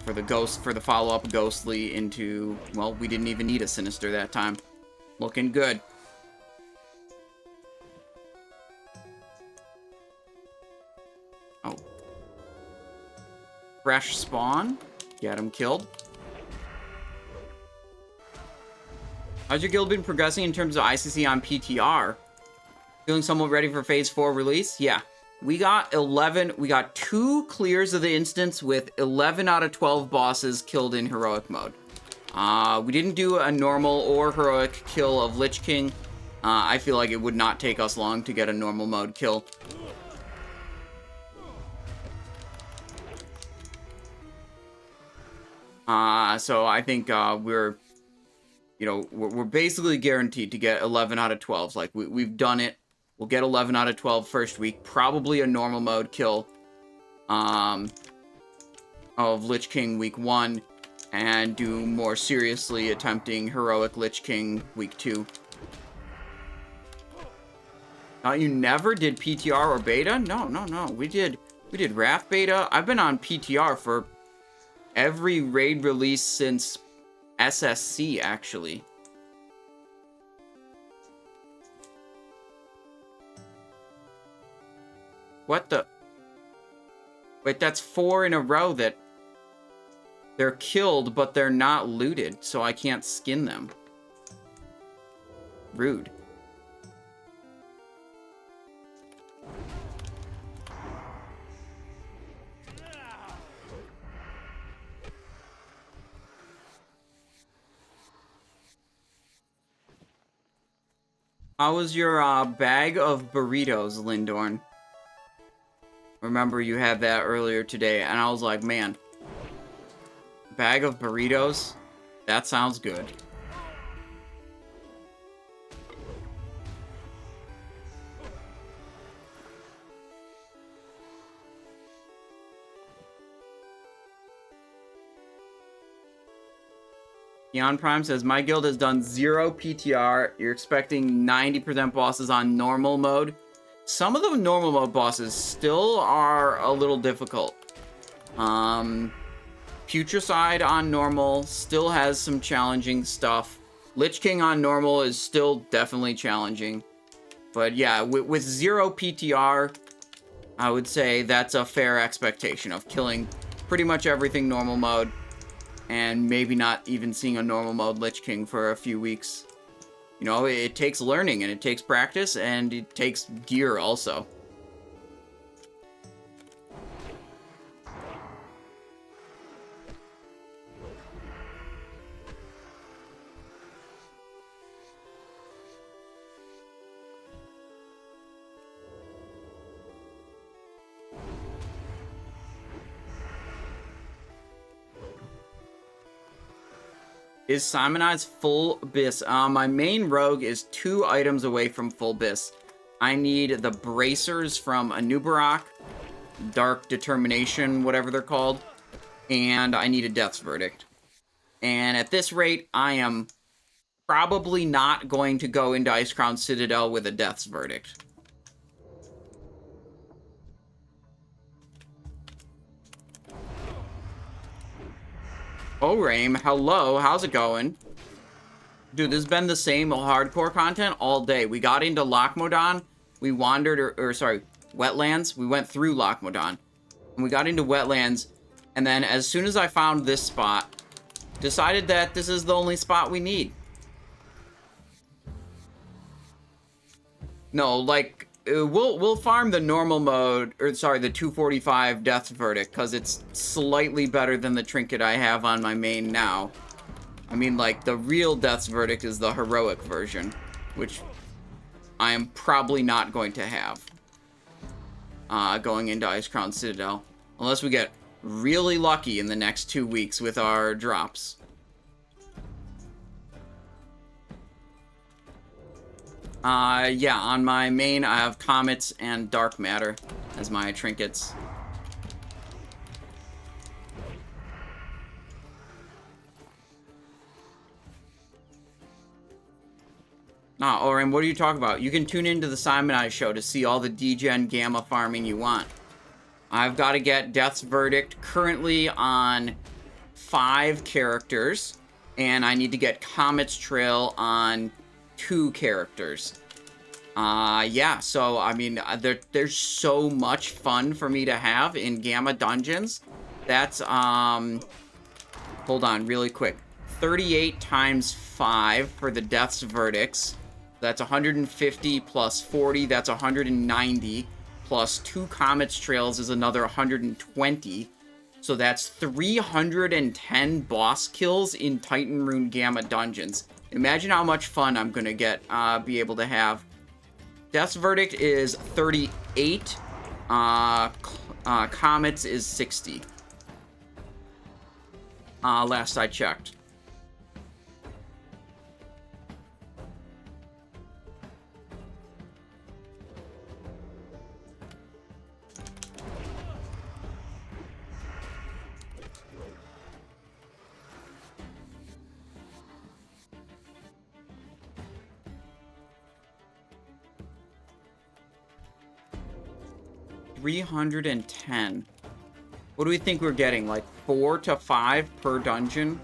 For the follow-up Ghostly into, well, we didn't even need a Sinister that time. Looking good. Oh. Fresh spawn. Get him killed. How's your guild been progressing in terms of ICC on PTR? Feeling somewhat ready for Phase 4 release? Yeah. We got 2 clears of the instance with 11 out of 12 bosses killed in heroic mode. We didn't do a normal or heroic kill of Lich King. I feel like it would not take us long to get a normal mode kill. So I think we're basically guaranteed to get 11 out of 12. Like, we've done it. We'll get 11 out of 12 first week. Probably a normal mode kill of Lich King week 1. And do more seriously attempting heroic Lich King week 2. You never did PTR or beta? No. We did Wrath beta. I've been on PTR for every raid release since SSC, actually. What the? Wait, that's 4 in a row that they're killed, but they're not looted, so I can't skin them. Rude. How was your bag of burritos, Lindorn? Remember you had that earlier today, and I was like, man, bag of burritos? That sounds good. Keon Prime says, my guild has done 0 PTR. You're expecting 90% bosses on normal mode. Some of the normal mode bosses still are a little difficult. Putricide on normal still has some challenging stuff. Lich King on normal is still definitely challenging. But yeah, with 0 PTR, I would say that's a fair expectation of killing pretty much everything normal mode. And maybe not even seeing a normal mode Lich King for a few weeks. You know, it takes learning, and it takes practice, and it takes gear also. Is Simonize full bis? My main rogue is 2 items away from full bis. I need the bracers from Anubarak, Dark Determination, whatever they're called, and I need a Death's Verdict. And at this rate, I am probably not going to go into Icecrown Citadel with a Death's Verdict. Oh, Rame, hello, how's it going? Dude, this has been the same hardcore content all day. We got into Lochmodon, we wandered, or sorry, wetlands. We went through Lochmodon, and we got into wetlands, and then as soon as I found this spot, decided that this is the only spot we need. No, like, we'll farm the normal mode, or sorry, the 245 Death's Verdict, because it's slightly better than the trinket I have on my main now. I mean, like, the real Death's Verdict is the heroic version, which I am probably not going to have going into Icecrown Citadel, unless we get really lucky in the next 2 weeks with our drops. Yeah, on my main, I have Comets and Dark Matter as my trinkets. Oren, what are you talking about? You can tune into the Simon I Show to see all the degen gamma farming you want. I've got to get Death's Verdict currently on 5 characters, and I need to get Comet's Trail on 2 characters. Yeah, so, I mean, there's so much fun for me to have in Gamma Dungeons. That's, hold on, really quick. 38 times 5 for the Death's Verdicts. That's 150 plus 40, that's 190. Plus 2 Comet's Trails is another 120. So that's 310 boss kills in Titan Rune Gamma Dungeons. Imagine how much fun I'm gonna be able to have. Death's Verdict is 38. Comets is 60. Last I checked. $310. What do we think we're getting? Like 4 to 5 per dungeon?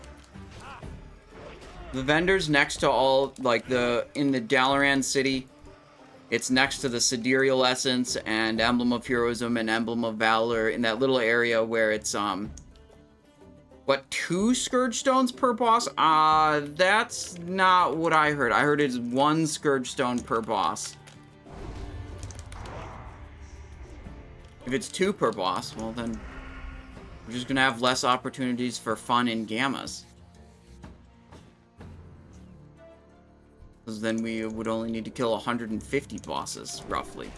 The vendor's next to all, like, in the Dalaran city. It's next to the Sidereal Essence and Emblem of Heroism and Emblem of Valor in that little area where it's, what, 2 Scourge Stones per boss? That's not what I heard. I heard it's 1 Scourge Stone per boss. If it's 2 per boss, well then we're just gonna have less opportunities for fun in Gammas. Because then we would only need to kill 150 bosses, roughly.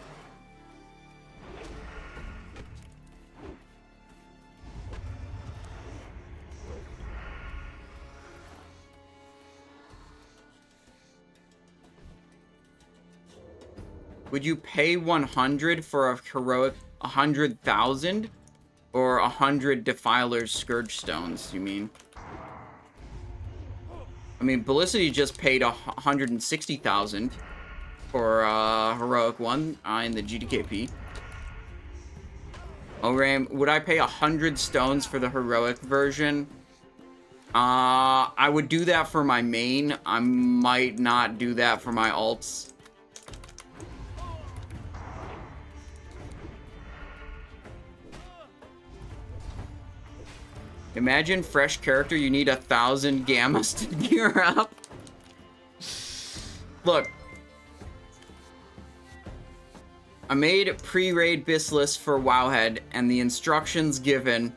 Would you pay 100 for a heroic 100,000? Or 100 Defiler's Scourge Stones, you mean? I mean, Bellicity just paid 160,000 for heroic one in the GDKP. Oh, Ram, would I pay 100 stones for the heroic version? I would do that for my main. I might not do that for my alts. Imagine fresh character, you need 1,000 gammas to gear up. Look. I made pre-raid bis list for Wowhead, and the instructions given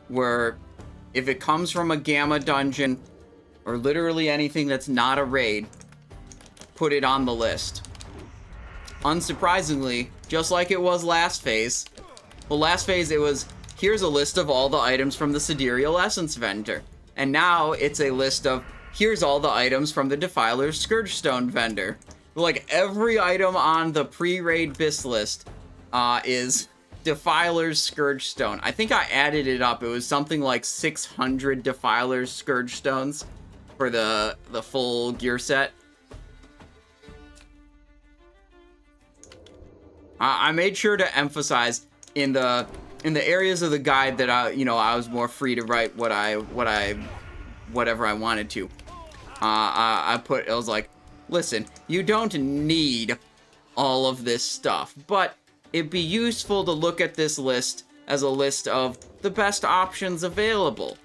were, if it comes from a gamma dungeon, or literally anything that's not a raid, put it on the list. Unsurprisingly, just like it was last phase, well, last phase it was, here's a list of all the items from the Sidereal Essence vendor. And now it's a list of, here's all the items from the Defiler's Scourge Stone vendor. Like, every item on the pre-raid bis list is Defiler's Scourge Stone. I think I added it up. It was something like 600 Defiler's Scourge Stones for the full gear set. I made sure to emphasize in the in the areas of the guide that I was more free to write whatever I wanted to. It was like, listen, you don't need all of this stuff, but it'd be useful to look at this list as a list of the best options available.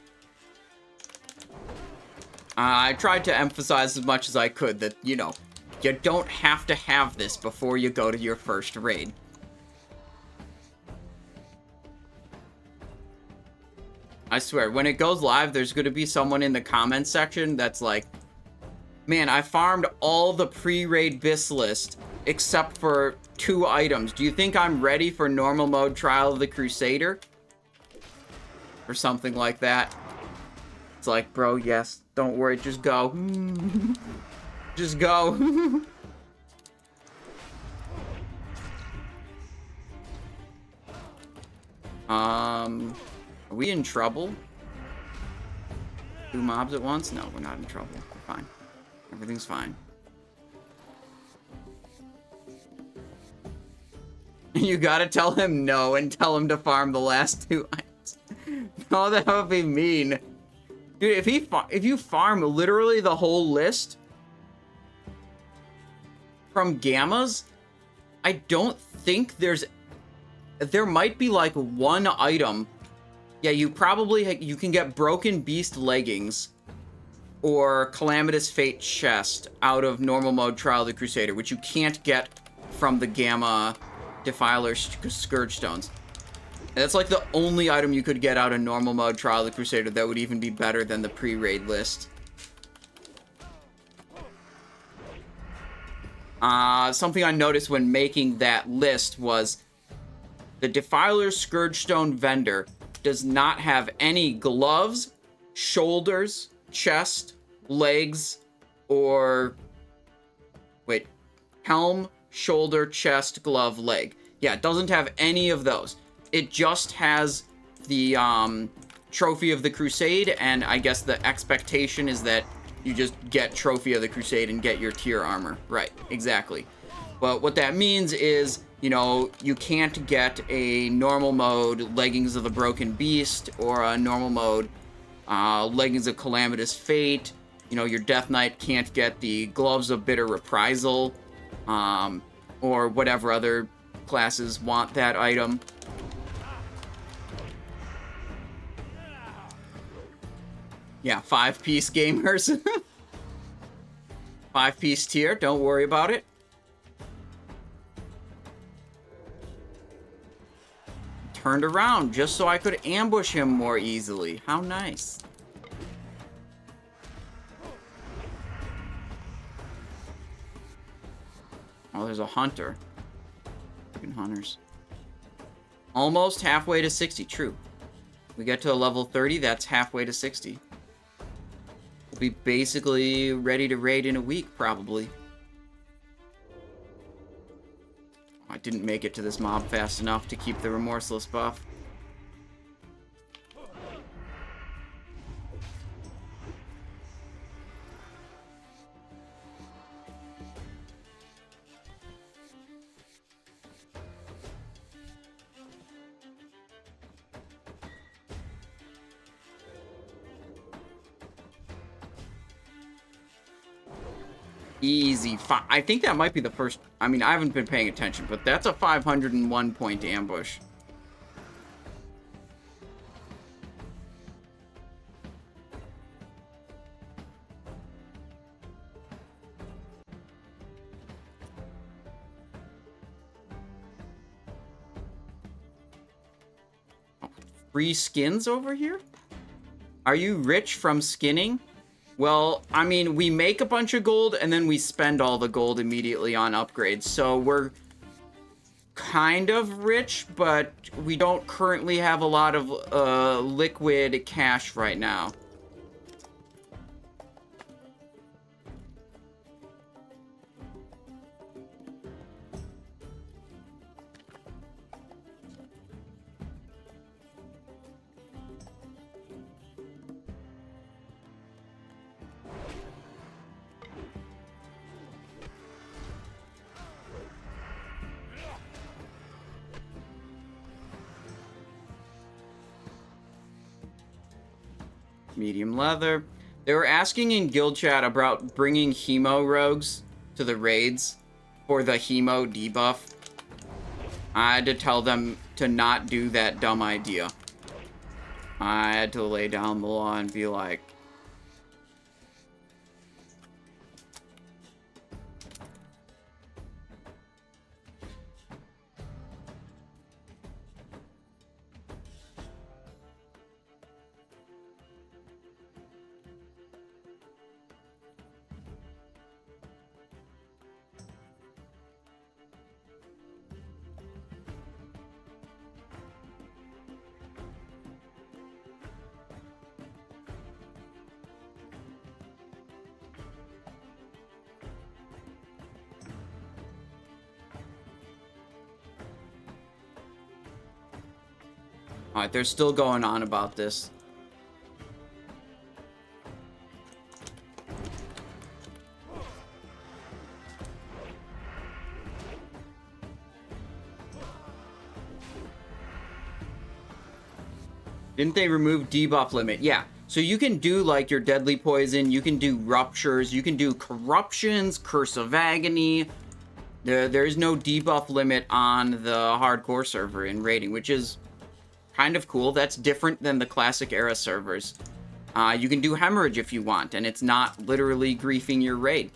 I tried to emphasize as much as I could that, you don't have to have this before you go to your first raid. I swear, when it goes live, there's going to be someone in the comments section that's like, man, I farmed all the pre-raid bis list except for 2 items. Do you think I'm ready for normal mode Trial of the Crusader? Or something like that. It's like, bro, yes, don't worry, just go. Just go. Are we in trouble? 2 mobs at once? No, we're not in trouble. We're fine. Everything's fine. You gotta tell him no and tell him to farm the last 2 items. No, that would be mean. Dude, if you farm literally the whole list from gammas, I don't think there might be like 1 item. Yeah, you can get Broken Beast leggings or Calamitous Fate chest out of normal mode Trial of the Crusader, which you can't get from the Gamma Defiler Scourge Stones. And that's like the only item you could get out of normal mode Trial of the Crusader that would even be better than the pre-raid list. Something I noticed when making that list was the Defiler Scourge Stone vendor does not have any gloves, shoulders, chest, legs, or... Wait. Helm, shoulder, chest, glove, leg. Yeah, it doesn't have any of those. It just has the Trophy of the Crusade, and I guess the expectation is that you just get Trophy of the Crusade and get your tier armor. Right, exactly. But what that means is, you can't get a normal mode Leggings of the Broken Beast or a normal mode Leggings of Calamitous Fate. Your Death Knight can't get the Gloves of Bitter Reprisal, or whatever other classes want that item. Yeah, 5-piece gamers. 5-piece tier, don't worry about it. Turned around just so I could ambush him more easily. How nice. Oh, there's a hunter. Freaking hunters. Almost halfway to 60, true. We get to a level 30, that's halfway to 60. We'll be basically ready to raid in a week, probably. I didn't make it to this mob fast enough to keep the Remorseless buff. Easy. I think that might be the first... I mean, I haven't been paying attention, but that's a 501 point ambush. Oh, free skins over here? Are you rich from skinning? Well, I mean, we make a bunch of gold, and then we spend all the gold immediately on upgrades. So we're kind of rich, but we don't currently have a lot of liquid cash right now. Medium leather. They were asking in guild chat about bringing hemo rogues to the raids for the hemo debuff. I had to tell them to not do that dumb idea. I had to lay down the law and be like, alright, they're still going on about this. Didn't they remove debuff limit? Yeah. So you can do like your deadly poison, you can do ruptures, you can do corruptions, curse of agony. There is no debuff limit on the hardcore server in raiding, which is kind of cool. That's different than the classic era servers. You can do hemorrhage if you want, and it's not literally griefing your raid.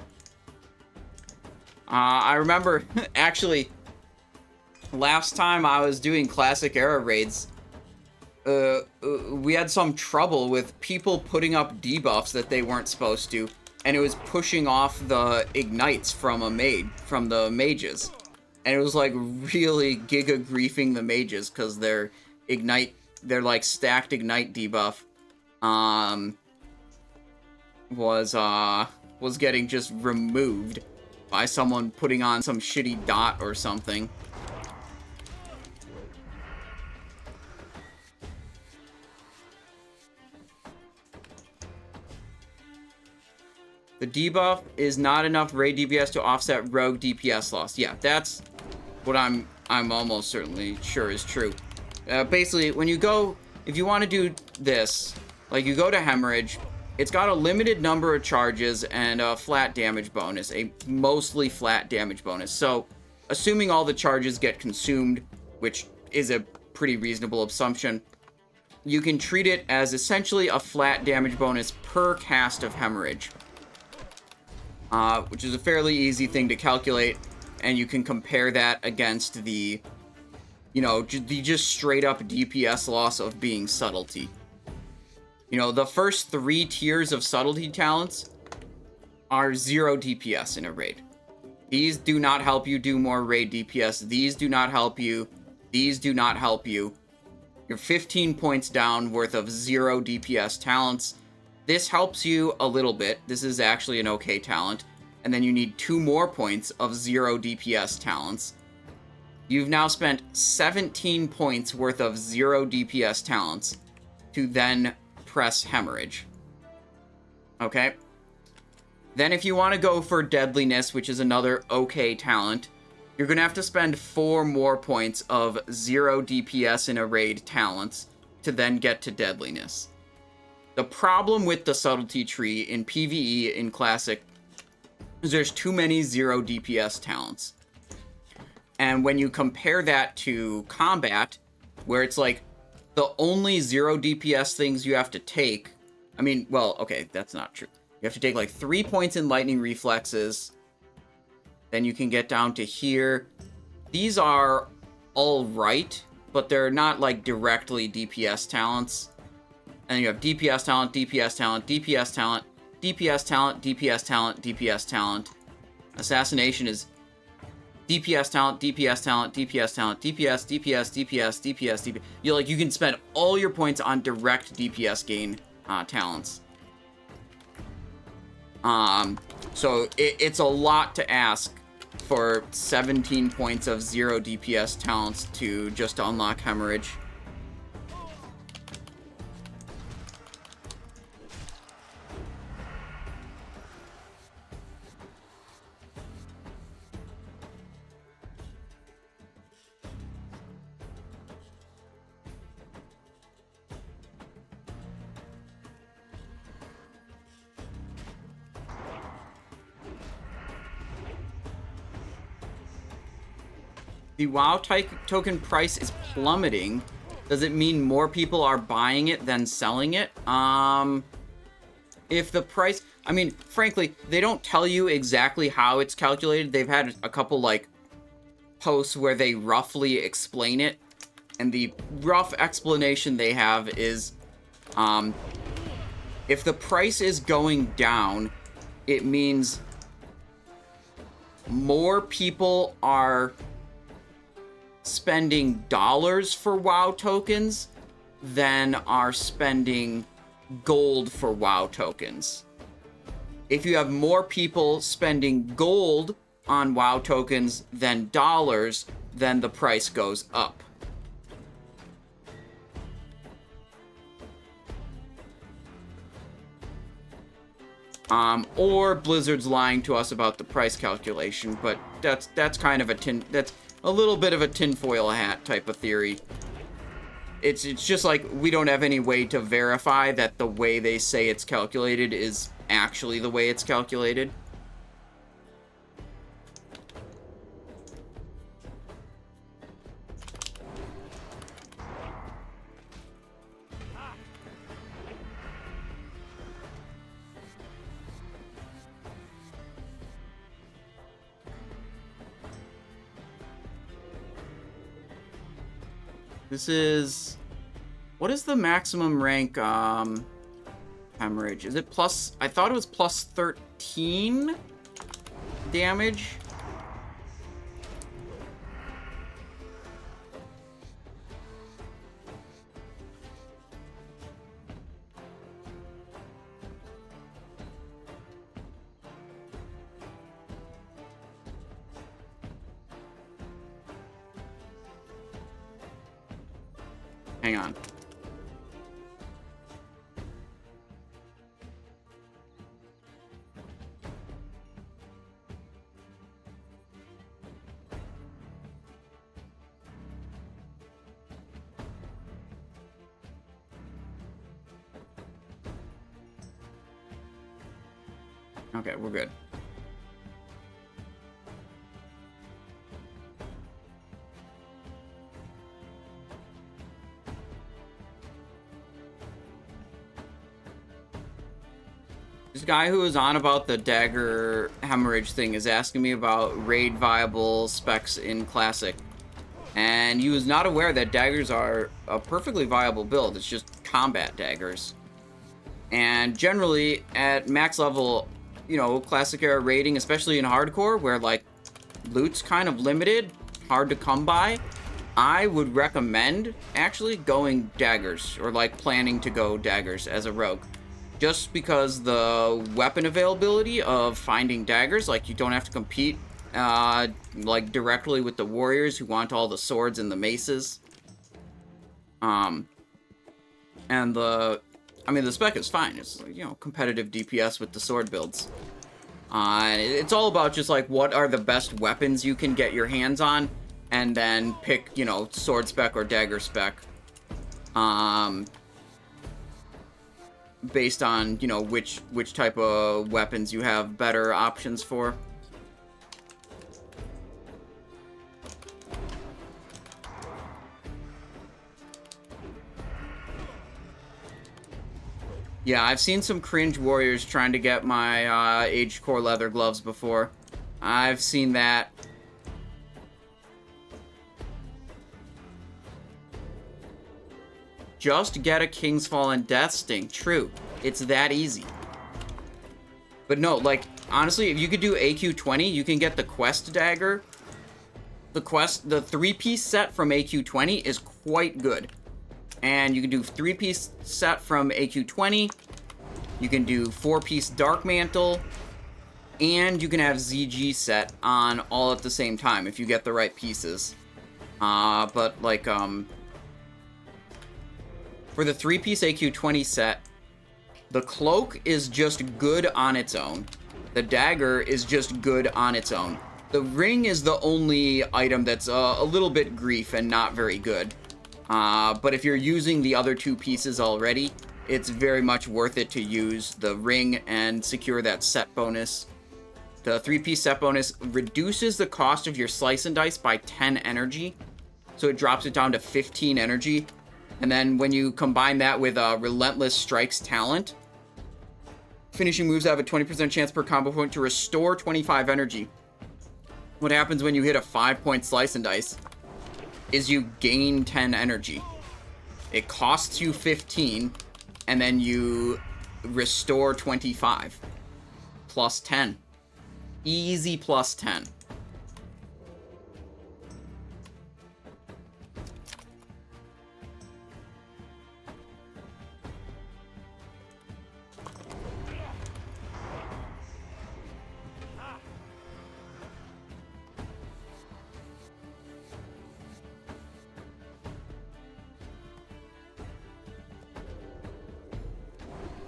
I remember, actually, last time I was doing classic era raids, we had some trouble with people putting up debuffs that they weren't supposed to, and it was pushing off the ignites from the mages. And it was like really giga griefing the mages because their like stacked ignite debuff was getting just removed by someone putting on some shitty dot or something. The debuff is not enough raid DPS to offset rogue DPS loss. Yeah, that's what I'm almost certainly sure is true. Basically, when you go, if you want to do this, like you go to hemorrhage, it's got a limited number of charges and a flat damage bonus, a mostly flat damage bonus. So, assuming all the charges get consumed, which is a pretty reasonable assumption, you can treat it as essentially a flat damage bonus per cast of hemorrhage. Which is a fairly easy thing to calculate, and you can compare that against the, the just straight up DPS loss of being subtlety. The first 3 tiers of subtlety talents are 0 DPS in a raid. These do not help you do more raid DPS. These do not help you. These do not help you. You're 15 points down worth of 0 DPS talents. This helps you a little bit. This is actually an okay talent. And then you need 2 more points of 0 DPS talents. You've now spent 17 points worth of 0 DPS talents to then press hemorrhage. Okay? Then if you want to go for deadliness, which is another okay talent, you're going to have to spend 4 more points of 0 DPS in a raid talents to then get to deadliness. The problem with the subtlety tree in PvE in Classic is there's too many 0 DPS talents. And when you compare that to combat, where it's like the only 0 DPS things you have to take, okay, that's not true. You have to take like 3 points in lightning reflexes, then you can get down to here. These are alright, but they're not like directly DPS talents. And then you have DPS talent, DPS talent, DPS talent, DPS talent, DPS talent, DPS talent. Assassination is DPS talent, DPS talent, DPS talent, DPS, DPS, DPS, DPS, DPS. You can spend all your points on direct DPS gain talents. So it's a lot to ask for 17 points of 0 DPS talents to just unlock hemorrhage. The WoW token price is plummeting. Does it mean more people are buying it than selling it? If the price... I mean, frankly, they don't tell you exactly how it's calculated. They've had a couple, like, posts where they roughly explain it. And the rough explanation they have is, if the price is going down, it means more people are spending dollars for WoW tokens than are spending gold for WoW tokens. If you have more people spending gold on WoW tokens than dollars, then the price goes up. Or Blizzard's lying to us about the price calculation, but that's kind of that's a little bit of a tinfoil hat type of theory. It's just like we don't have any way to verify that the way they say it's calculated is actually the way it's calculated. This is... What is the maximum rank, hemorrhage? Is it plus... I thought it was plus 13 damage? Hang on. Okay, we're good. This guy who was on about the Dagger hemorrhage thing is asking me about raid viable specs in Classic. And he was not aware that daggers are a perfectly viable build. It's just combat daggers. And generally, at max level, you know, Classic era raiding, especially in hardcore, where, like, loot's kind of limited, hard to come by, I would recommend actually going daggers, or, like, planning to go daggers as a rogue. Just because the weapon availability of finding daggers, like, you don't have to compete, like, directly with the warriors who want all the swords and the maces. And the spec is fine. It's, you know, competitive DPS with the sword builds. It's all about just, like, what are the best weapons you can get your hands on, and then pick, you know, sword spec or dagger spec. Based on, you know, which type of weapons you have better options for. Yeah, I've seen some cringe warriors trying to get my aged core leather gloves before. I've seen that. Just get a King's Fall and Death Sting. True. It's that easy. But no, like, honestly, if you could do AQ20, you can get the Quest Dagger. The 3-piece set from AQ20 is quite good. And you can do 3-piece set from AQ20. You can do 4-piece Dark Mantle. And you can have ZG set on all at the same time if you get the right pieces. But, like, for the 3-piece AQ20 set, the cloak is just good on its own. The dagger is just good on its own. The ring is the only item that's a little bit grief and not very good. But if you're using the other 2 pieces already, it's very much worth it to use the ring and secure that set bonus. The 3-piece set bonus reduces the cost of your slice and dice by 10 energy. So it drops it down to 15 energy. And then when you combine that with Relentless Strike's talent, finishing moves have a 20% chance per combo point to restore 25 energy. What happens when you hit a 5-point slice and dice is you gain 10 energy. It costs you 15, and then you restore 25. Plus 10. Easy plus 10.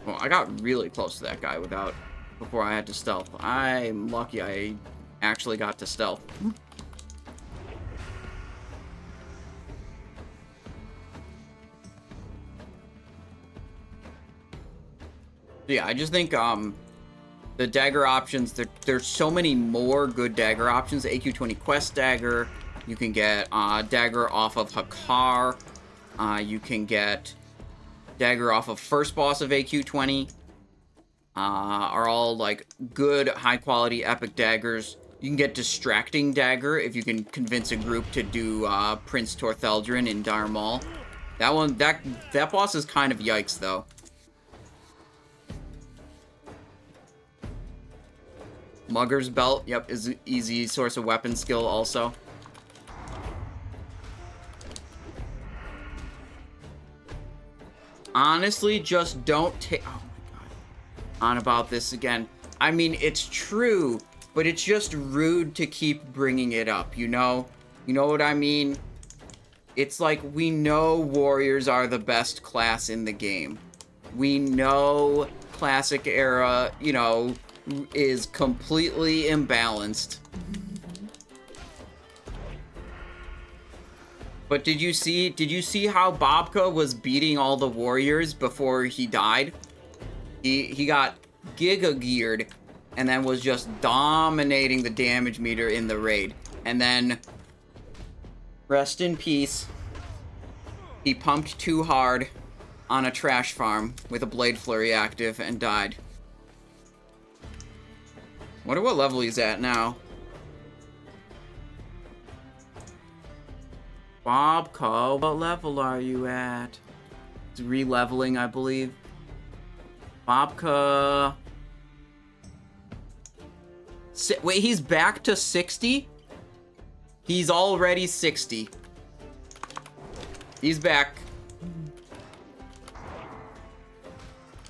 Well, I got really close to that guy before I had to stealth. I'm lucky I actually got to stealth. Yeah, I just think the dagger options, there's so many more good dagger options. AQ20 quest dagger, you can get dagger off of Hakar, you can get dagger off of first boss of AQ20, are all like good high quality epic daggers. You can get distracting dagger if you can convince a group to do Prince Tortheldrin in Dire Maul. That boss is kind of yikes though. Mugger's Belt, yep, is an easy source of weapon skill also. Honestly, just don't take... Oh my god. On about this again. I mean, it's true, but it's just rude to keep bringing it up, you know? You know what I mean? It's like, we know warriors are the best class in the game. We know classic era, you know, is completely imbalanced. But did you see how Bobka was beating all the warriors before he died? He got giga geared and then was just dominating the damage meter in the raid. And then rest in peace. He pumped too hard on a trash farm with a Blade Flurry active and died. Wonder what level he's at now. Bobco, what level are you at? It's re-leveling, I believe. Bobka... Wait, he's back to 60? He's already 60. He's back.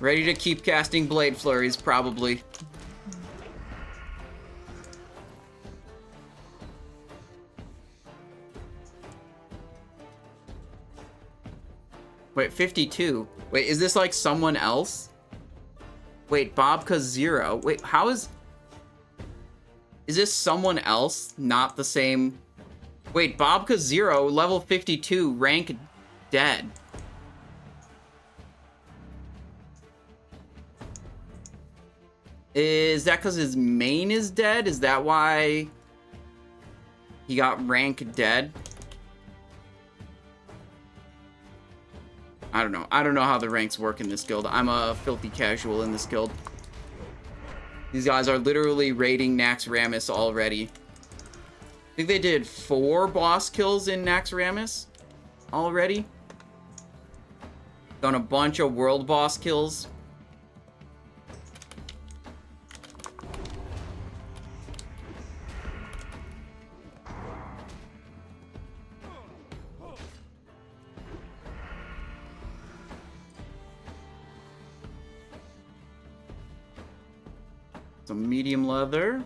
Ready to keep casting Blade Flurries, probably. Wait, 52. Wait, is this like someone else? Wait, Bobka 0. Wait, how is... Is this someone else? Not the same... Wait, Bobka 0, level 52, rank dead. Is that because his main is dead? Is that why he got rank dead? I don't know. I don't know how the ranks work in this guild. I'm a filthy casual in this guild. These guys are literally raiding Naxxramas already. I think they did 4 boss kills in Naxxramas already. Done a bunch of world boss kills. Some medium leather.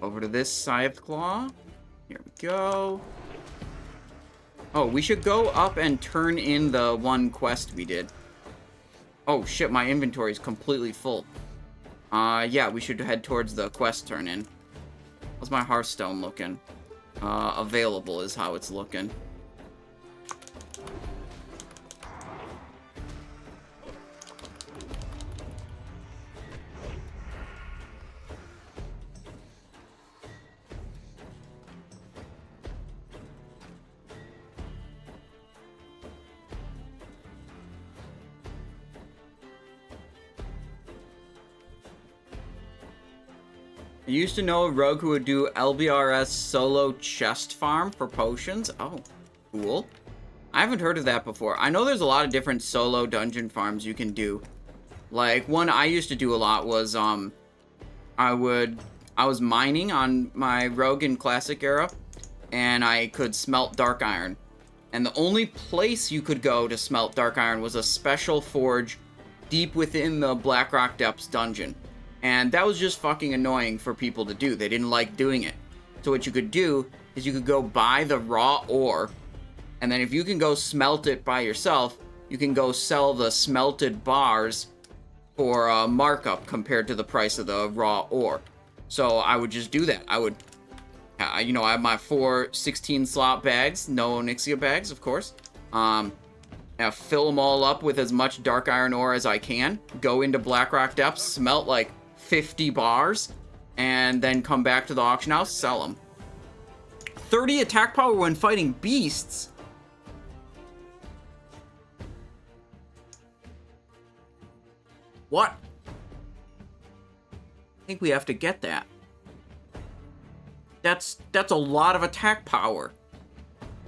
Over to this Scythe Claw. Here we go. Oh, we should go up and turn in the one quest we did. Oh shit, my inventory is completely full. Yeah, we should head towards the quest turn-in. How's my Hearthstone looking? Available is how it's looking. I used to know a rogue who would do LBRS solo chest farm for potions. Oh, cool. I haven't heard of that before. I know there's a lot of different solo dungeon farms you can do. Like, one I used to do a lot was, I was mining on my rogue in classic era, and I could smelt dark iron. And the only place you could go to smelt dark iron was a special forge deep within the Blackrock Depths dungeon. And that was just fucking annoying for people to do. They didn't like doing it. So what you could do is you could go buy the raw ore, and then if you can go smelt it by yourself, you can go sell the smelted bars for a markup compared to the price of the raw ore. So I would just do that. I would, you know, I have my 4 16-slot bags, no Onyxia bags, of course. Fill them all up with as much dark iron ore as I can. Go into Blackrock Depths, smelt like 50 bars, and then come back to the auction house, sell them. 30 attack power when fighting beasts? What? I think we have to get that. That's a lot of attack power.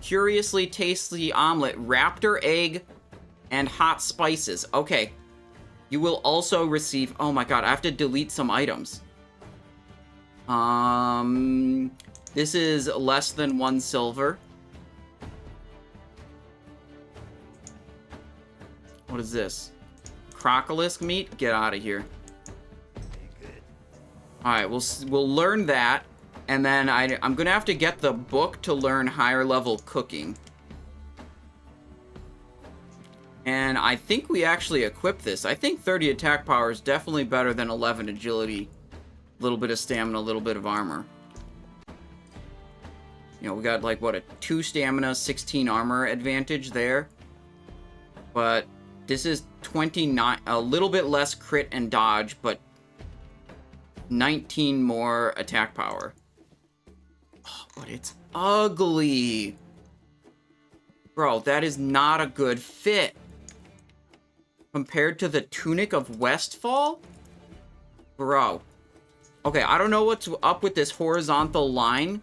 Curiously tasty omelet, raptor egg, and hot spices. Okay. You will also receive... Oh my god, I have to delete some items. This is less than 1 silver. What is this? Crocolisk meat? Get out of here. Alright, we'll learn that. And then I'm gonna have to get the book to learn higher level cooking. And I think we actually equip this. I think 30 attack power is definitely better than 11 agility. A little bit of stamina, a little bit of armor. You know, we got like, what, a 2 stamina, 16 armor advantage there. But this is 29, a little bit less crit and dodge, but 19 more attack power. Oh, but it's ugly. Bro, that is not a good fit. Compared to the Tunic of Westfall? Bro. Okay, I don't know what's up with this horizontal line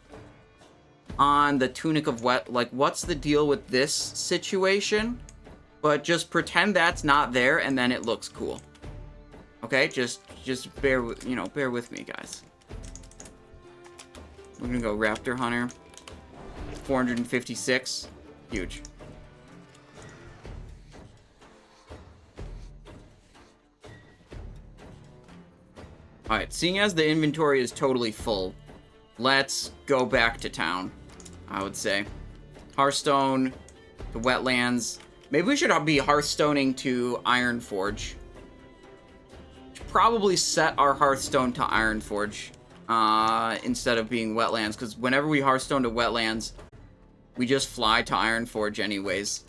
on the Tunic of Like, what's the deal with this situation? But just pretend that's not there, and then it looks cool. Okay, just bear with me, guys. We're gonna go Raptor Hunter. 456. Huge. Alright, seeing as the inventory is totally full, let's go back to town, I would say. Hearthstone, the wetlands. Maybe we should be Hearthstoning to Ironforge. Should probably set our Hearthstone to Ironforge instead of being wetlands, because whenever we Hearthstone to wetlands, we just fly to Ironforge anyways.